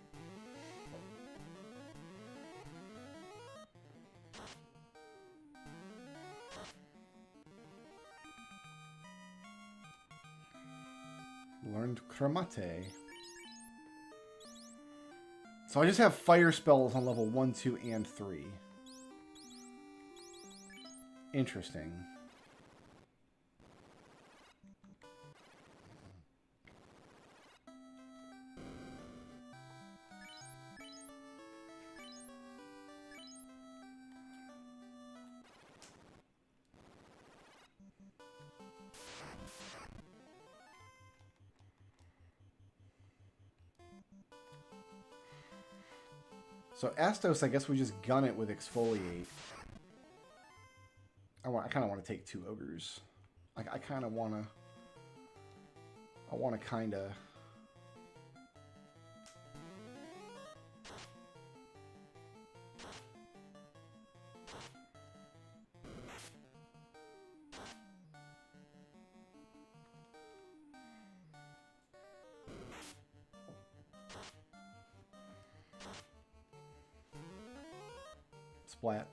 Learned Kremate. So I just have fire spells on level 1, 2, and 3. Interesting. So Astos, I guess we just gun it with Exfoliate. I kind of want to take 2 ogres. I kind of want to. I want to kind of. Splat.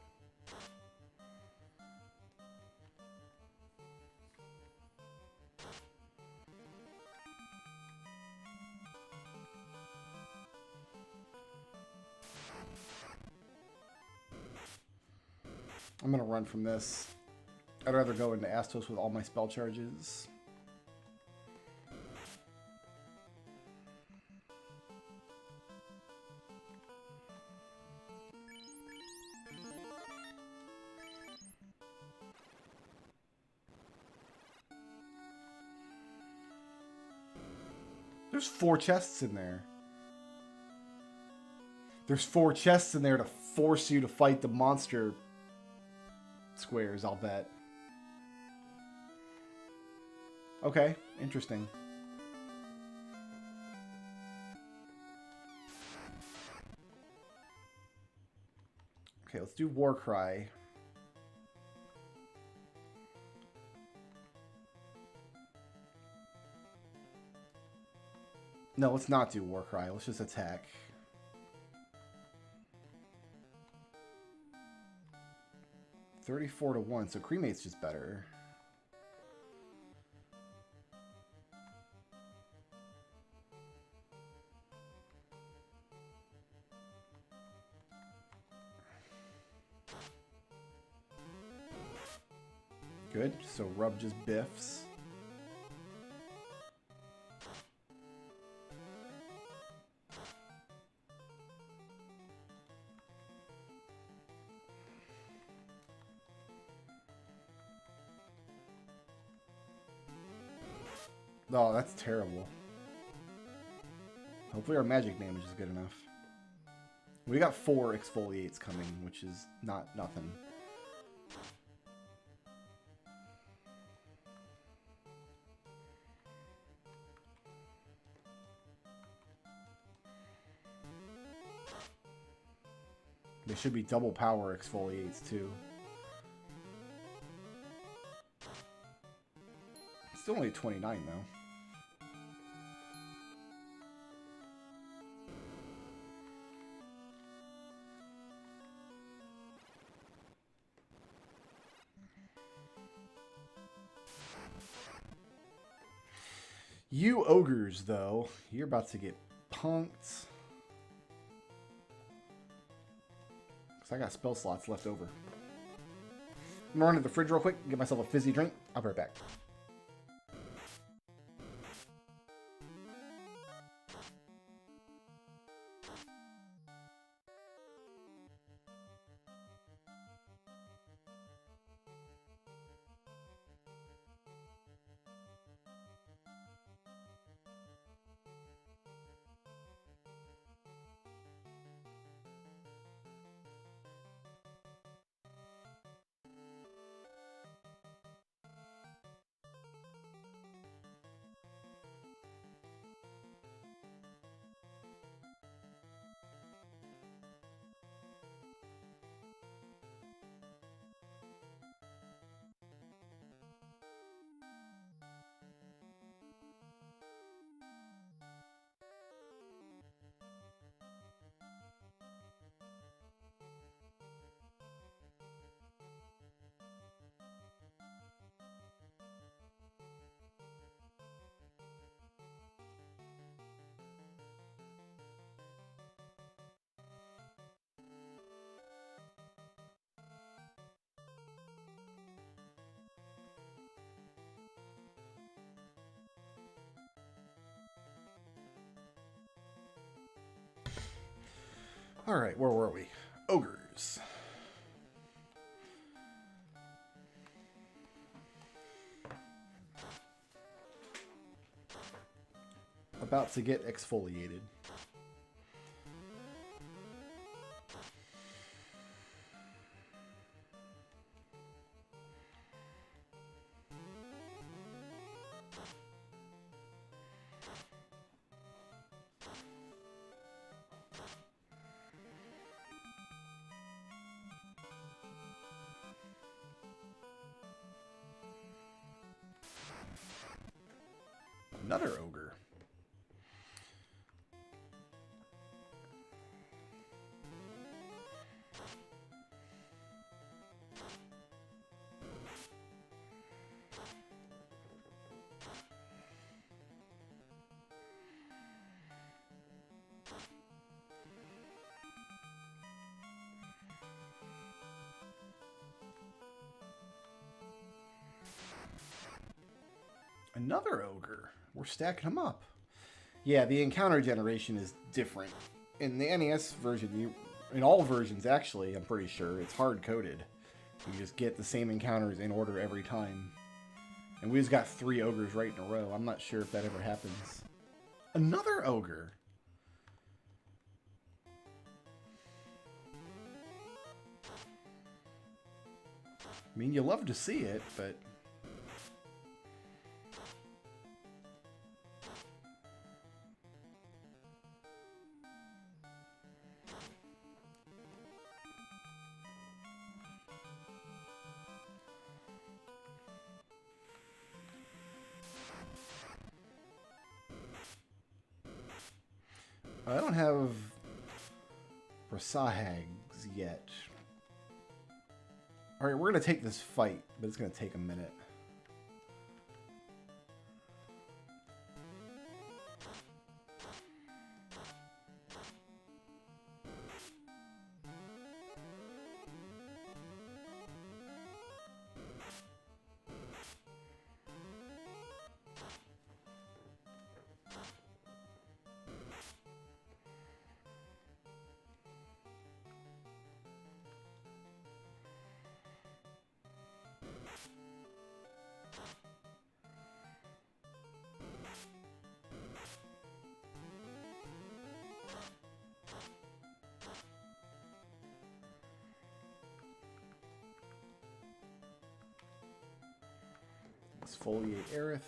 I'm going to run from this. I'd rather go into Astos with all my spell charges. There's 4 chests in there. There's 4 chests in there to force you to fight the monster squares, I'll bet. Okay, interesting. let's do Warcry. No, let's not do Warcry. Let's just attack. $34-1, so Cremate's just better. Good, so Rub just biffs. Oh, that's terrible. Hopefully our magic damage is good enough. We got 4 exfoliates coming, which is not nothing. They should be double power exfoliates too. Still only 29 though. You ogres, though, you're about to get punked. Because I got spell slots left over. I'm gonna run to the fridge real quick, get myself a fizzy drink. I'll be right back. All right, where were we? Ogres. About to get exfoliated. Another ogre. Another ogre. We're stacking them up. Yeah, the encounter generation is different. In the NES version, in all versions actually, I'm pretty sure, it's hard-coded. You just get the same encounters in order every time. And we just got 3 ogres right in a row. I'm not sure if that ever happens. Another ogre! I mean, you love to see it, but... I don't have Brasahags yet. Alright, we're going to take this fight, but it's going to take a minute. Exfoliate Aerith.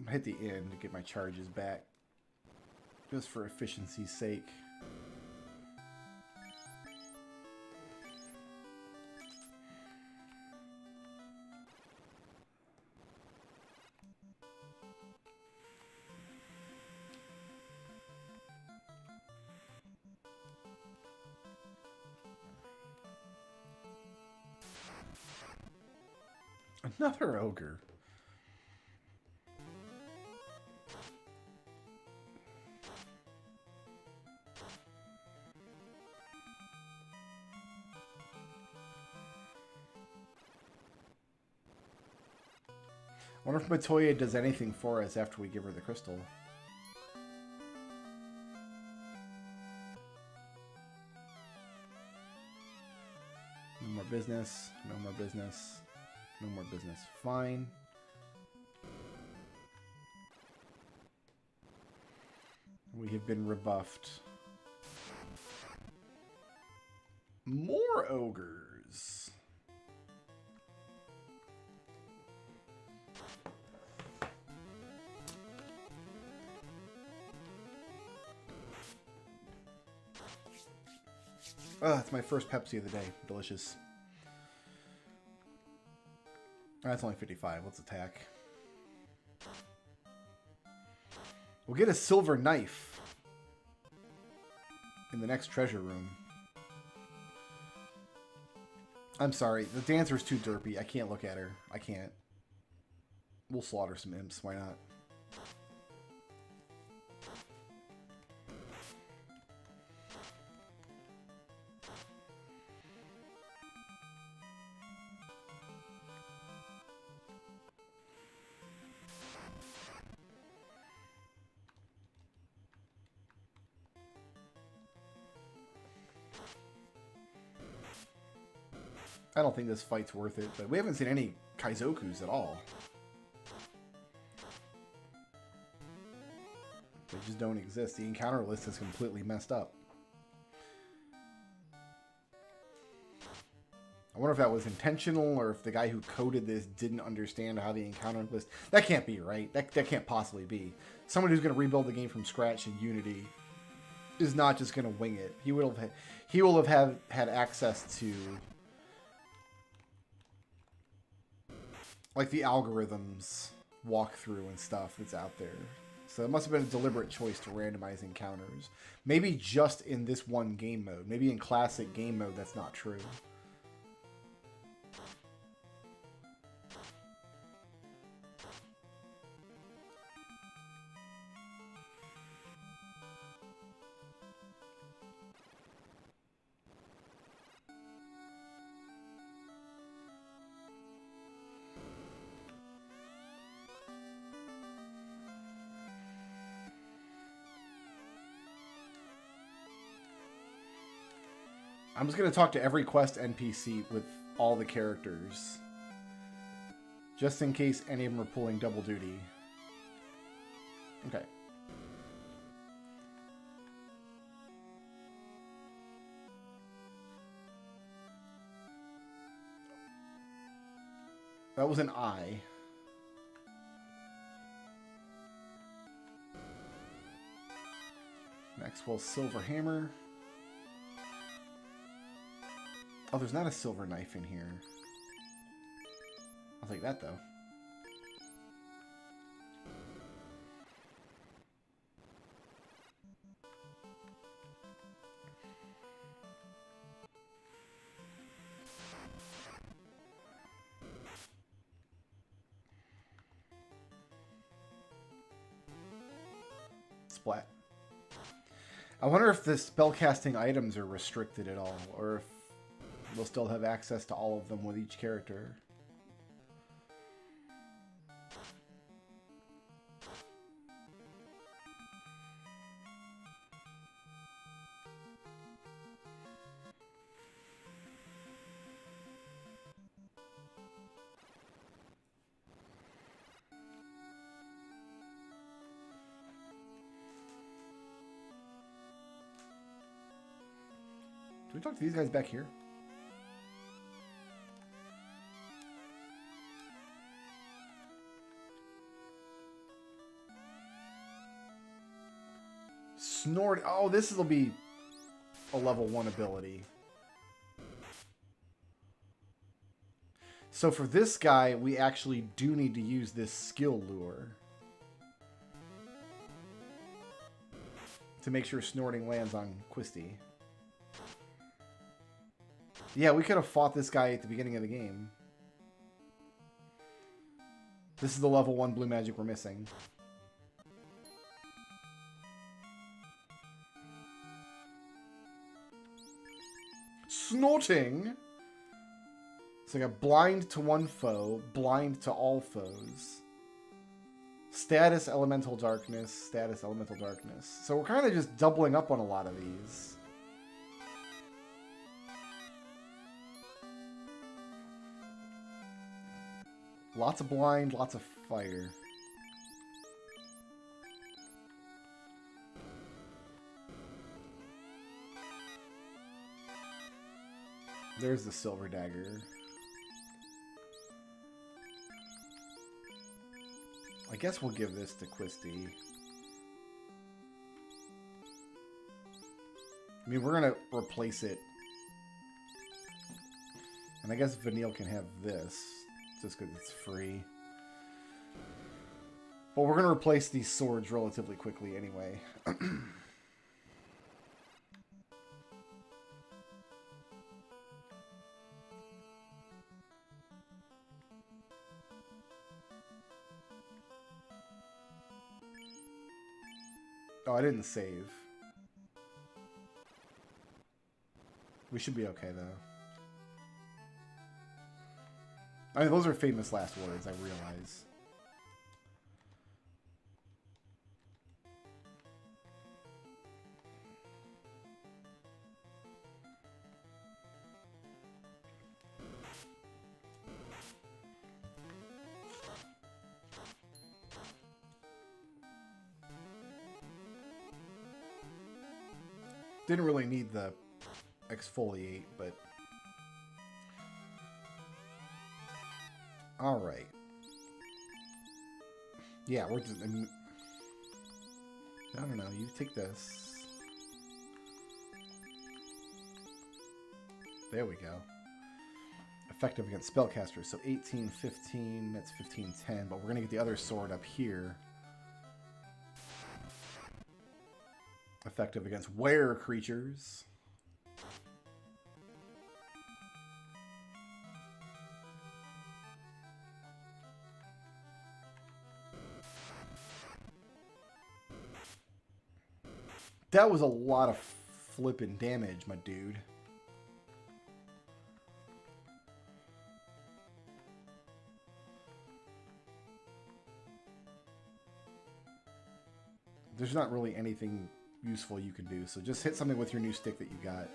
Hit the end to get my charges back, just for efficiency's sake. Another ogre. I wonder if Matoya does anything for us after we give her the crystal. No more business. No more business. No more business. Fine. We have been rebuffed. More ogres. Oh, that's my first Pepsi of the day. Delicious. That's only 55. Let's attack. We'll get a silver knife in the next treasure room. I'm sorry. The dancer's too derpy. I can't look at her. I can't. We'll slaughter some imps. Why not? I don't think this fight's worth it, but we haven't seen any Kaizokus at all. They just don't exist. The encounter list is completely messed up. I wonder if that was intentional or if the guy who coded this didn't understand how the encounter list... That can't be, right? That can't possibly be. Someone who's going to rebuild the game from scratch in Unity is not just going to wing it. He will have had access to... like the algorithms walkthrough and stuff that's out there. So it must have been a deliberate choice to randomize encounters. Maybe just in this one game mode. Maybe in classic game mode that's not true. I'm just going to talk to every quest NPC with all the characters. Just in case any of them are pulling double duty. Okay. That was an I. Maxwell's silver hammer. Oh, there's not a silver knife in here. I'll take that, though. Splat. I wonder if the spellcasting items are restricted at all, or if we'll still have access to all of them with each character. Can we talk to these guys back here? Snort. Oh, this will be a level 1 ability. So for this guy, we actually do need to use this skill lure to make sure snorting lands on Quisty. Yeah, we could have fought this guy at the beginning of the game. This is the level 1 blue magic we're missing. Snorting! It's like a blind to one foe, blind to all foes. Status elemental darkness, status elemental darkness. So we're kind of just doubling up on a lot of these. Lots of blind, lots of fire. There's the silver dagger. I guess we'll give this to Quisty. I mean, we're gonna replace it. And I guess Vanille can have this. Just because it's free. But we're going to replace these swords relatively quickly anyway. Oh, I didn't save. We should be okay, though. I mean, those are famous last words, I realize. Didn't really need the exfoliate, but... All right. Yeah, we're just... I don't know. You take this. There we go. Effective against spellcasters. So 18, 15. That's 15, 10. But we're going to get the other sword up here. Effective against were creatures. That was a lot of flippin' damage, my dude. There's not really anything useful you can do, so just hit something with your new stick that you got.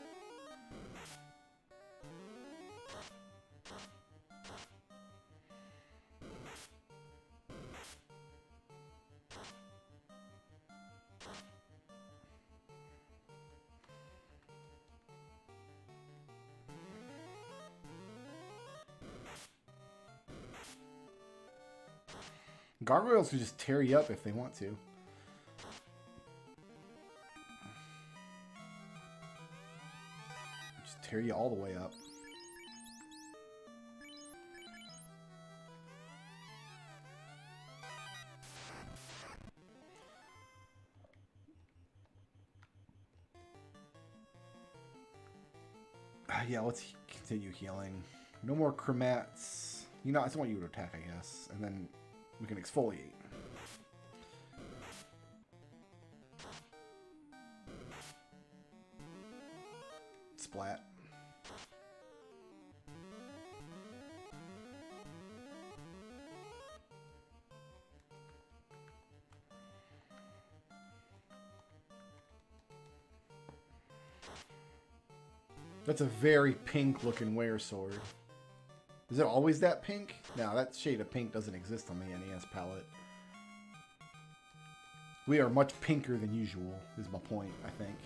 Gargoyles can just tear you up if they want to. tear you all the way up. Yeah, let's continue healing. No more chromats. You know, I just want you to attack, I guess. And then we can exfoliate. Splat. That's a very pink looking wear sword. Is it always that pink? No, that shade of pink doesn't exist on the NES palette. We are much pinker than usual, is my point, I think.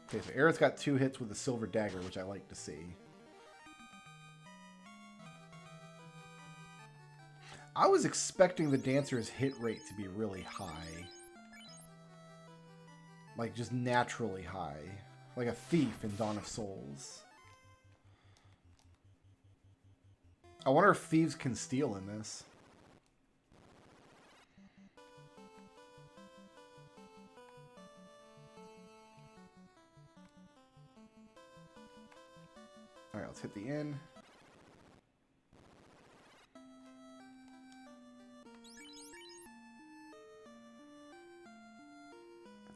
Okay, so Aerith's got 2 hits with a silver dagger, which I like to see. I was expecting the dancer's hit rate to be really high. Like, just naturally high. Like a thief in Dawn of Souls. I wonder if thieves can steal in this. Alright, let's hit the inn.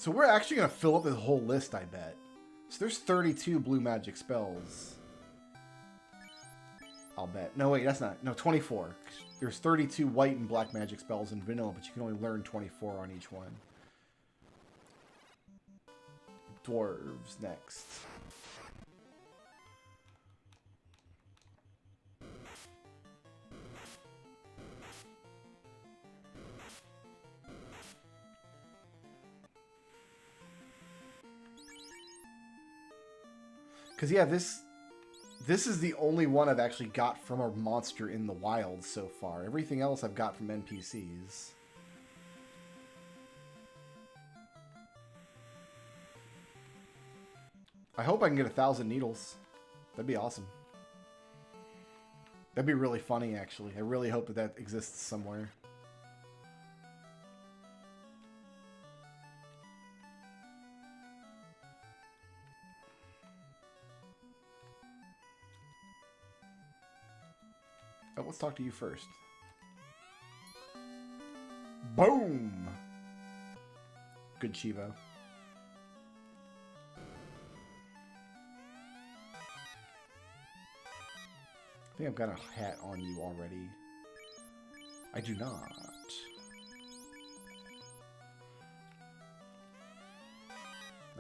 So we're actually going to fill up this whole list, I bet. So there's 32 blue magic spells. I'll bet. No, wait, that's not. No, 24. There's 32 white and black magic spells in vanilla, but you can only learn 24 on each one. Dwarves next. Because, yeah, this is the only one I've actually got from a monster in the wild so far. Everything else I've got from NPCs. I hope I can get 1,000 needles. That'd be awesome. That'd be really funny, actually. I really hope that that exists somewhere. Oh, let's talk to you first. Boom! Good Chivo. I think I've got a hat on you already. I do not.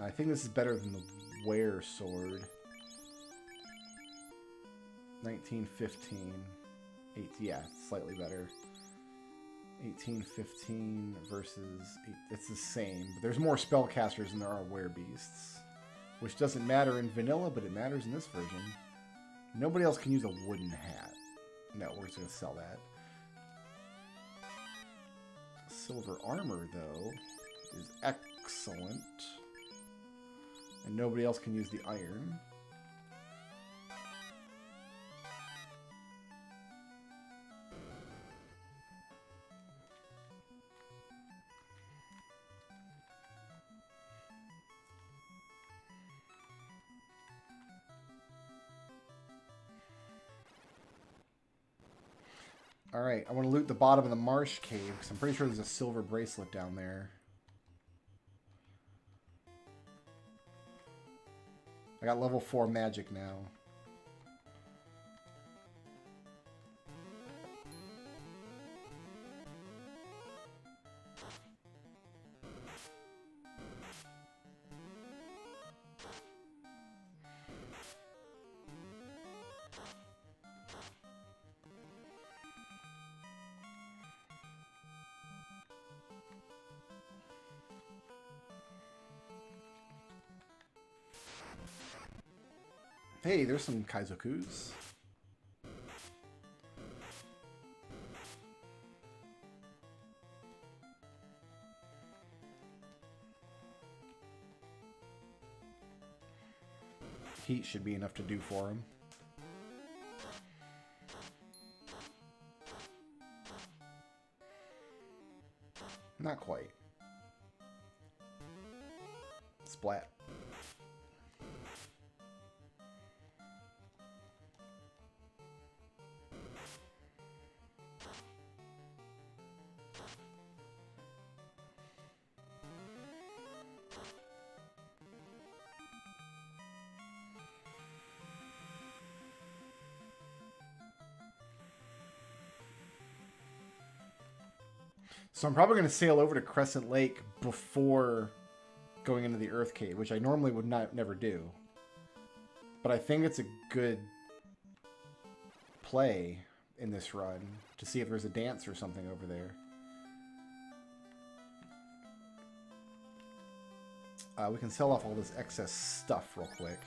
I think this is better than the wear sword. 1915. Yeah, slightly better. 1815 versus... It's the same, but there's more spellcasters than there are werebeasts. Which doesn't matter in vanilla, but it matters in this version. Nobody else can use a wooden hat. No, we're just going to sell that. Silver armor, though, is excellent. And nobody else can use the iron. Alright, I want to loot the bottom of the Marsh Cave, because I'm pretty sure there's a silver bracelet down there. I got level 4 magic now. Hey, there's some Kaizokus. heat should be enough to do for him. Not quite. Splat. So I'm probably going to sail over to Crescent Lake before going into the Earth Cave, which I normally would never do. But I think it's a good play in this run to see if there's a dance or something over there. We can sell off all this excess stuff real quick.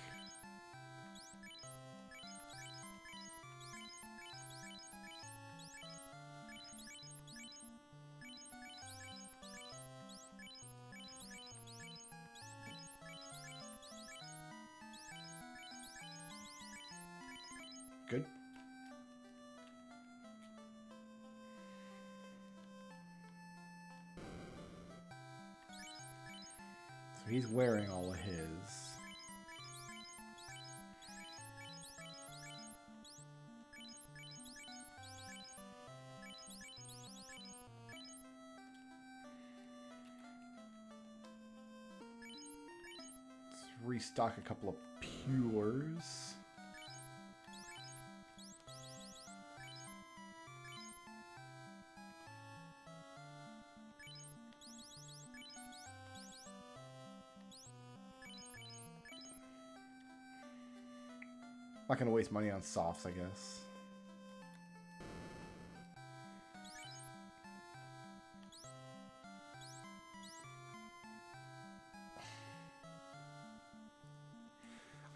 Good. So he's wearing all of his. Let's restock a couple of pures. Not gonna waste money on softs, I guess.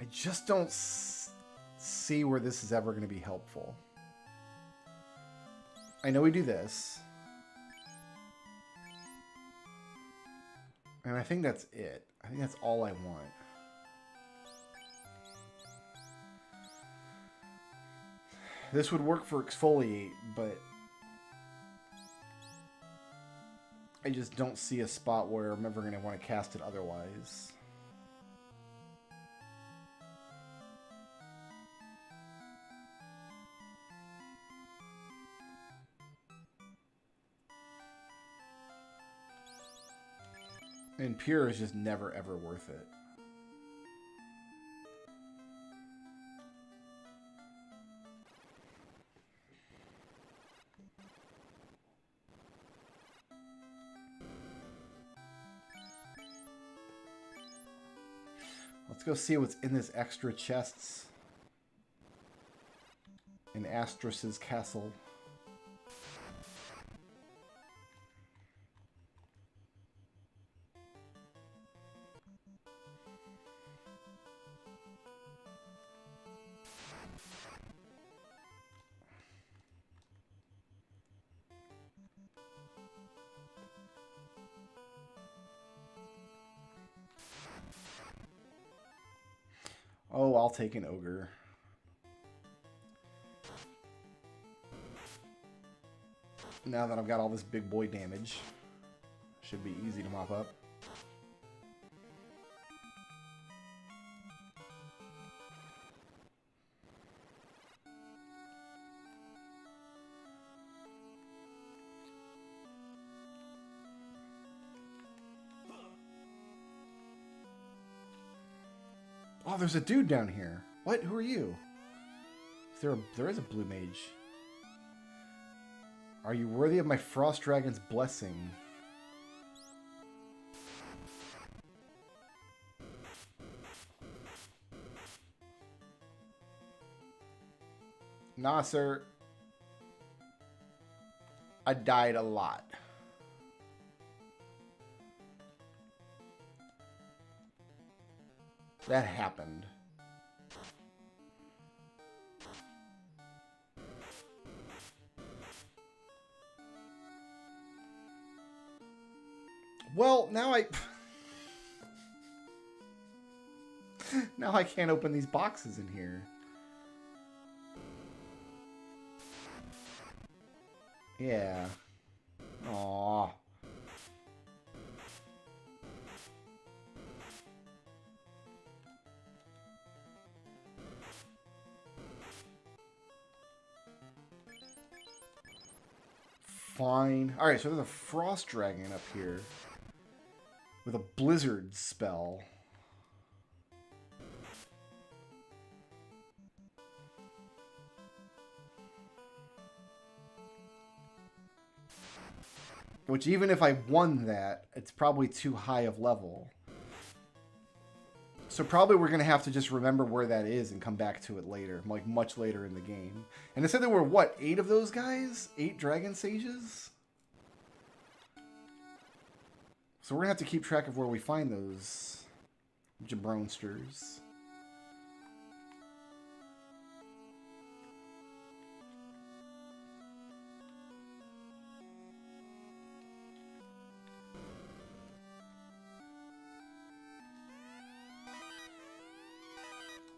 I just don't see where this is ever going to be helpful. I know we do this. And I think that's it. I think that's all I want. This would work for exfoliate, but I just don't see a spot where I'm ever going to want to cast it otherwise. And pure is just never ever worth it. Let's go see what's in this extra chests in Astrus's castle. Oh, I'll take an ogre. Now that I've got all this big boy damage, should be easy to mop up. Oh, there's a dude down here. What? Who are you? There is a blue mage. Are you worthy of my frost dragon's blessing? Nah, sir. I died a lot. That happened. Well, now Now I can't open these boxes in here. Yeah. Aww. Fine. Alright, so there's a frost dragon up here. With a blizzard spell. Which, even if I won that, it's probably too high of level. So probably we're going to have to just remember where that is and come back to it later. Like, much later in the game. And it said there were, what, 8 of those guys? 8 Dragon Sages? So we're going to have to keep track of where we find those jabronsters.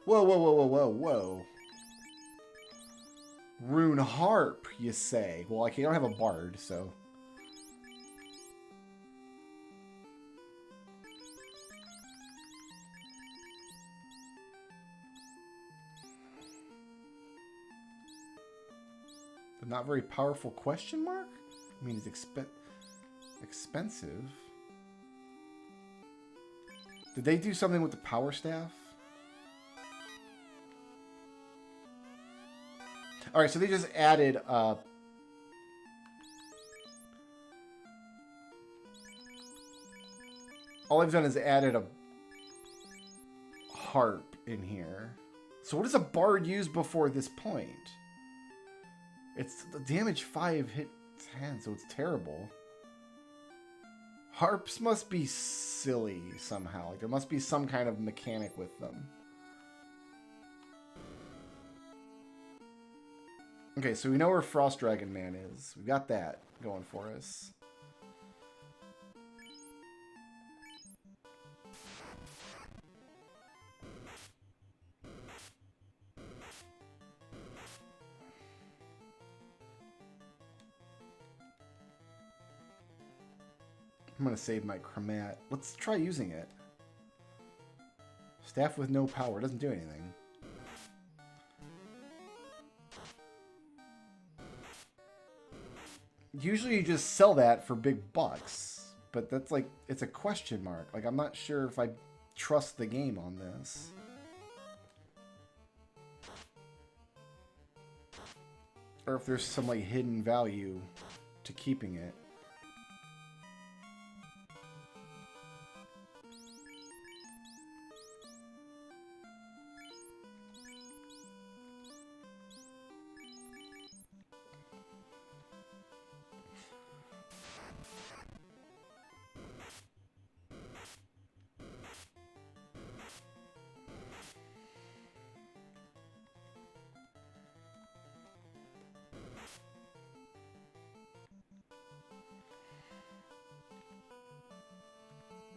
Whoa, whoa, whoa, whoa, whoa, whoa. Rune harp, you say? Well, I don't have a bard, so... The not very powerful question mark? I mean, it's expensive. Did they do something with the power staff? Alright, so they just added all I've done is added a harp in here. So what does a bard use before this point? It's the damage 5 hit 10, so it's terrible. Harps must be silly somehow. Like, there must be some kind of mechanic with them. Okay, so we know where Frost Dragon Man is. We got that going for us. I'm going to save my chromat. Let's try using it. Staff with no power. Doesn't do anything. Usually you just sell that for big bucks, but that's like, it's a question mark. Like, I'm not sure if I trust the game on this. Or if there's some, like, hidden value to keeping it.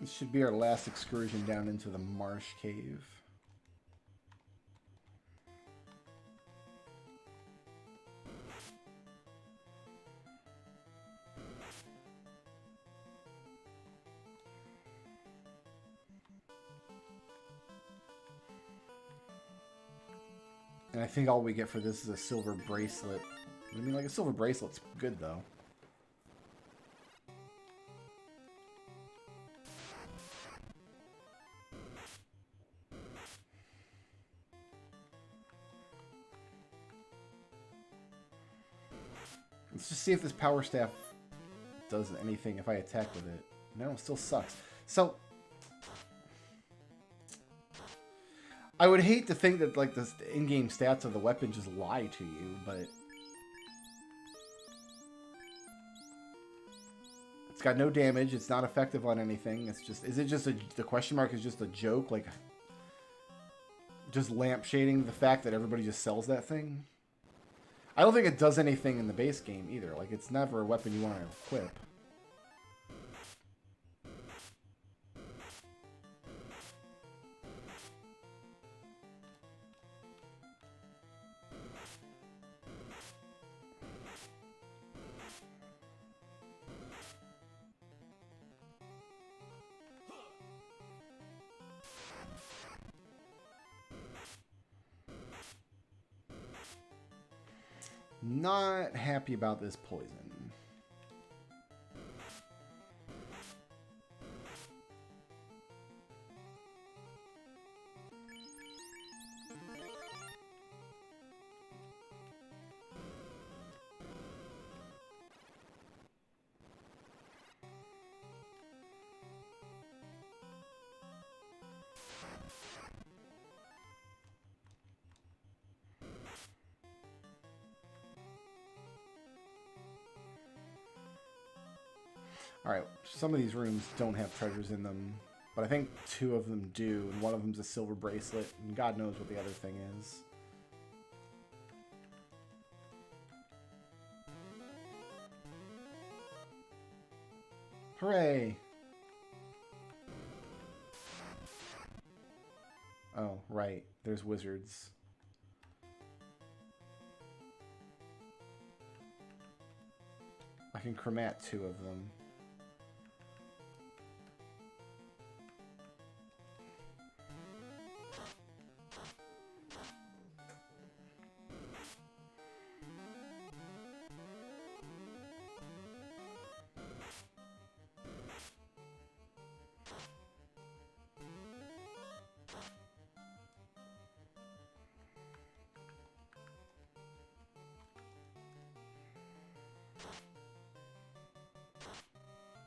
This should be our last excursion down into the Marsh Cave. And I think all we get for this is a silver bracelet. I mean, like, a silver bracelet's good, though. Let's just see if this power staff does anything if I attack with it. No, it still sucks. So, I would hate to think that, like, the in-game stats of the weapon just lie to you, but it's got no damage. It's not effective on anything. It's just, is it just the question mark is just a joke? Like, just lampshading the fact that everybody just sells that thing? I don't think it does anything in the base game either. Like, it's never a weapon you want to equip. Not happy about this poison. Alright, some of these rooms don't have treasures in them, but I think 2 of them do, and one of them's a silver bracelet, and God knows what the other thing is. Hooray! Oh, right, there's wizards. I can chromat 2 of them.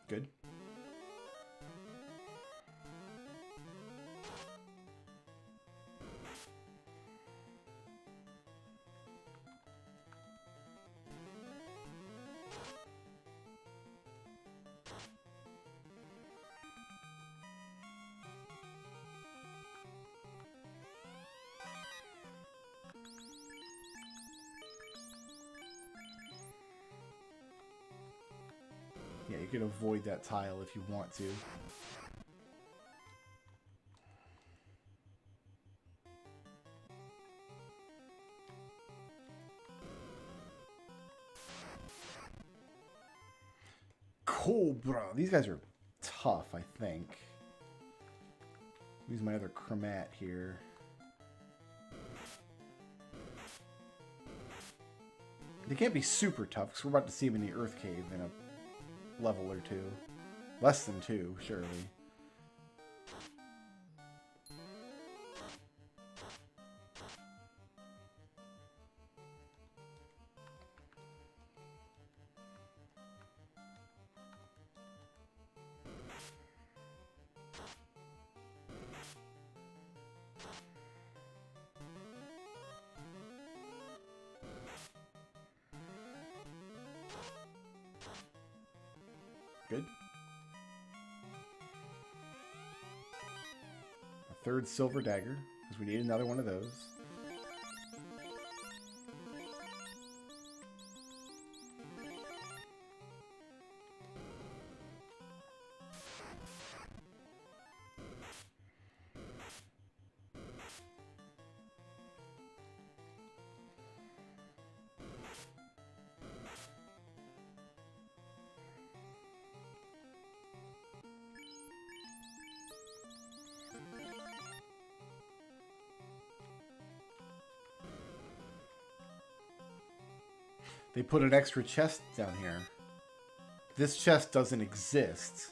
Good. Yeah, you can avoid that tile if you want to. Cobra! These guys are tough, I think. Use my other chromat here. They can't be super tough, because we're about to see them in the Earth Cave in a level or 2. Less than 2, surely. Good. A 3rd silver dagger, because we need another one of those. They put an extra chest down here. This chest doesn't exist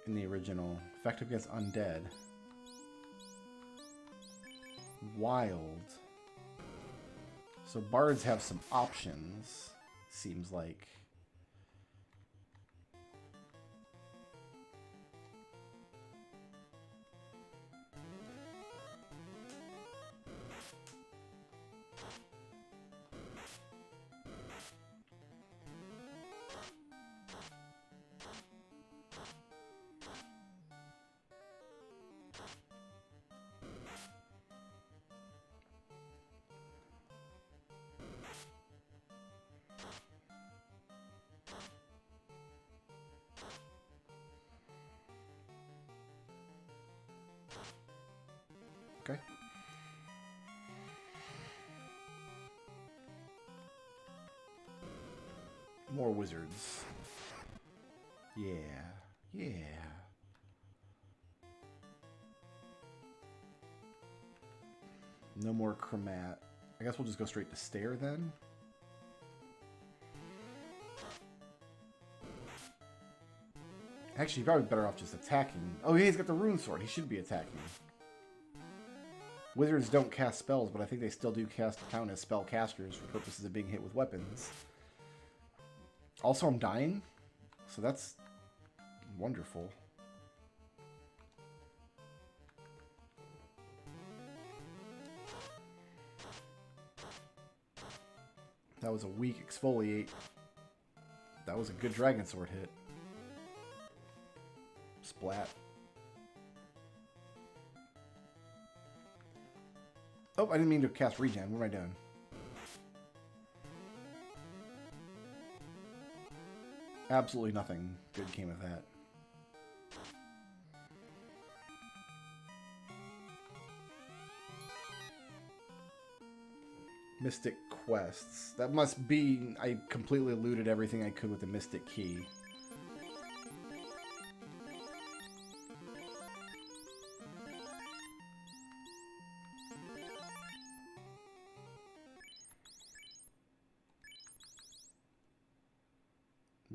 in the original. Effective against undead. Wild. So bards have some options, seems like. Okay. More wizards. Yeah. Yeah. No more chromat. I guess we'll just go straight to Stair then. Actually, probably better off just attacking. Oh, yeah, he's got the rune sword. He should be attacking. Wizards don't cast spells, but I think they still do count as spell casters for purposes of being hit with weapons. Also, I'm dying, so that's wonderful. That was a weak exfoliate. That was a good dragon sword hit. Splat. Oh, I didn't mean to cast regen. What am I doing? Absolutely nothing good came of that. Mystic quests. That must be... I completely looted everything I could with the Mystic Key.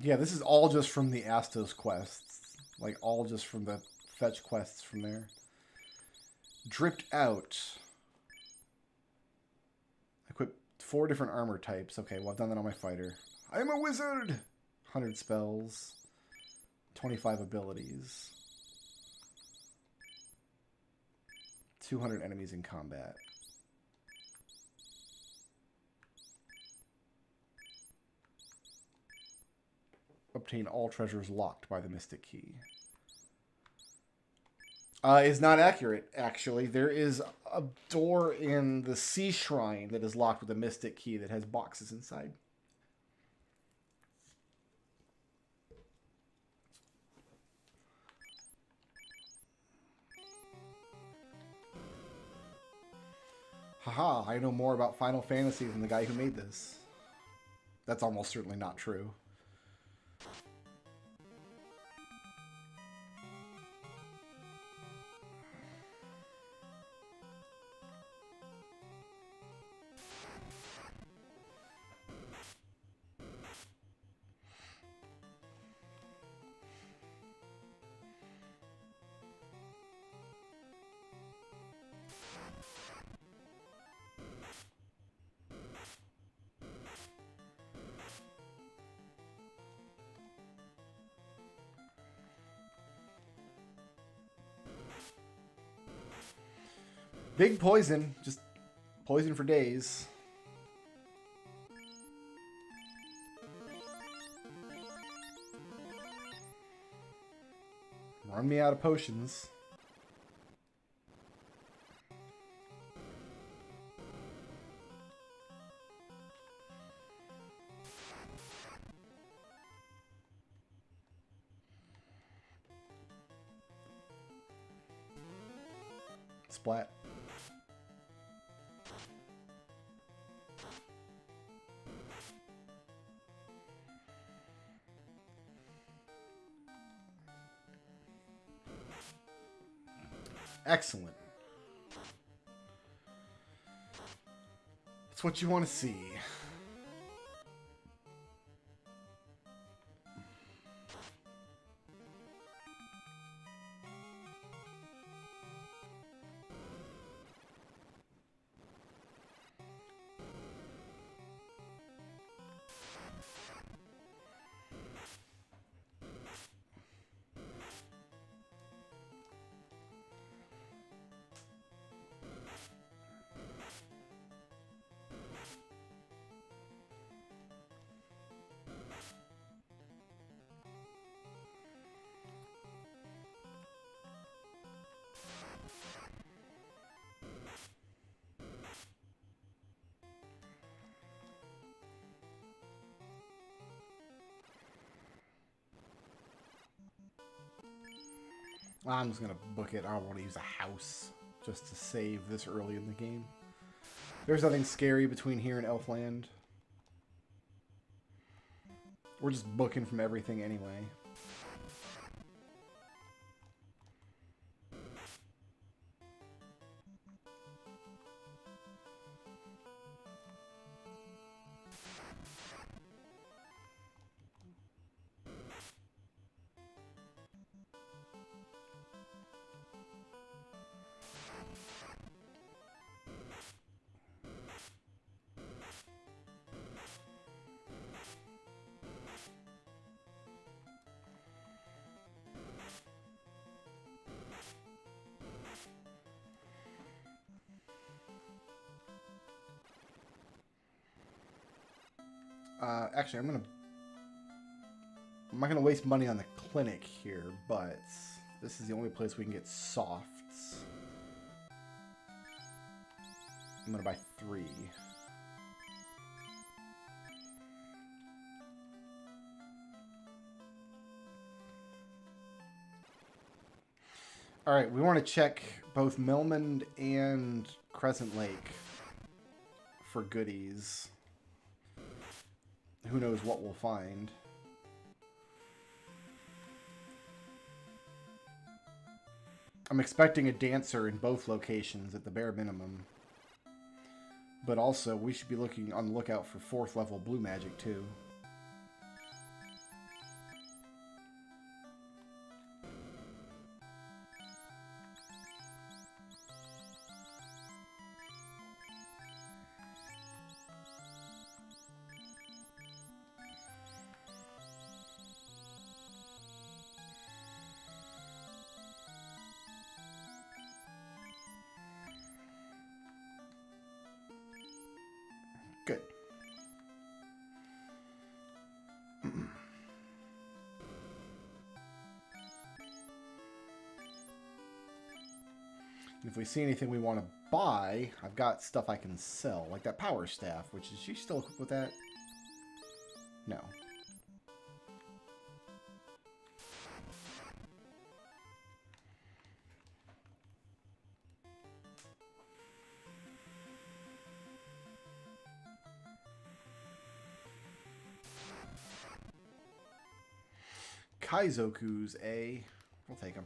Yeah, this is all just from the Astos quests. Like, all just from the fetch quests from there. Dripped out. Equip 4 different armor types. Okay, well, I've done that on my fighter. I'm a wizard! 100 spells. 25 abilities. 200 enemies in combat. Obtain all treasures locked by the Mystic Key. Is not accurate, actually. There is a door in the Sea Shrine that is locked with a Mystic Key that has boxes inside. Haha, I know more about Final Fantasy than the guy who made this. That's almost certainly not true. Big poison. Just poison for days. Run me out of potions. Splat. Excellent. It's what you want to see. I'm just going to book it. I don't want to use a house just to save this early in the game. There's nothing scary between here and Elfland. We're just booking from everything anyway. Actually, I'm not gonna waste money on the clinic here, but this is the only place we can get softs. I'm gonna buy 3. All right, we want to check both Milmond and Crescent Lake for goodies. Who knows what we'll find. I'm expecting a dancer in both locations at the bare minimum. But also, we should be looking on the lookout for 4th level blue magic too. Good. If we see anything we want to buy, I've got stuff I can sell, like that power staff, which is she still equipped with that? No. Kaizoku's A. We'll take them.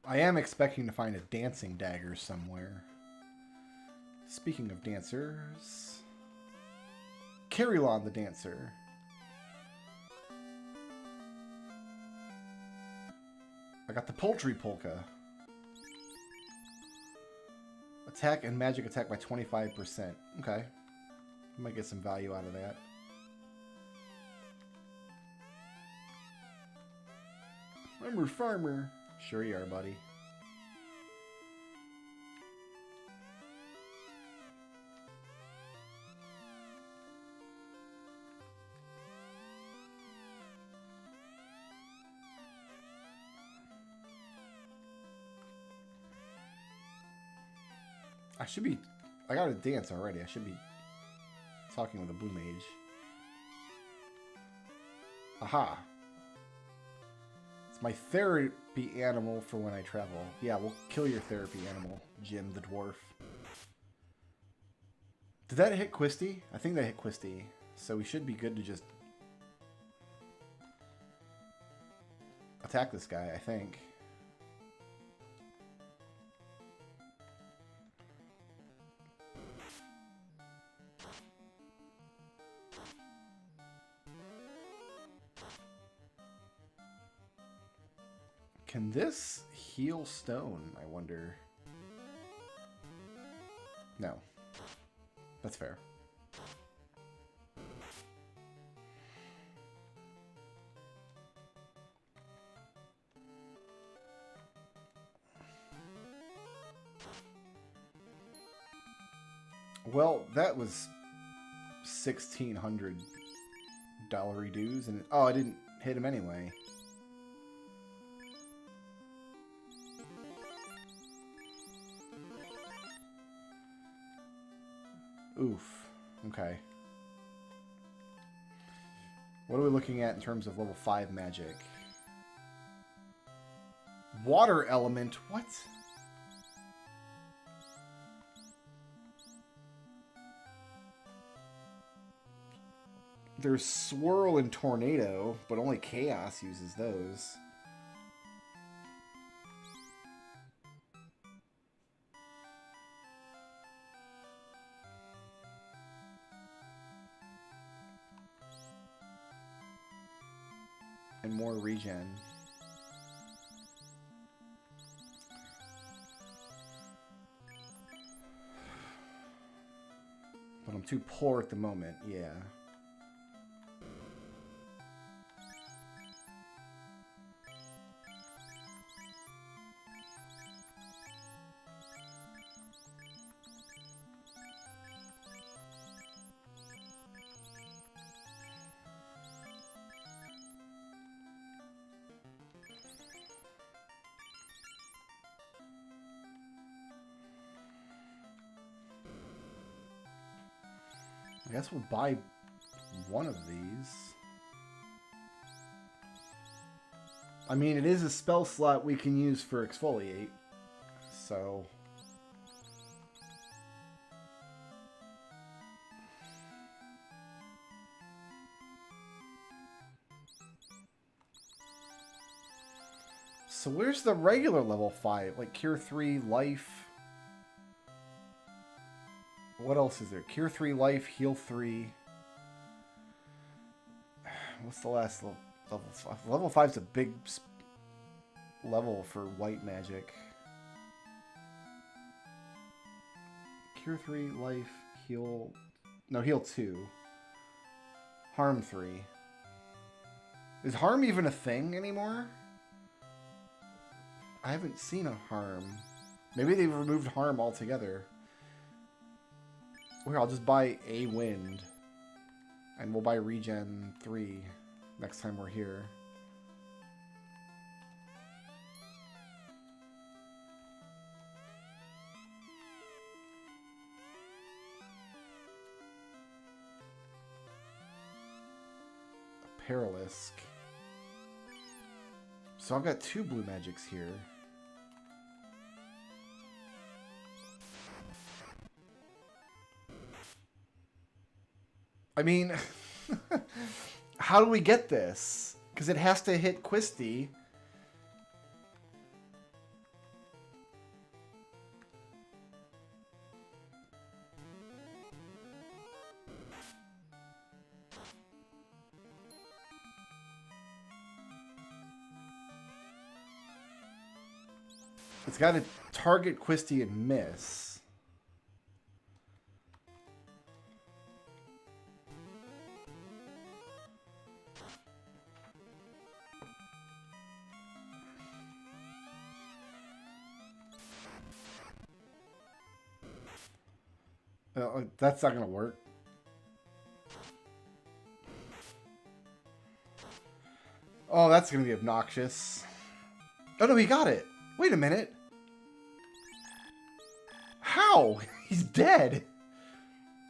I am expecting to find a dancing dagger somewhere. Speaking of dancers, Carillon the dancer. I got the poultry polka. Attack and magic attack by 25%. Okay. Might get some value out of that. I'm a farmer. Sure you are, buddy. I got a dance already. I should be talking with a blue mage. Aha. It's my therapy animal for when I travel. Yeah, we'll kill your therapy animal, Jim the dwarf. Did that hit Quisty? I think that hit Quisty. So we should be good to just attack this guy, I think. Can this heal stone, I wonder? No. That's fair. Well, that was $1,600 dues, and oh, I didn't hit him anyway. Oof. Okay. What are we looking at in terms of level 5 magic? Water element? What? There's Swirl and Tornado, but only Chaos uses those. And more regen. But I'm too poor at the moment, yeah. I guess we'll buy one of these. I mean, it is a spell slot we can use for exfoliate, so... So where's the regular level 5? Like Cure 3, Life... What else is there? Cure 3, Life, Heal 3. What's the last level? Level 5. Level 5's a big level for white magic. Cure 3, Life, Heal... No, Heal 2. Harm 3. Is Harm even a thing anymore? I haven't seen a Harm. Maybe they've removed Harm altogether. Here, I'll just buy a Wind. And we'll buy Regen 3 next time we're here. A Paralisk. So I've got 2 blue magics here. I mean, how do we get this? Because it has to hit Quisty. It's got to target Quisty and miss. That's not going to work. Oh, that's going to be obnoxious. Oh, no, he got it. Wait a minute. How? He's dead.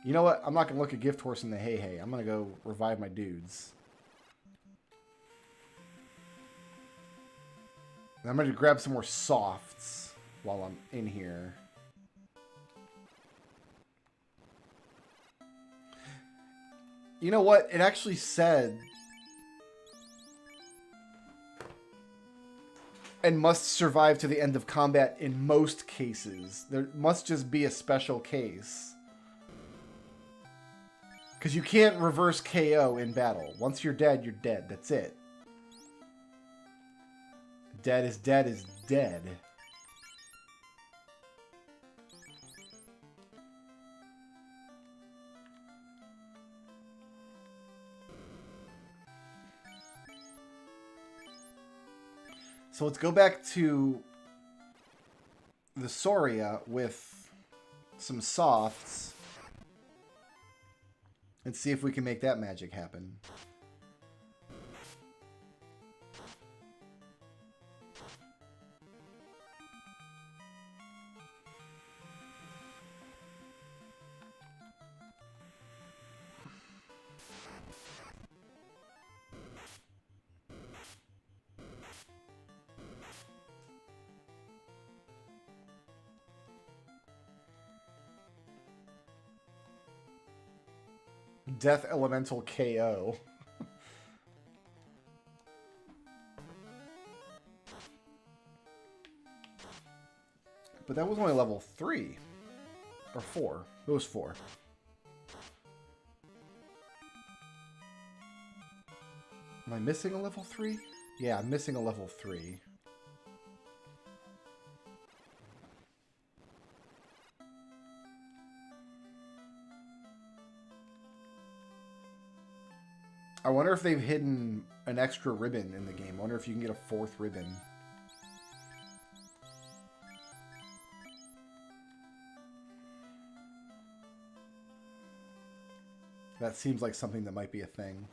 You know what? I'm not going to look at Gift Horse in the hay. I'm going to go revive my dudes. And I'm going to grab some more softs while I'm in here. You know what? It actually said... and must survive to the end of combat in most cases. There must just be a special case. Because you can't reverse KO in battle. Once you're dead, you're dead. That's it. Dead is dead is dead. So let's go back to the Soria with some softs and see if we can make that magic happen. Death Elemental KO. But that was only level 3. Or 4. It was 4. Am I missing a level 3? Yeah, I'm missing a level 3. I wonder if they've hidden an extra ribbon in the game. I wonder if you can get a fourth ribbon. That seems like something that might be a thing.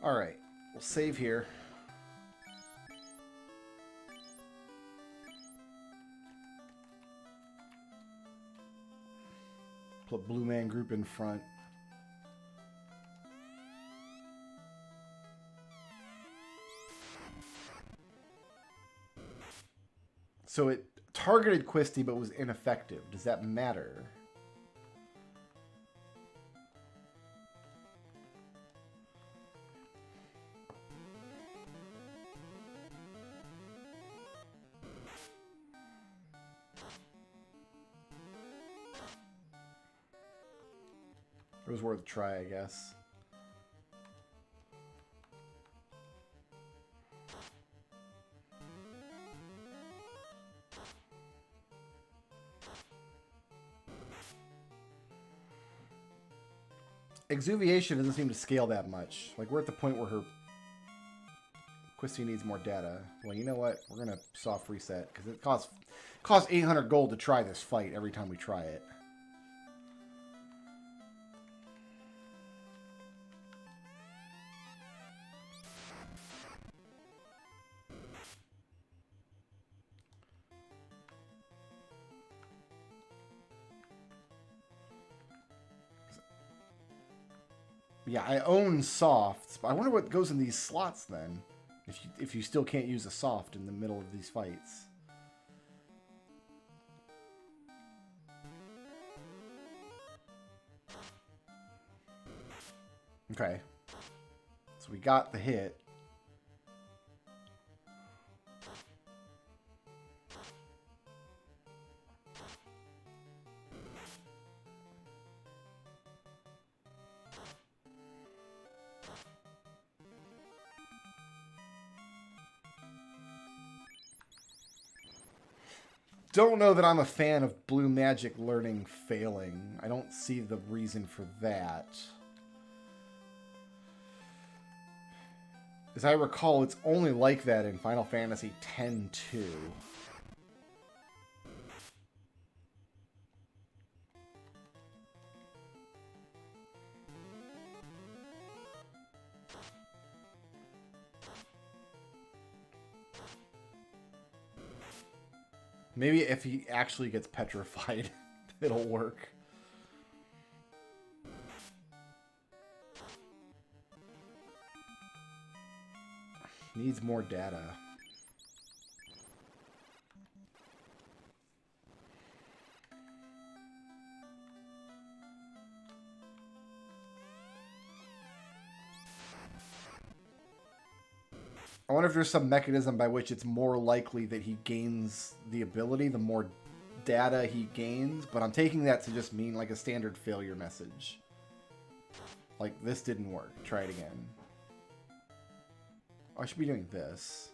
Alright, we'll save here. Put Blue Man Group in front. So it targeted Quisty but was ineffective. Does that matter? It was worth a try, I guess. Exuviation doesn't seem to scale that much. Like, we're at the point where her Quisty needs more data. Well, you know what? We're going to soft reset, because it costs 800 gold to try this fight every time we try it. Yeah, I own softs, but I wonder what goes in these slots then. If you still can't use a soft in the middle of these fights. Okay. So we got the hit. Don't know that I'm a fan of blue magic learning failing. I don't see the reason for that. As I recall, it's only like that in Final Fantasy X-2. Maybe if he actually gets petrified, it'll work. Needs more data. I wonder if there's some mechanism by which it's more likely that he gains the ability the more data he gains, but I'm taking that to just mean like a standard failure message. Like, this didn't work. Try it again. Oh, I should be doing this.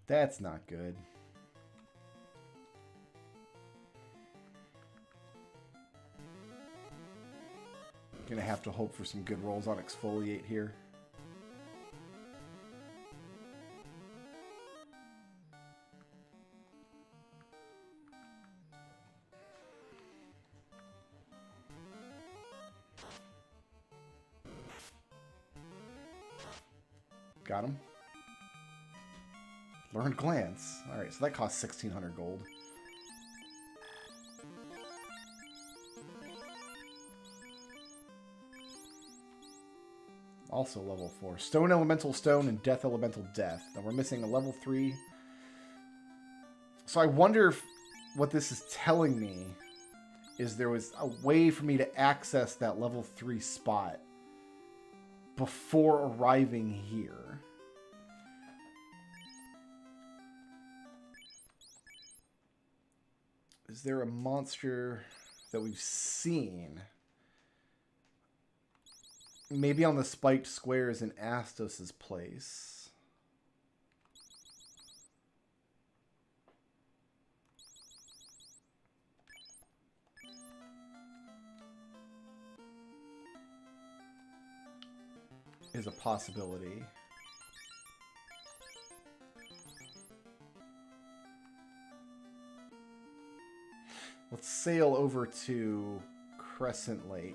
That's not good. Gonna have to hope for some good rolls on exfoliate here. Got him. Learned Glance. Alright, so that costs 1,600 gold. Also level 4. Stone Elemental Stone and Death Elemental Death. Now we're missing a level 3. So I wonder if what this is telling me is there was a way for me to access that level 3 spot before arriving here. Is there a monster that we've seen? Maybe on the spiked squares in Astos' place. Is a possibility. Let's sail over to Crescent Lake.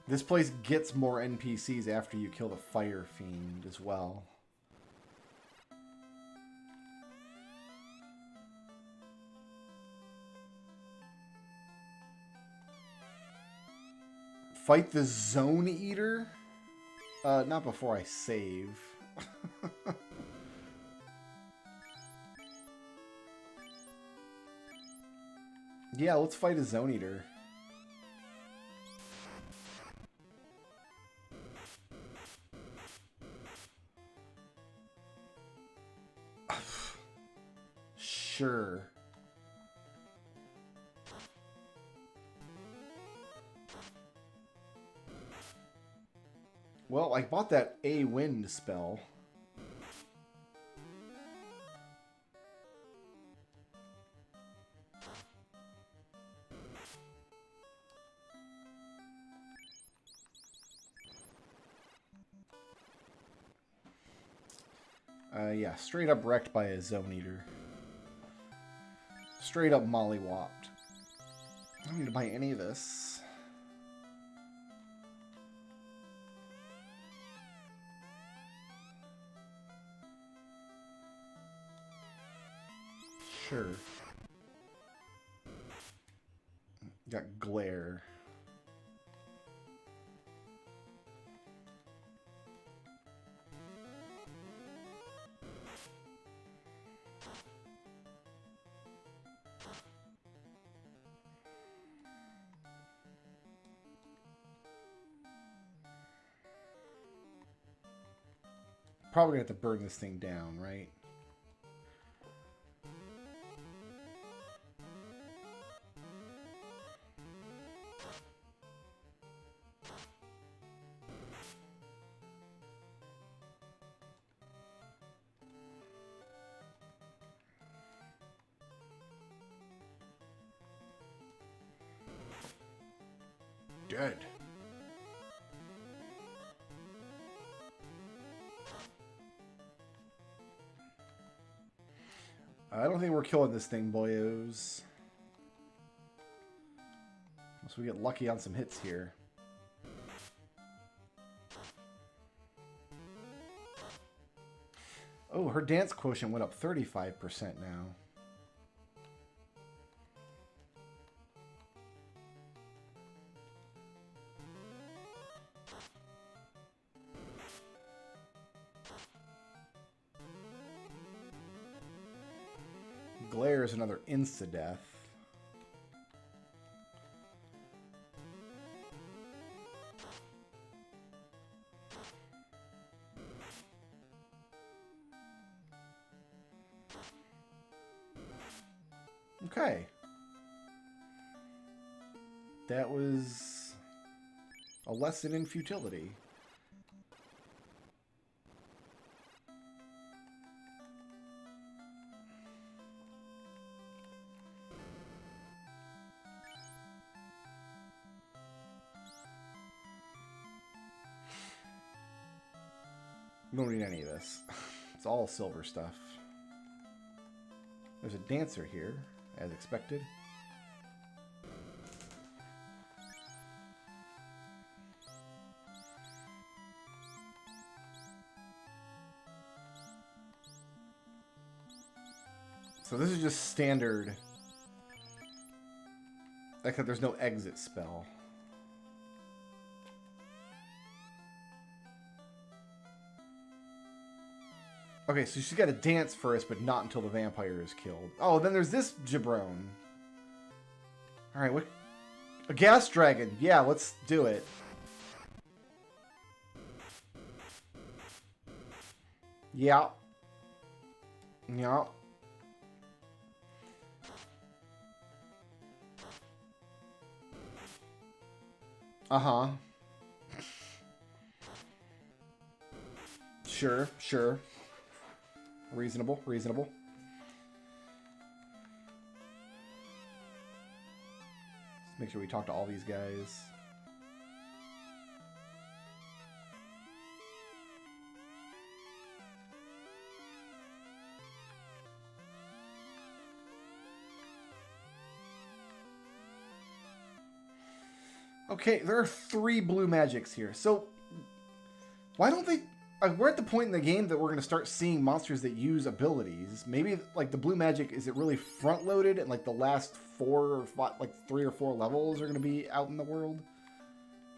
This place gets more NPCs after you kill the Fire Fiend as well. Fight the Zone Eater? Not before I save. Yeah, let's fight a Zone Eater. Sure. Well, I bought that A Wind spell. Yeah, straight up wrecked by a Zone Eater. Straight up mollywopped. I don't need to buy any of this. Sure. Got Glare. Probably gonna have to burn this thing down, right? Dead. I don't think we're killing this thing, boyos. Unless we get lucky on some hits here. Oh, her dance quotient went up 35% now. Glare is another insta-death. Okay. That was a lesson in futility. We don't need any of this. It's all silver stuff. There's a dancer here, as expected. So this is just standard. Except there's no exit spell. Okay, so she's got to dance first, but not until the vampire is killed. Oh, then there's this jabron. Alright, what? A gas dragon. Yeah, let's do it. Yeah. Yeah. Uh-huh. Sure, sure. Reasonable, reasonable. Let's make sure we talk to all these guys. Okay, there are 3 blue magics here. So, why don't they... we're at the point in the game that we're going to start seeing monsters that use abilities. Maybe, like, the blue magic, is it really front-loaded and, like, the last 4 or 5, like, 3 or 4 levels are going to be out in the world?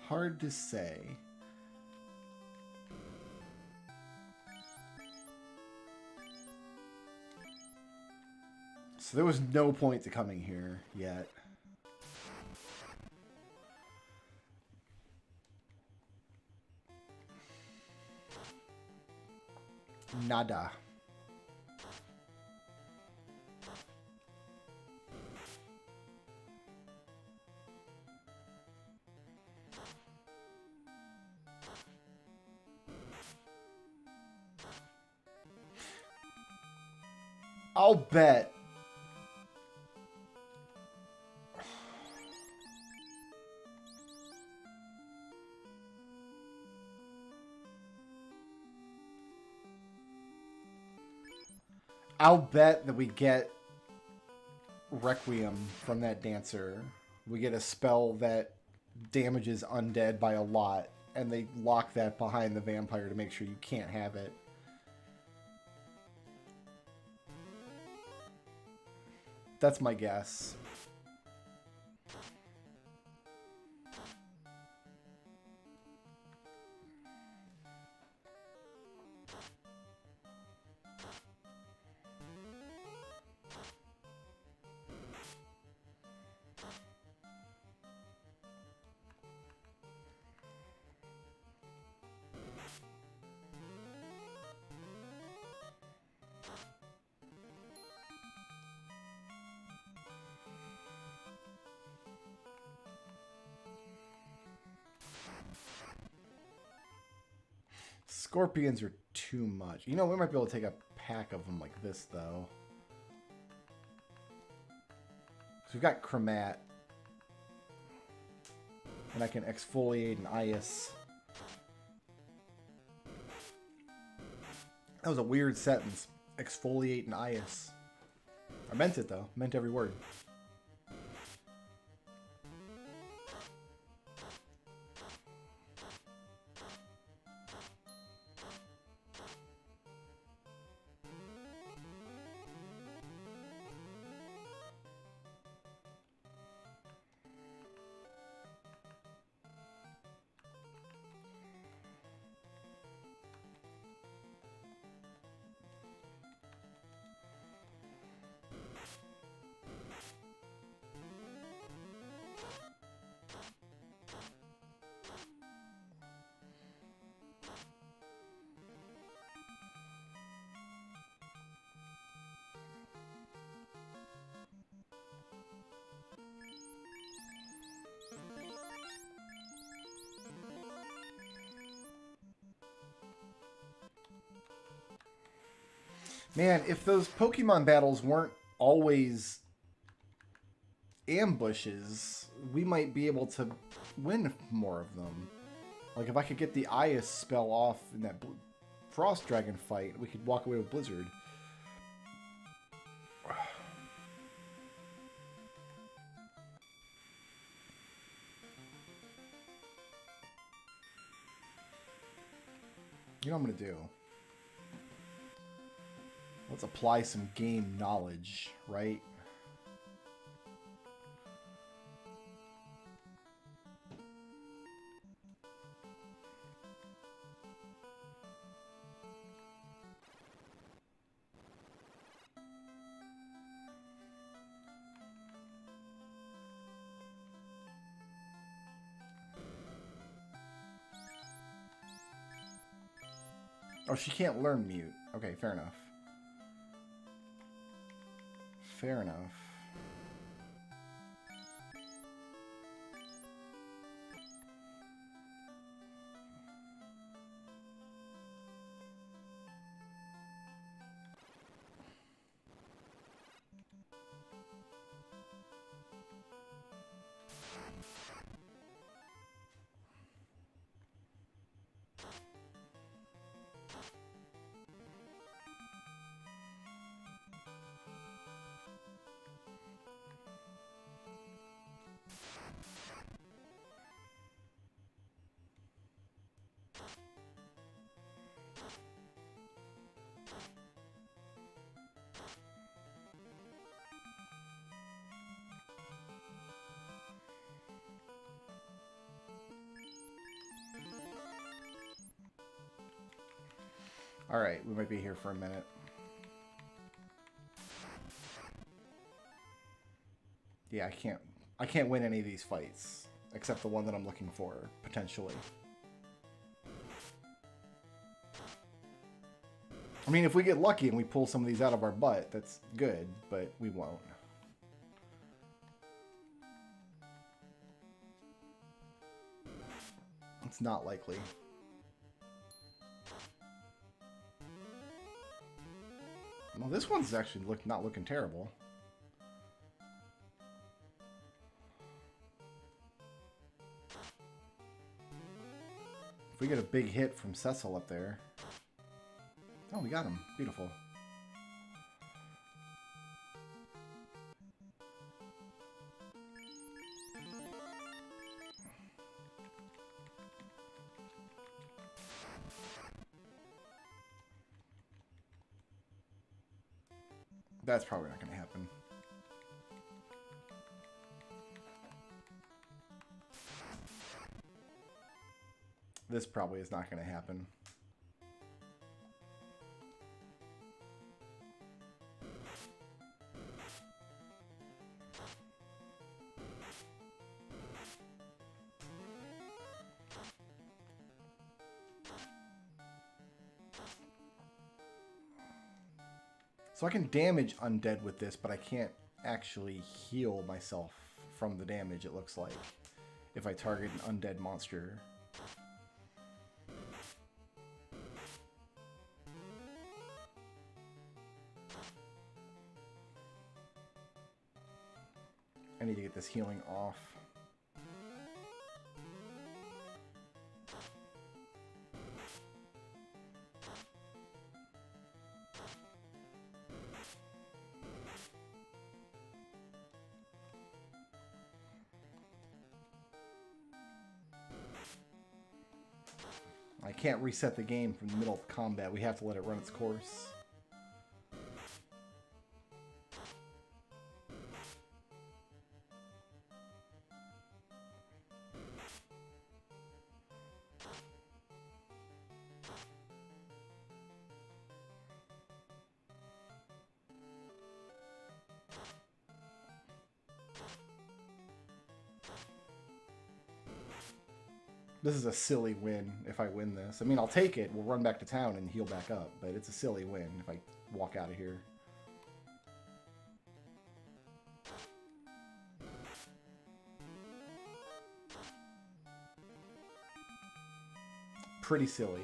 Hard to say. So there was no point to coming here yet. Nada. I'll bet. I'll bet that we get Requiem from that dancer. We get a spell that damages undead by a lot, and they lock that behind the vampire to make sure you can't have it. That's my guess. Scorpions are too much. You know, we might be able to take a pack of them like this, though. So we've got Chromat. And I can exfoliate an Ice. That was a weird sentence. Exfoliate an Ice. I meant it, though. Meant every word. Man, if those Pokemon battles weren't always ambushes, we might be able to win more of them. Like, if I could get the Ice spell off in that Frost Dragon fight. We could walk away with Blizzard. You know what I'm going to do? Let's apply some game knowledge, right? Oh, she can't learn mute. Okay, fair enough. Fair enough. All right, we might be here for a minute. Yeah, I can't win any of these fights except the one that I'm looking for potentially. I mean, if we get lucky and we pull some of these out of our butt, that's good, but we won't. It's not likely. Well, this one's actually not looking terrible. If we get a big hit from Cecil up there. Oh, we got him. Beautiful. That's probably not going to happen. This probably is not going to happen. So I can damage undead with this, but I can't actually heal myself from the damage, it looks like, if I target an undead monster. I need to get this healing off. I can't reset the game from the middle of combat. We have to let it run its course. This is a silly win if I win this. I mean, I'll take it. We'll run back to town and heal back up, but it's a silly win if I walk out of here. Pretty silly.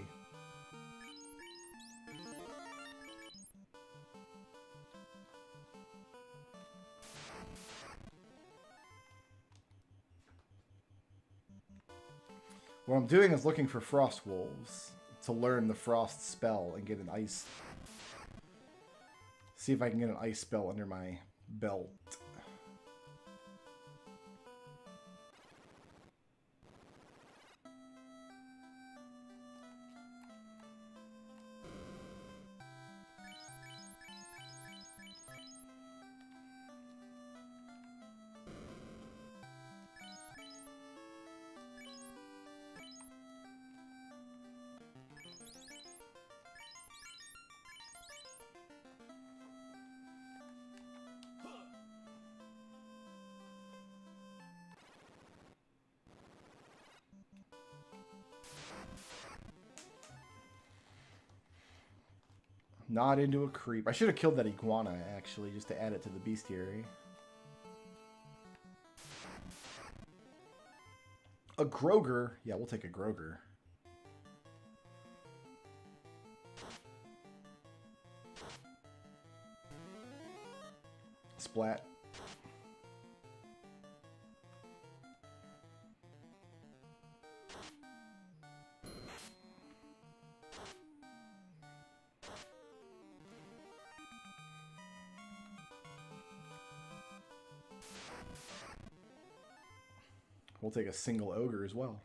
What I'm doing is looking for frost wolves, to learn the frost spell and get an ice. See if I can get an ice spell under my belt. Not into a creep. I should have killed that iguana, actually, just to add it to the bestiary. A Groger. Yeah, we'll take a Groger. Splat. We'll take a single ogre as well.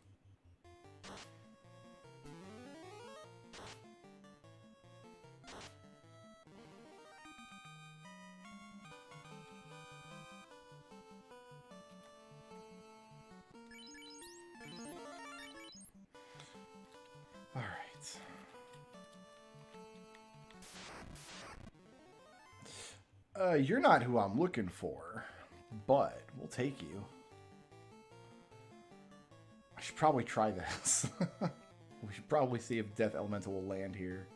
All right. You're not who I'm looking for, but we'll take you. I should probably try this. We should probably see if Death Elemental will land here.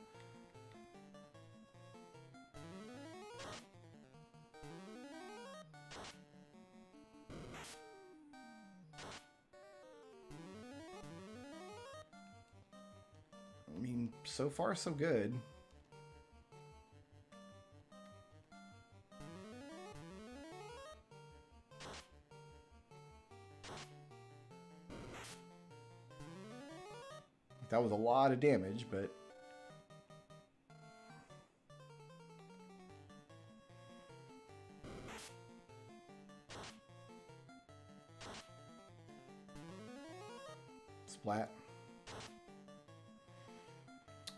I mean, so far so good. That was a lot of damage, but... Splat.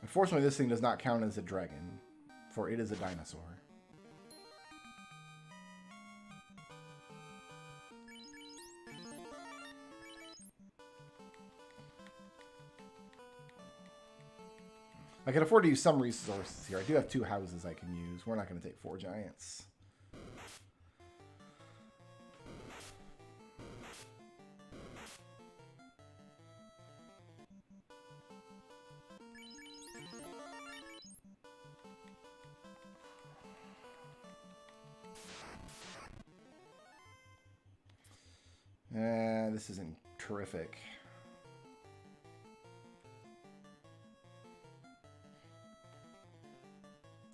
Unfortunately, this thing does not count as a dragon, for it is a dinosaur. I can afford to use some resources here. I do have 2 houses I can use. We're not going to take 4 giants. This isn't terrific.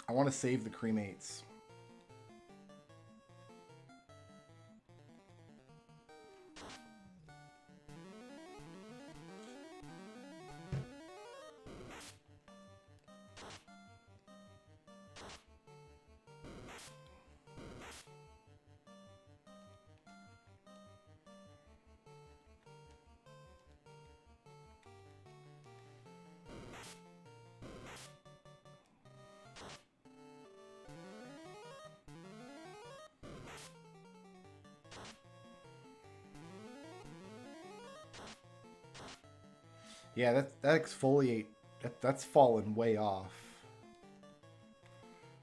I want to save the cremates. Yeah, that exfoliate, that's fallen way off.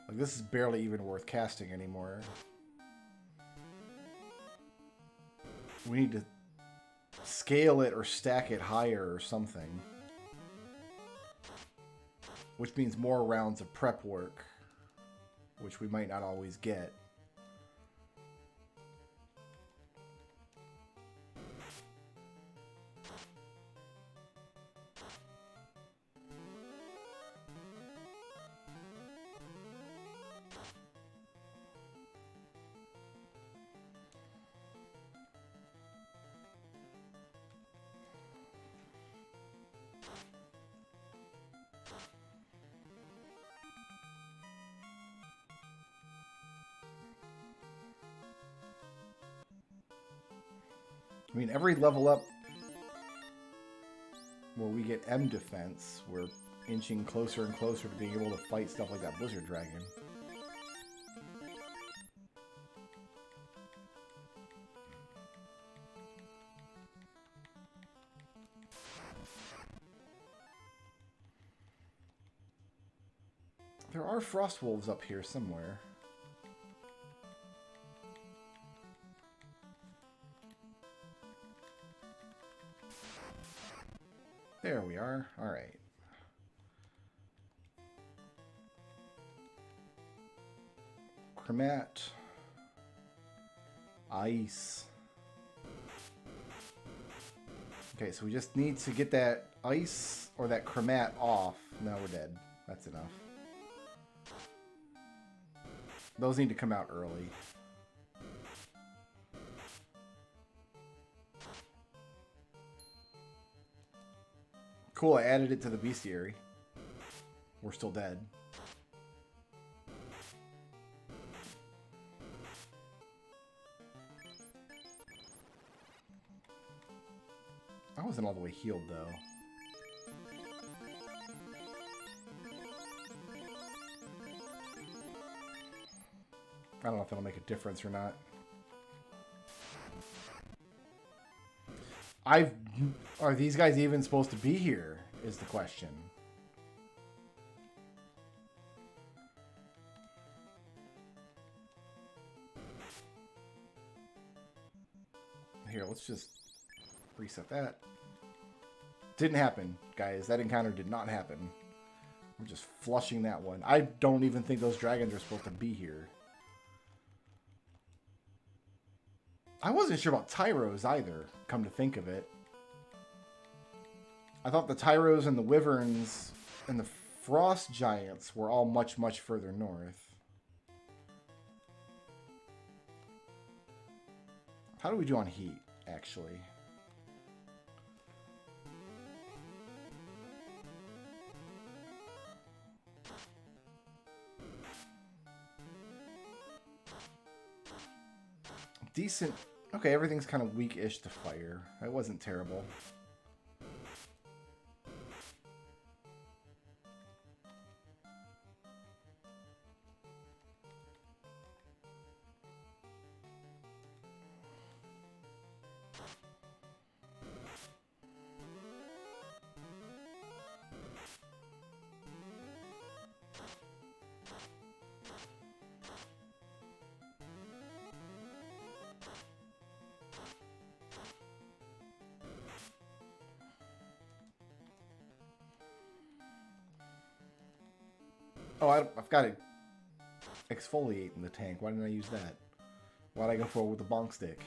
Like, this is barely even worth casting anymore. We need to scale it or stack it higher or something. Which means more rounds of prep work, which we might not always get. I mean, every level up where we get M defense, we're inching closer and closer to being able to fight stuff like that Blizzard Dragon. There are frost wolves up here somewhere. There we are. All right. Chromat. Ice. Okay, so we just need to get that ice or that chromat off. Now we're dead. That's enough. Those need to come out early. Cool, I added it to the bestiary. We're still dead. I wasn't all the way healed, though. I don't know if that'll make a difference or not. Are these guys even supposed to be here, is the question. Here, let's just reset that. Didn't happen, guys. That encounter did not happen. I'm just flushing that one. I don't even think those dragons are supposed to be here. I wasn't sure about Tyros either, come to think of it. I thought the Tyros and the Wyverns and the Frost Giants were all much, much further north. How do we do on heat, actually? Decent. Okay, everything's kind of weak-ish to fire. It wasn't terrible. Oh, I've got to exfoliate in the tank. Why didn't I use that? Why'd I go for it with the bonk stick?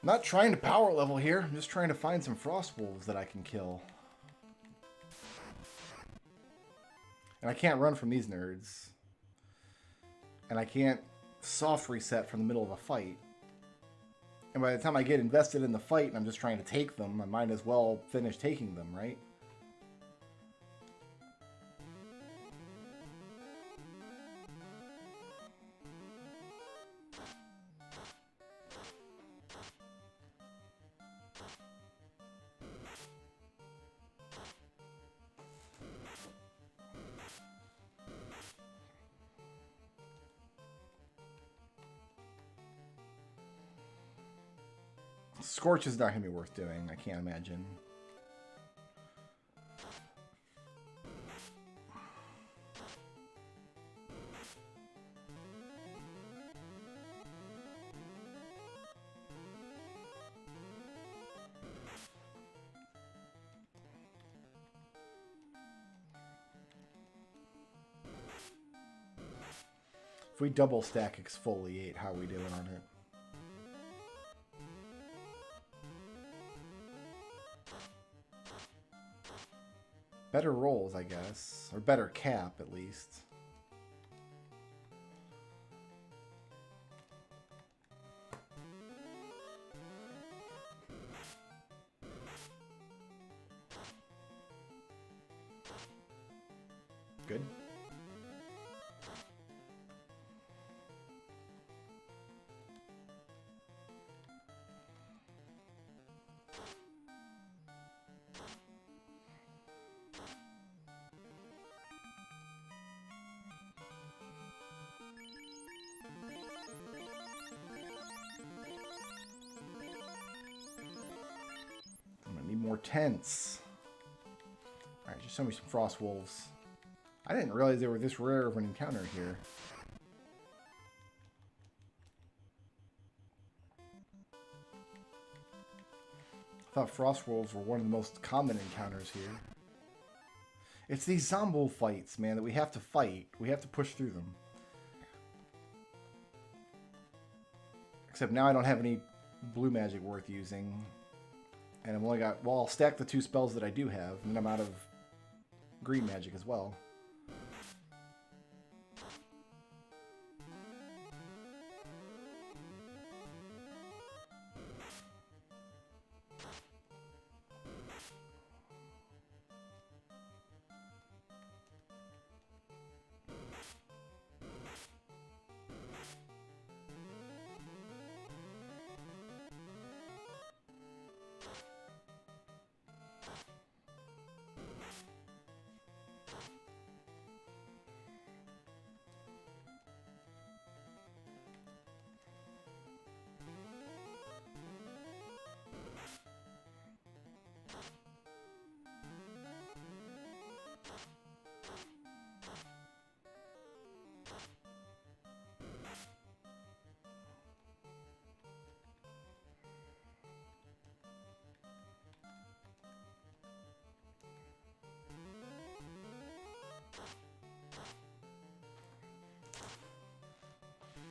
Not trying to power level here. I'm just trying to find some frost wolves that I can kill. And I can't run from these nerds. And I can't soft reset from the middle of a fight. And by the time I get invested in the fight and I'm just trying to take them, I might as well finish taking them, right? Scorch is not going to be worth doing, I can't imagine. If we double stack exfoliate, how are we doing on it? Better rolls, I guess. Or better cap, at least. Good. I'm gonna need more tents. Alright, just show me some frost wolves. I didn't realize they were this rare of an encounter here. I thought frost wolves were one of the most common encounters here. It's these zombie fights, man, that we have to fight. We have to push through them. Except now I don't have any blue magic worth using. And I've only got... Well, I'll stack the 2 spells that I do have, and then I'm out of green magic as well.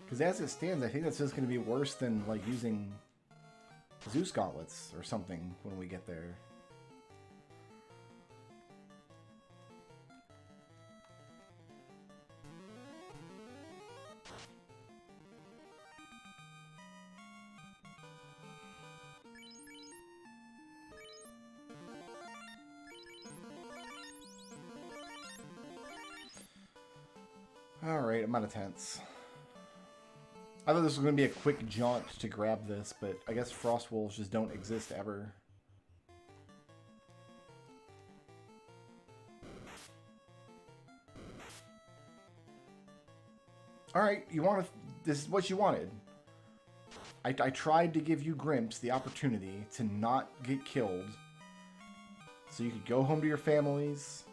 Because as it stands, I think that's just going to be worse than, like, using Zeus gauntlets or something when we get there. Alright, I'm out of tents. I thought this was going to be a quick jaunt to grab this, but I guess frost wolves just don't exist ever. Alright, you want to... This is what you wanted. I tried to give you Grimps the opportunity to not get killed. So you could go home to your families,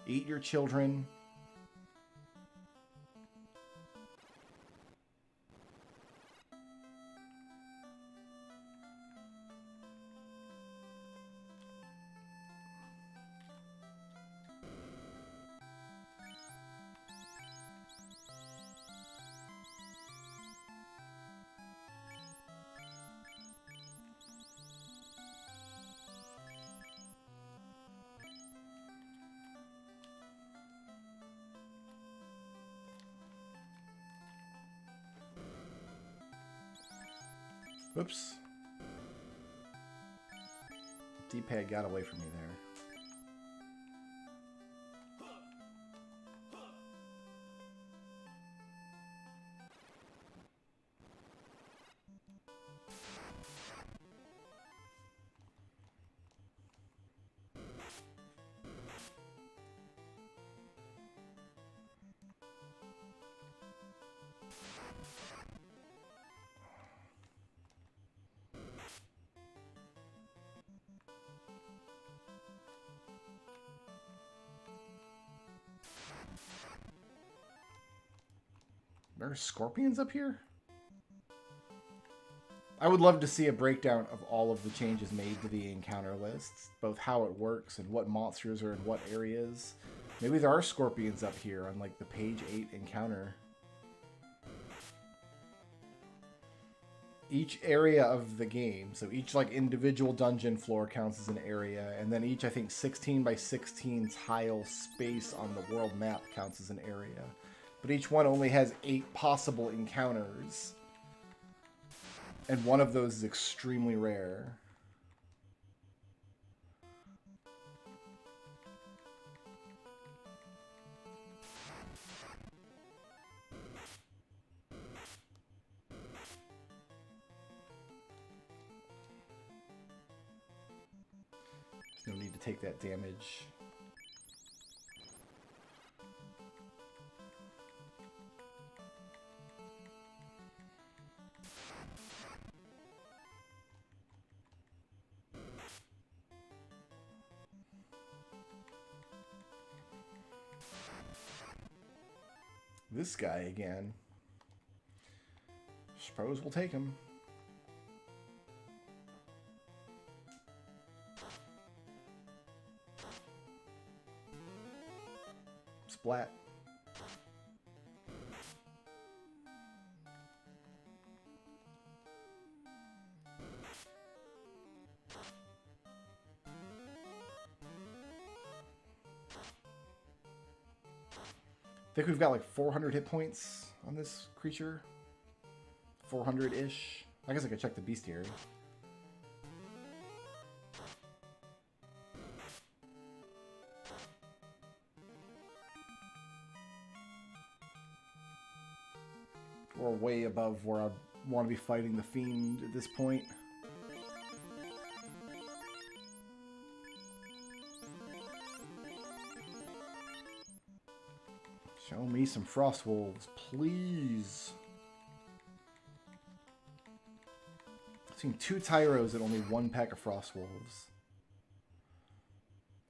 eat your children... Oops. D-pad got away from me there. There are scorpions up here? I would love to see a breakdown of all of the changes made to the encounter lists, both how it works and what monsters are in what areas. Maybe there are scorpions up here on like the page 8 encounter. each area of the game, so each like individual dungeon floor counts as an area, and then each, I think, 16 by 16 tile space on the world map counts as an area. But each one only has 8 possible encounters, and one of those is extremely rare. No need to take that damage. This guy again. Suppose we'll take him. Splat. I think we've got like 400 hit points on this creature. 400-ish. I guess I could check the bestiary. We're way above where I want to be fighting the Fiend at this point. Show me some Frost Wolves, please. I've seen 2 Tyros and only 1 pack of Frost Wolves.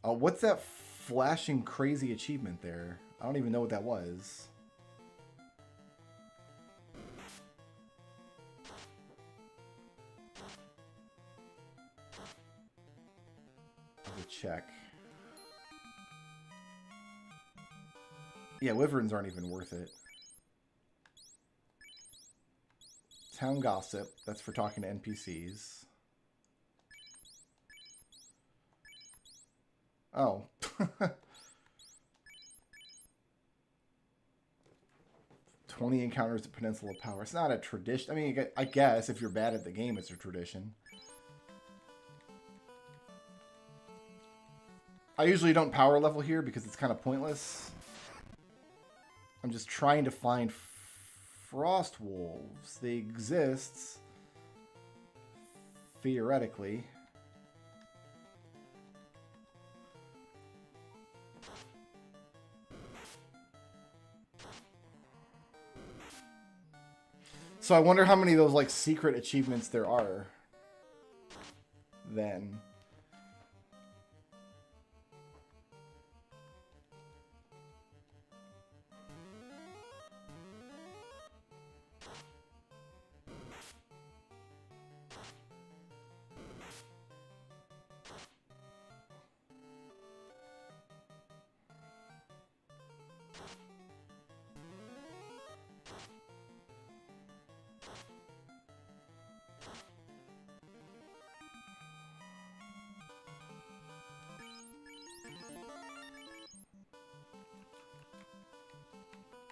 Oh, what's that flashing crazy achievement there? I don't even know what that was. Check. Yeah, Wyverns aren't even worth it. Town Gossip. That's for talking to NPCs. Oh. 20 encounters at Peninsula Power. It's not a tradition. I mean, I guess if you're bad at the game, it's a tradition. I usually don't power level here because it's kind of pointless. I'm just trying to find Frost Wolves. They exist, theoretically. So I wonder how many of those like secret achievements there are then.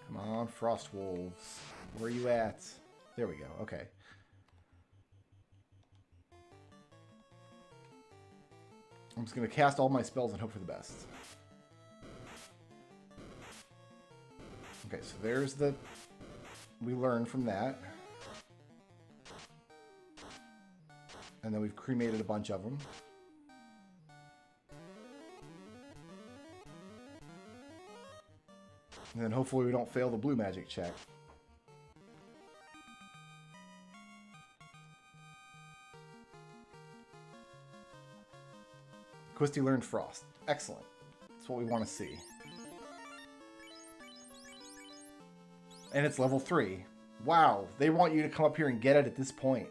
Come on, Frost Wolves. Where are you at? There we go. Okay. I'm just going to cast all my spells and hope for the best. Okay, so there's the... We learned from that. And then we've cremated a bunch of them. And then hopefully we don't fail the blue magic check. Quisty learned Frost. Excellent. That's what we want to see. And it's level 3. Wow, they want you to come up here and get it at this point.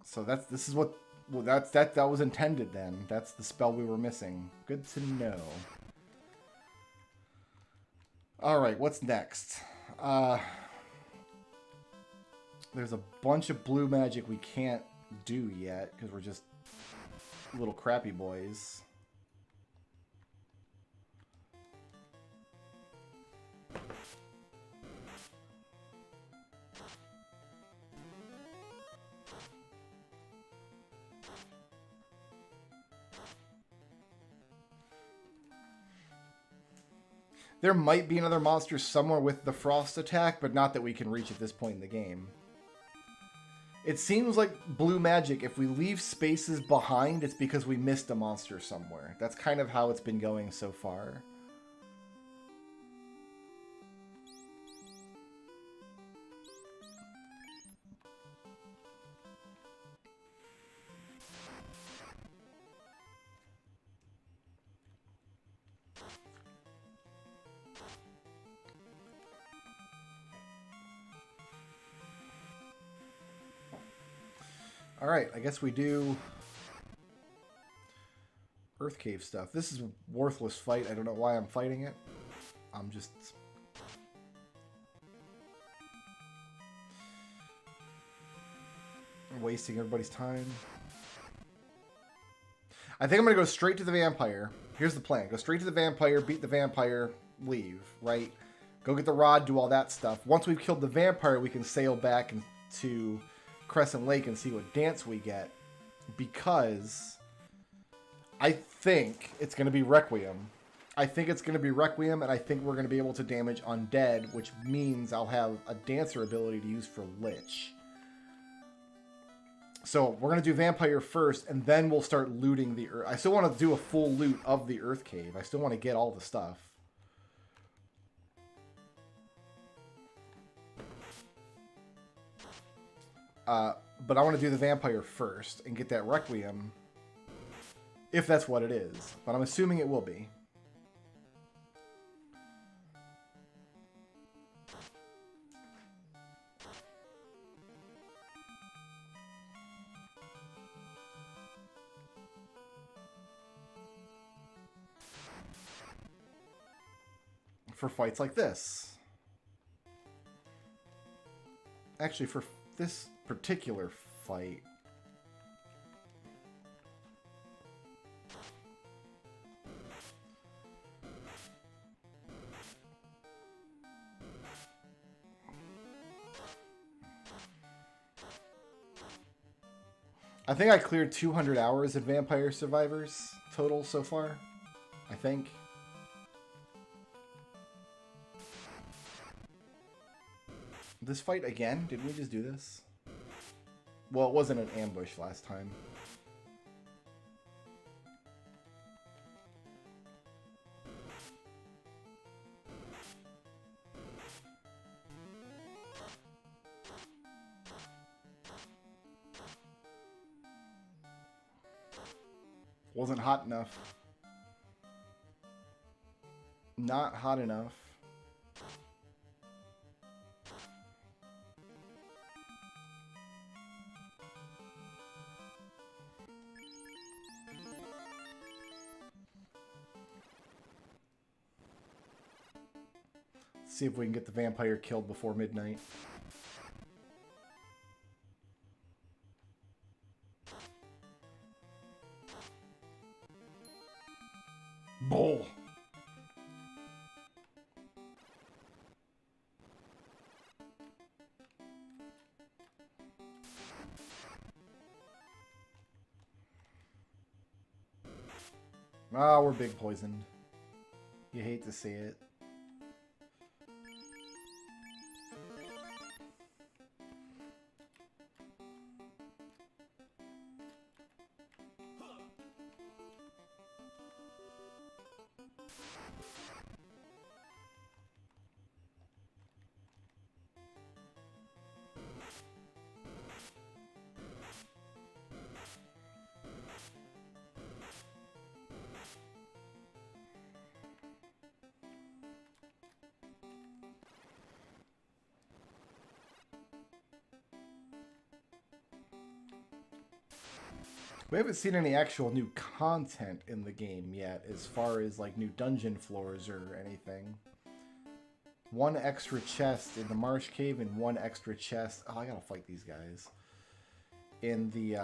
So this is what... Well, that was intended then. That's the spell we were missing. Good to know. Alright, what's next? There's a bunch of blue magic we can't do yet because we're just little crappy boys. There might be another monster somewhere with the frost attack, but not that we can reach at this point in the game. It seems like blue magic, if we leave spaces behind, it's because we missed a monster somewhere. That's kind of how it's been going so far. Alright, I guess we do Earth Cave stuff. This is a worthless fight. I don't know why I'm fighting it. I'm just... wasting everybody's time. I think I'm going to go straight to the vampire. Here's the plan. Go straight to the vampire, beat the vampire, leave, right? Go get the rod, do all that stuff. Once we've killed the vampire, we can sail back to Crescent Lake and see what dance we get, because I think it's going to be Requiem. I think it's going to be Requiem, and I think we're going to be able to damage undead, which means I'll have a dancer ability to use for Lich. So we're going to do Vampire first, and then we'll start looting the Earth. I still want to do a full loot of the Earth Cave. I still want to get all the stuff. But I want to do the Vampire first and get that Requiem, if that's what it is. But I'm assuming it will be. For fights like this. Actually, for this particular fight, I think I cleared 200 hours at Vampire Survivors total so far. I think. This fight again? Did we just do this? Well, it wasn't an ambush last time. Wasn't hot enough. Not hot enough. See if we can get the vampire killed before midnight. Bull. Ah, we're big poisoned. You hate to see it. We haven't seen any actual new content in the game yet, as far as like new dungeon floors or anything. 1 extra chest in the Marsh Cave and 1 extra chest. Oh, I gotta fight these guys. In the,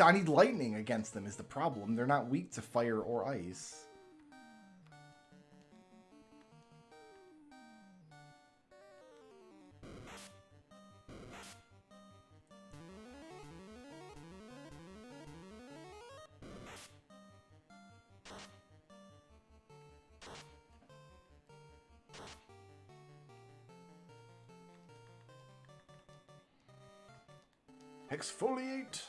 I need lightning against them is the problem. They're not weak to fire or ice. Exfoliate.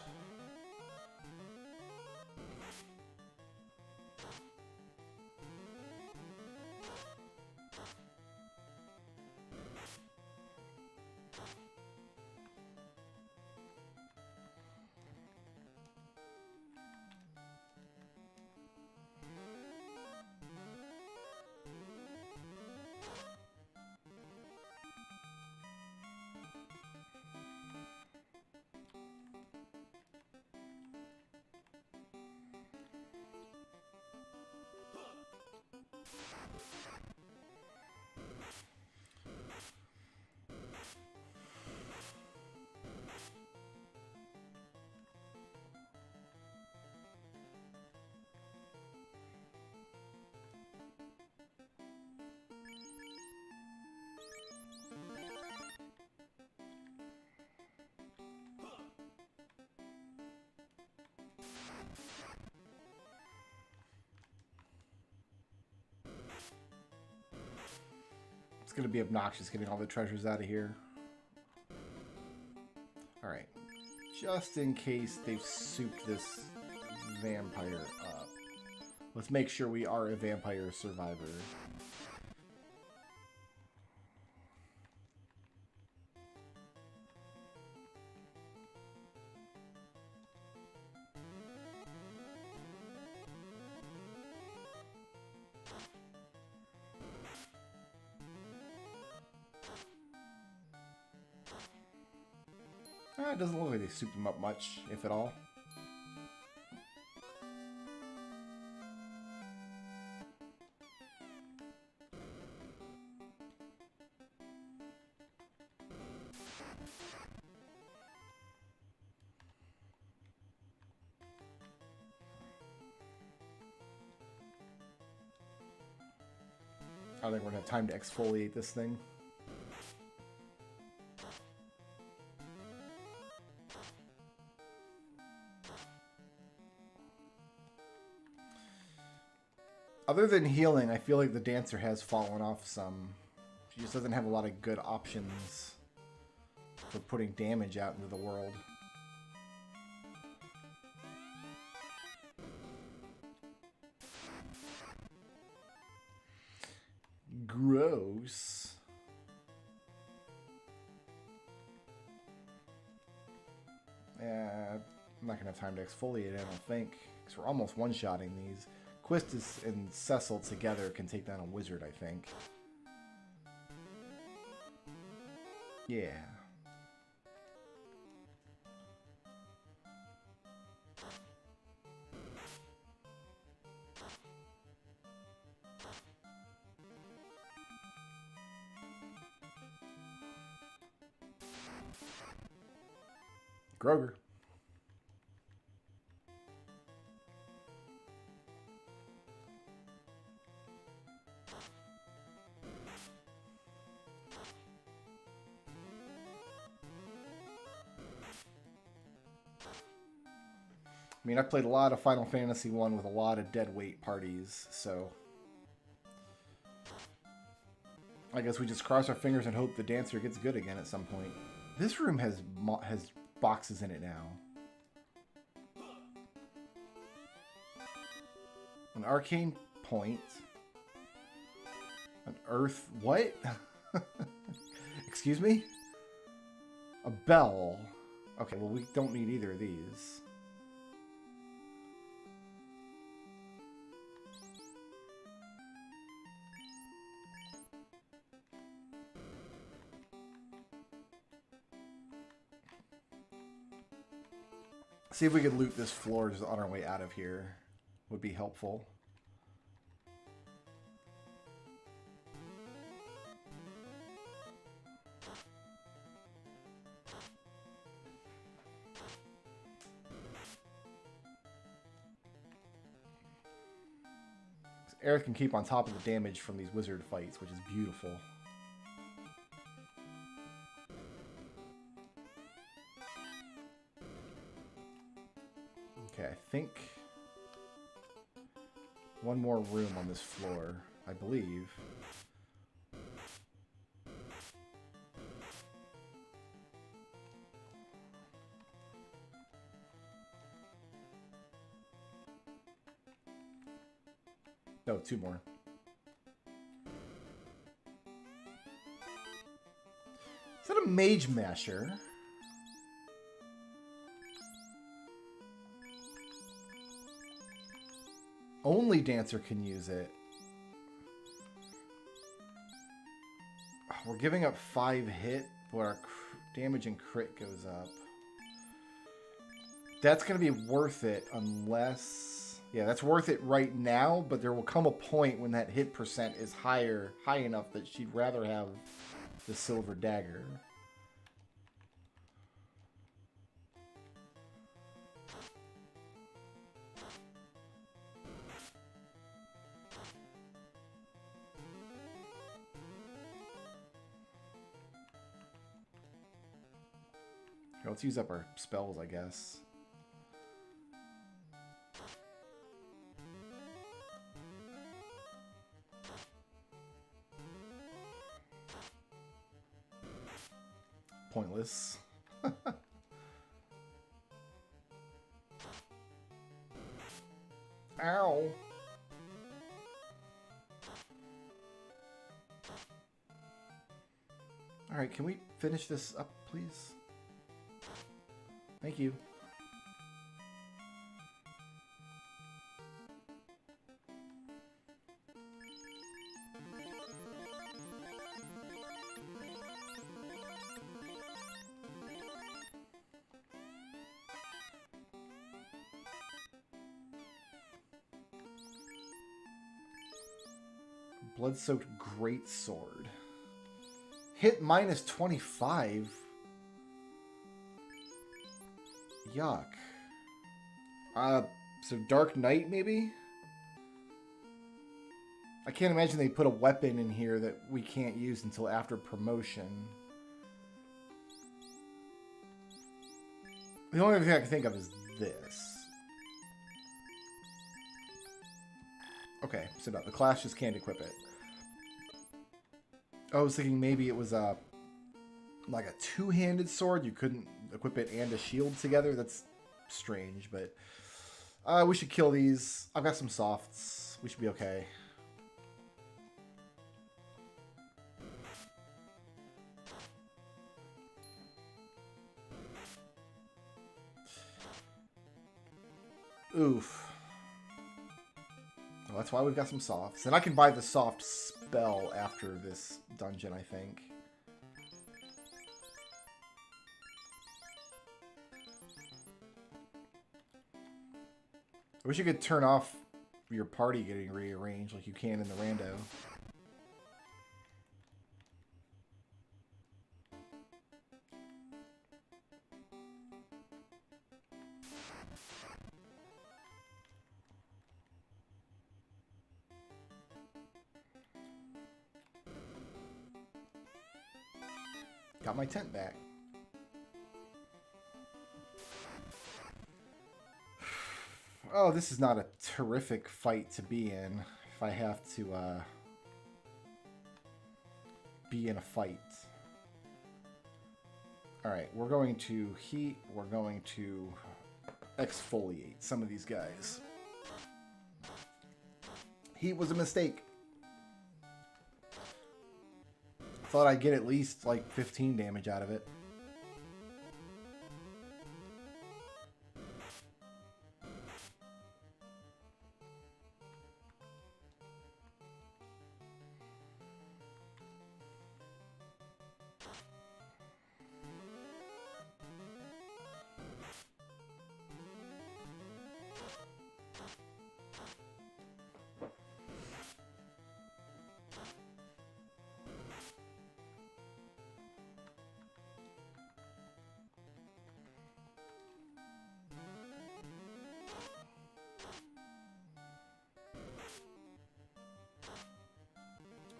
It's going to be obnoxious getting all the treasures out of here. Alright. Just in case they've souped this vampire up. Let's make sure we are a vampire survivor. It doesn't look like they souped him up much, if at all. I don't think we're gonna have time to exfoliate this thing. Other than healing, I feel like the dancer has fallen off some. She just doesn't have a lot of good options for putting damage out into the world. Gross. Yeah, I'm not gonna have time to exfoliate it, I don't think, because we're almost one-shotting these. Quistis and Cecil together can take down a wizard, I think. Yeah. Groger. I mean, I've played a lot of Final Fantasy 1 with a lot of deadweight parties, so I guess we just cross our fingers and hope the dancer gets good again at some point. This room has boxes in it now. An arcane point. An earth... What? Excuse me? A bell. Okay, well, we don't need either of these. See if we could loot this floor just on our way out of here. Would be helpful. Aerith can keep on top of the damage from these wizard fights, which is beautiful. Okay, I think one more room on this floor, I believe. No, two more. Is that a mage masher? Only dancer can use it. We're giving up 5 hit, but our damage and crit goes up. That's going to be worth it unless... Yeah, that's worth it right now, but there will come a point when that hit percent is high enough that she'd rather have the silver dagger. Here, let's use up our spells, I guess. Pointless. Ow. Alright, can we finish this up, please? Thank you. Blood-soaked greatsword. Hit minus 25. Yuck. So Dark Knight, maybe? I can't imagine they put a weapon in here that we can't use until after promotion. The only thing I can think of is this. Okay, so no, the class just can't equip it. I was thinking maybe it was like a two-handed sword. You couldn't equip it and a shield together. That's strange, but we should kill these. I've got some softs. We should be okay. Oof. Well, that's why we've got some softs. And I can buy the soft spell after this dungeon, I think. I wish you could turn off your party getting rearranged like you can in the rando. Got my tent back. Oh, this is not a terrific fight to be in if I have to be in a fight. Alright, we're going to heat. We're going to exfoliate some of these guys. Heat was a mistake. Thought I'd get at least like 15 damage out of it.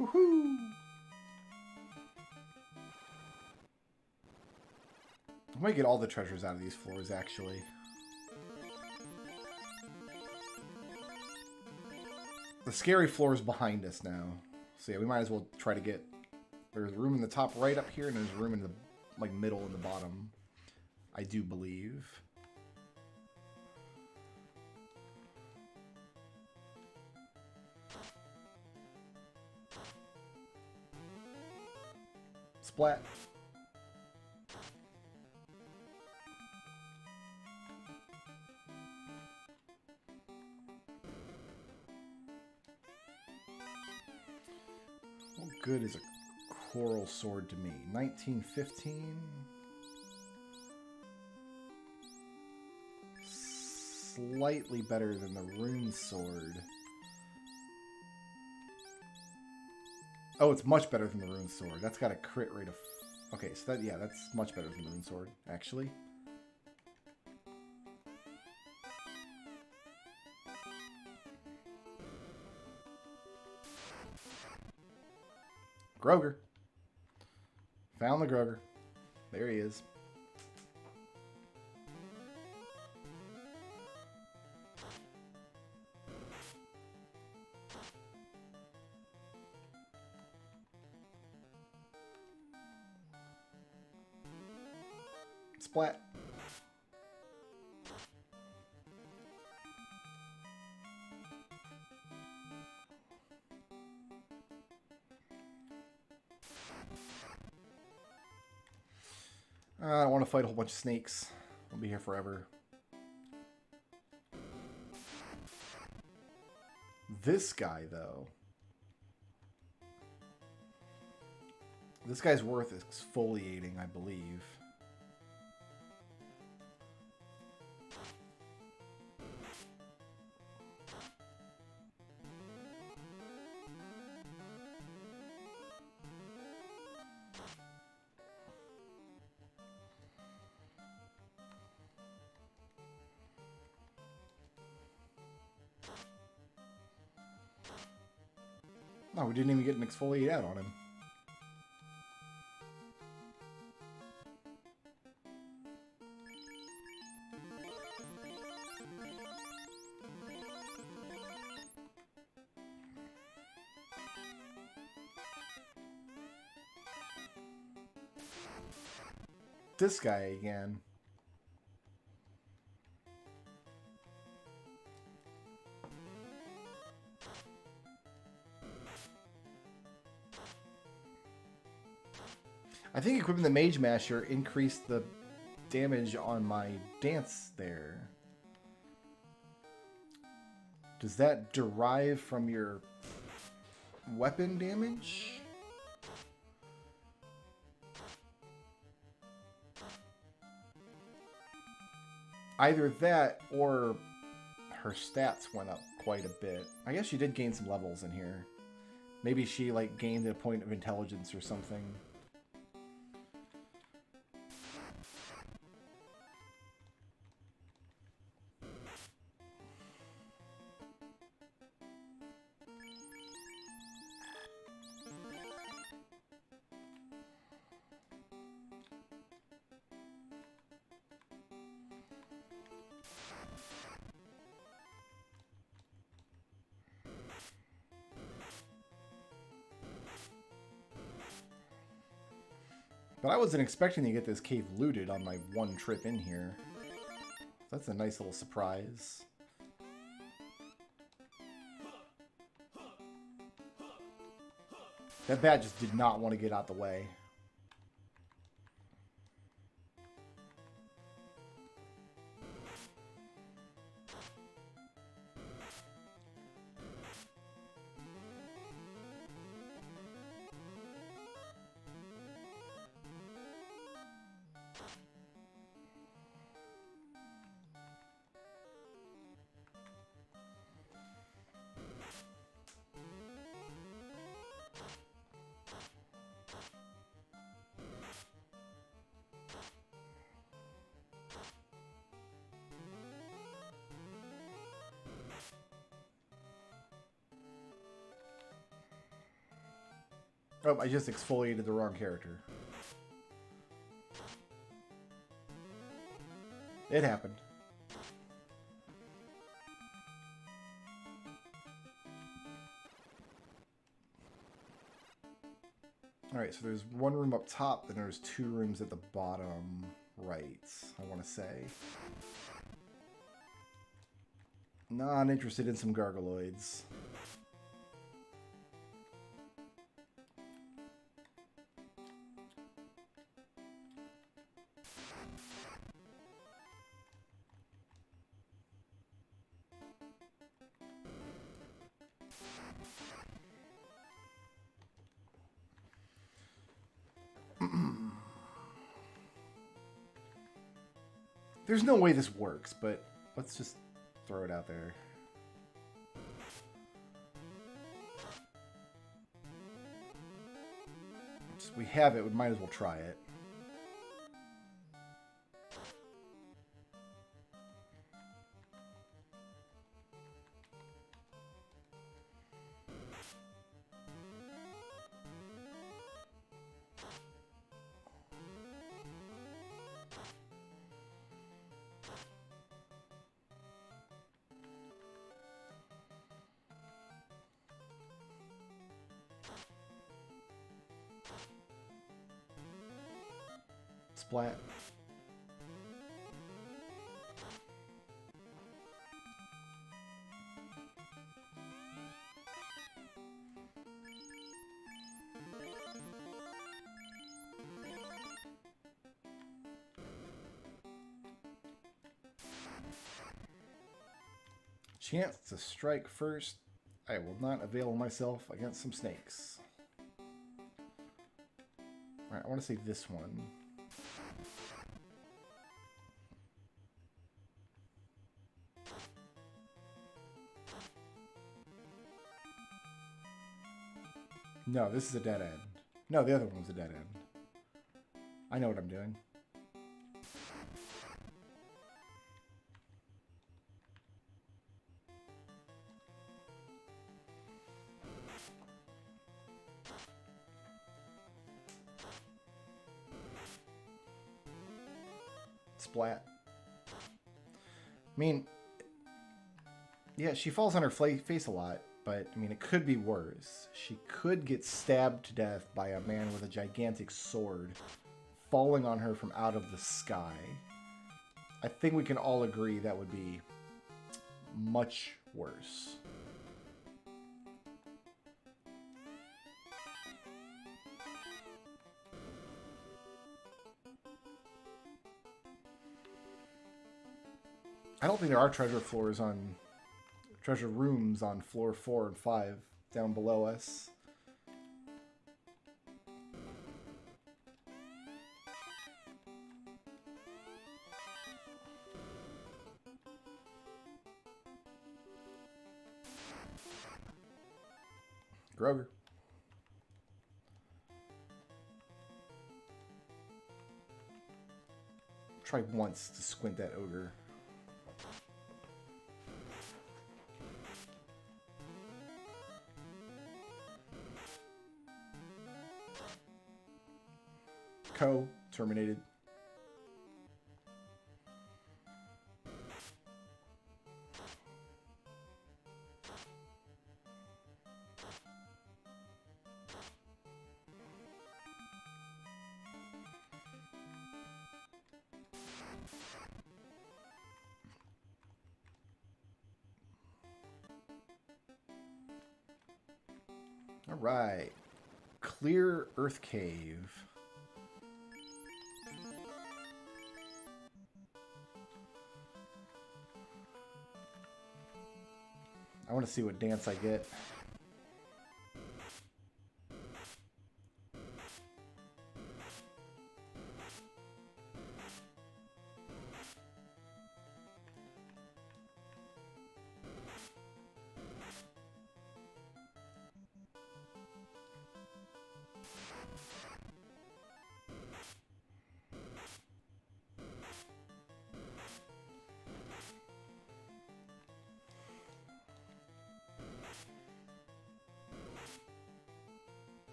Woohoo! I might get all the treasures out of these floors, actually. The scary floor is behind us now. So yeah, we might as well try to get... There's room in the top right up here, and there's room in the middle and the bottom. I do believe. Splat. What good is a coral sword to me? 1915? Slightly better than the rune sword. Oh, it's much better than the rune sword. That's got a crit rate of... Okay, so that, yeah, that's much better than the rune sword, actually. Groger. Found the Groger. There he is. Splat. I don't want to fight a whole bunch of snakes. I'll be here forever. This guy, though. This guy's worth exfoliating, I believe. No, we didn't even get an exfoliate out on him. This guy again. I think equipping the Mage Masher increased the damage on my dance there. Does that derive from your weapon damage? Either that or her stats went up quite a bit. I guess she did gain some levels in here. Maybe she like gained a point of intelligence or something. But I wasn't expecting to get this cave looted on my one trip in here. That's a nice little surprise. That bat just did not want to get out the way. Oh, I just exfoliated the wrong character. It happened. Alright, so there's one room up top, then there's 2 rooms at the bottom right, I want to say. Not interested in some gargoyles. There's no way this works, but let's just throw it out there. Since we have it, we might as well try it. Splat. Chance to strike first. I will not avail myself against some snakes. Alright, I want to say this one. No, this is a dead end. No, the other one was a dead end. I know what I'm doing. Splat. I mean, yeah, she falls on her face a lot, but I mean, it could be worse. She could get stabbed to death by a man with a gigantic sword falling on her from out of the sky. I think we can all agree that would be much worse. I don't think there are treasure rooms on floor 4 and 5 down below us. Grover. Try once to squint that ogre. Terminated. All right. Clear Earth Cave. I want to see what dance I get.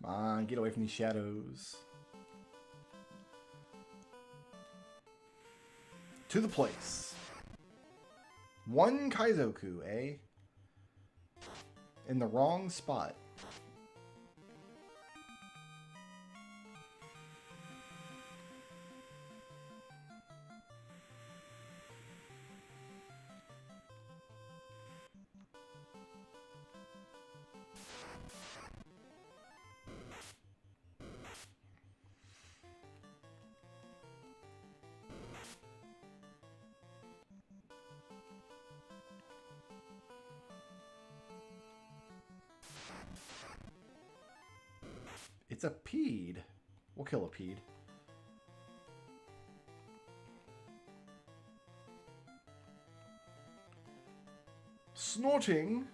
on, get away from these shadows. To the place. One Kaizoku, eh? In the wrong spot. It's a peed. We'll kill a peed. Snorting.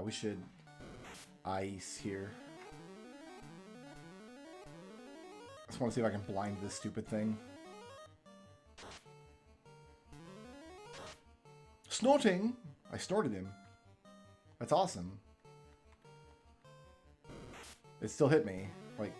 We should ice here. I just want to see if I can blind this stupid thing. Snorting. I snorted him. That's awesome. It still hit me. Like...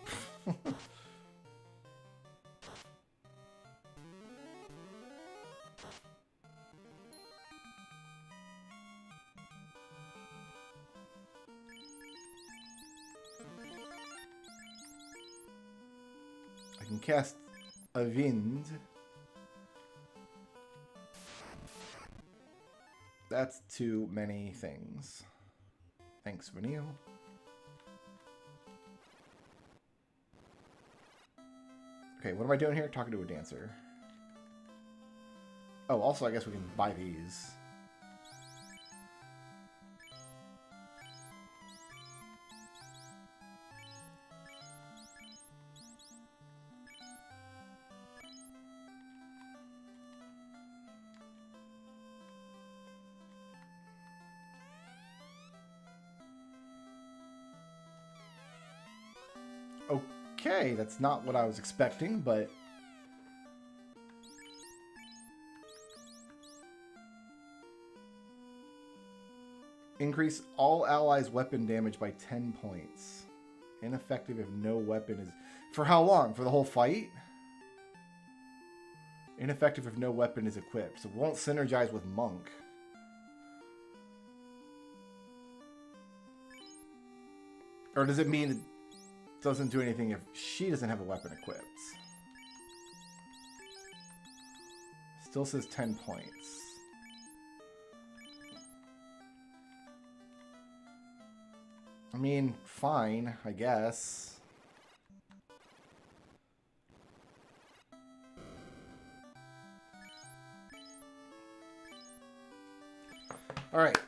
I can cast a wind. That's too many things. Thanks, Vanille. Okay, what am I doing here? Talking to a dancer. Oh, also, I guess we can buy these. Okay, that's not what I was expecting, but... Increase all allies' weapon damage by 10 points. Ineffective if no weapon is... For how long? For the whole fight? Ineffective if no weapon is equipped. So it won't synergize with Monk. Or does it mean... It doesn't do anything if she doesn't have a weapon equipped? Still says 10 points. I mean, fine, I guess. Alright.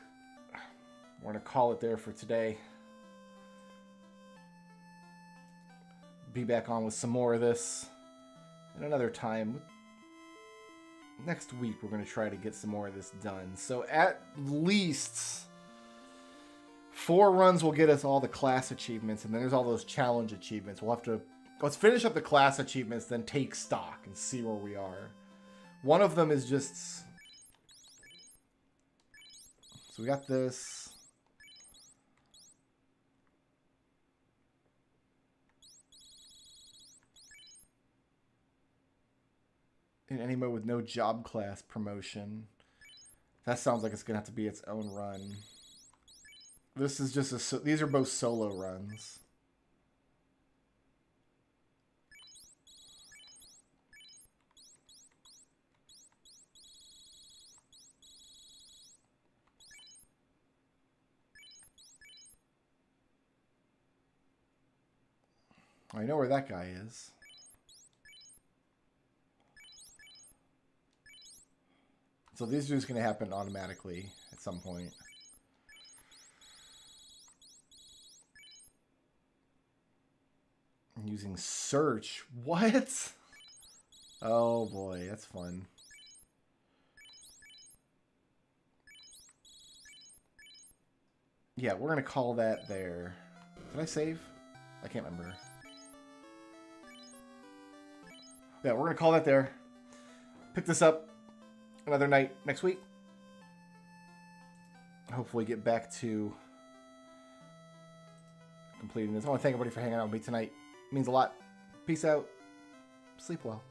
We're going to call it there for today. Be back on with some more of this at another time. Next week, we're going to try to get some more of this done. So at least 4 runs will get us all the class achievements, and then there's all those challenge achievements. We'll have to... Let's finish up the class achievements, then take stock and see where we are. One of them is just... So we got this... In any mode with no job class promotion. That sounds like it's going to have to be its own run. This is just a... These are both solo runs. I know where that guy is. So these are just going to happen automatically at some point. I'm using search. What? Oh boy, that's fun. Yeah, we're going to call that there. Did I save? I can't remember. Yeah, we're going to call that there. Pick this up another night next week. hopefully get back to completing this. I want to thank everybody for hanging out with me tonight. It means a lot. Peace out. Sleep well.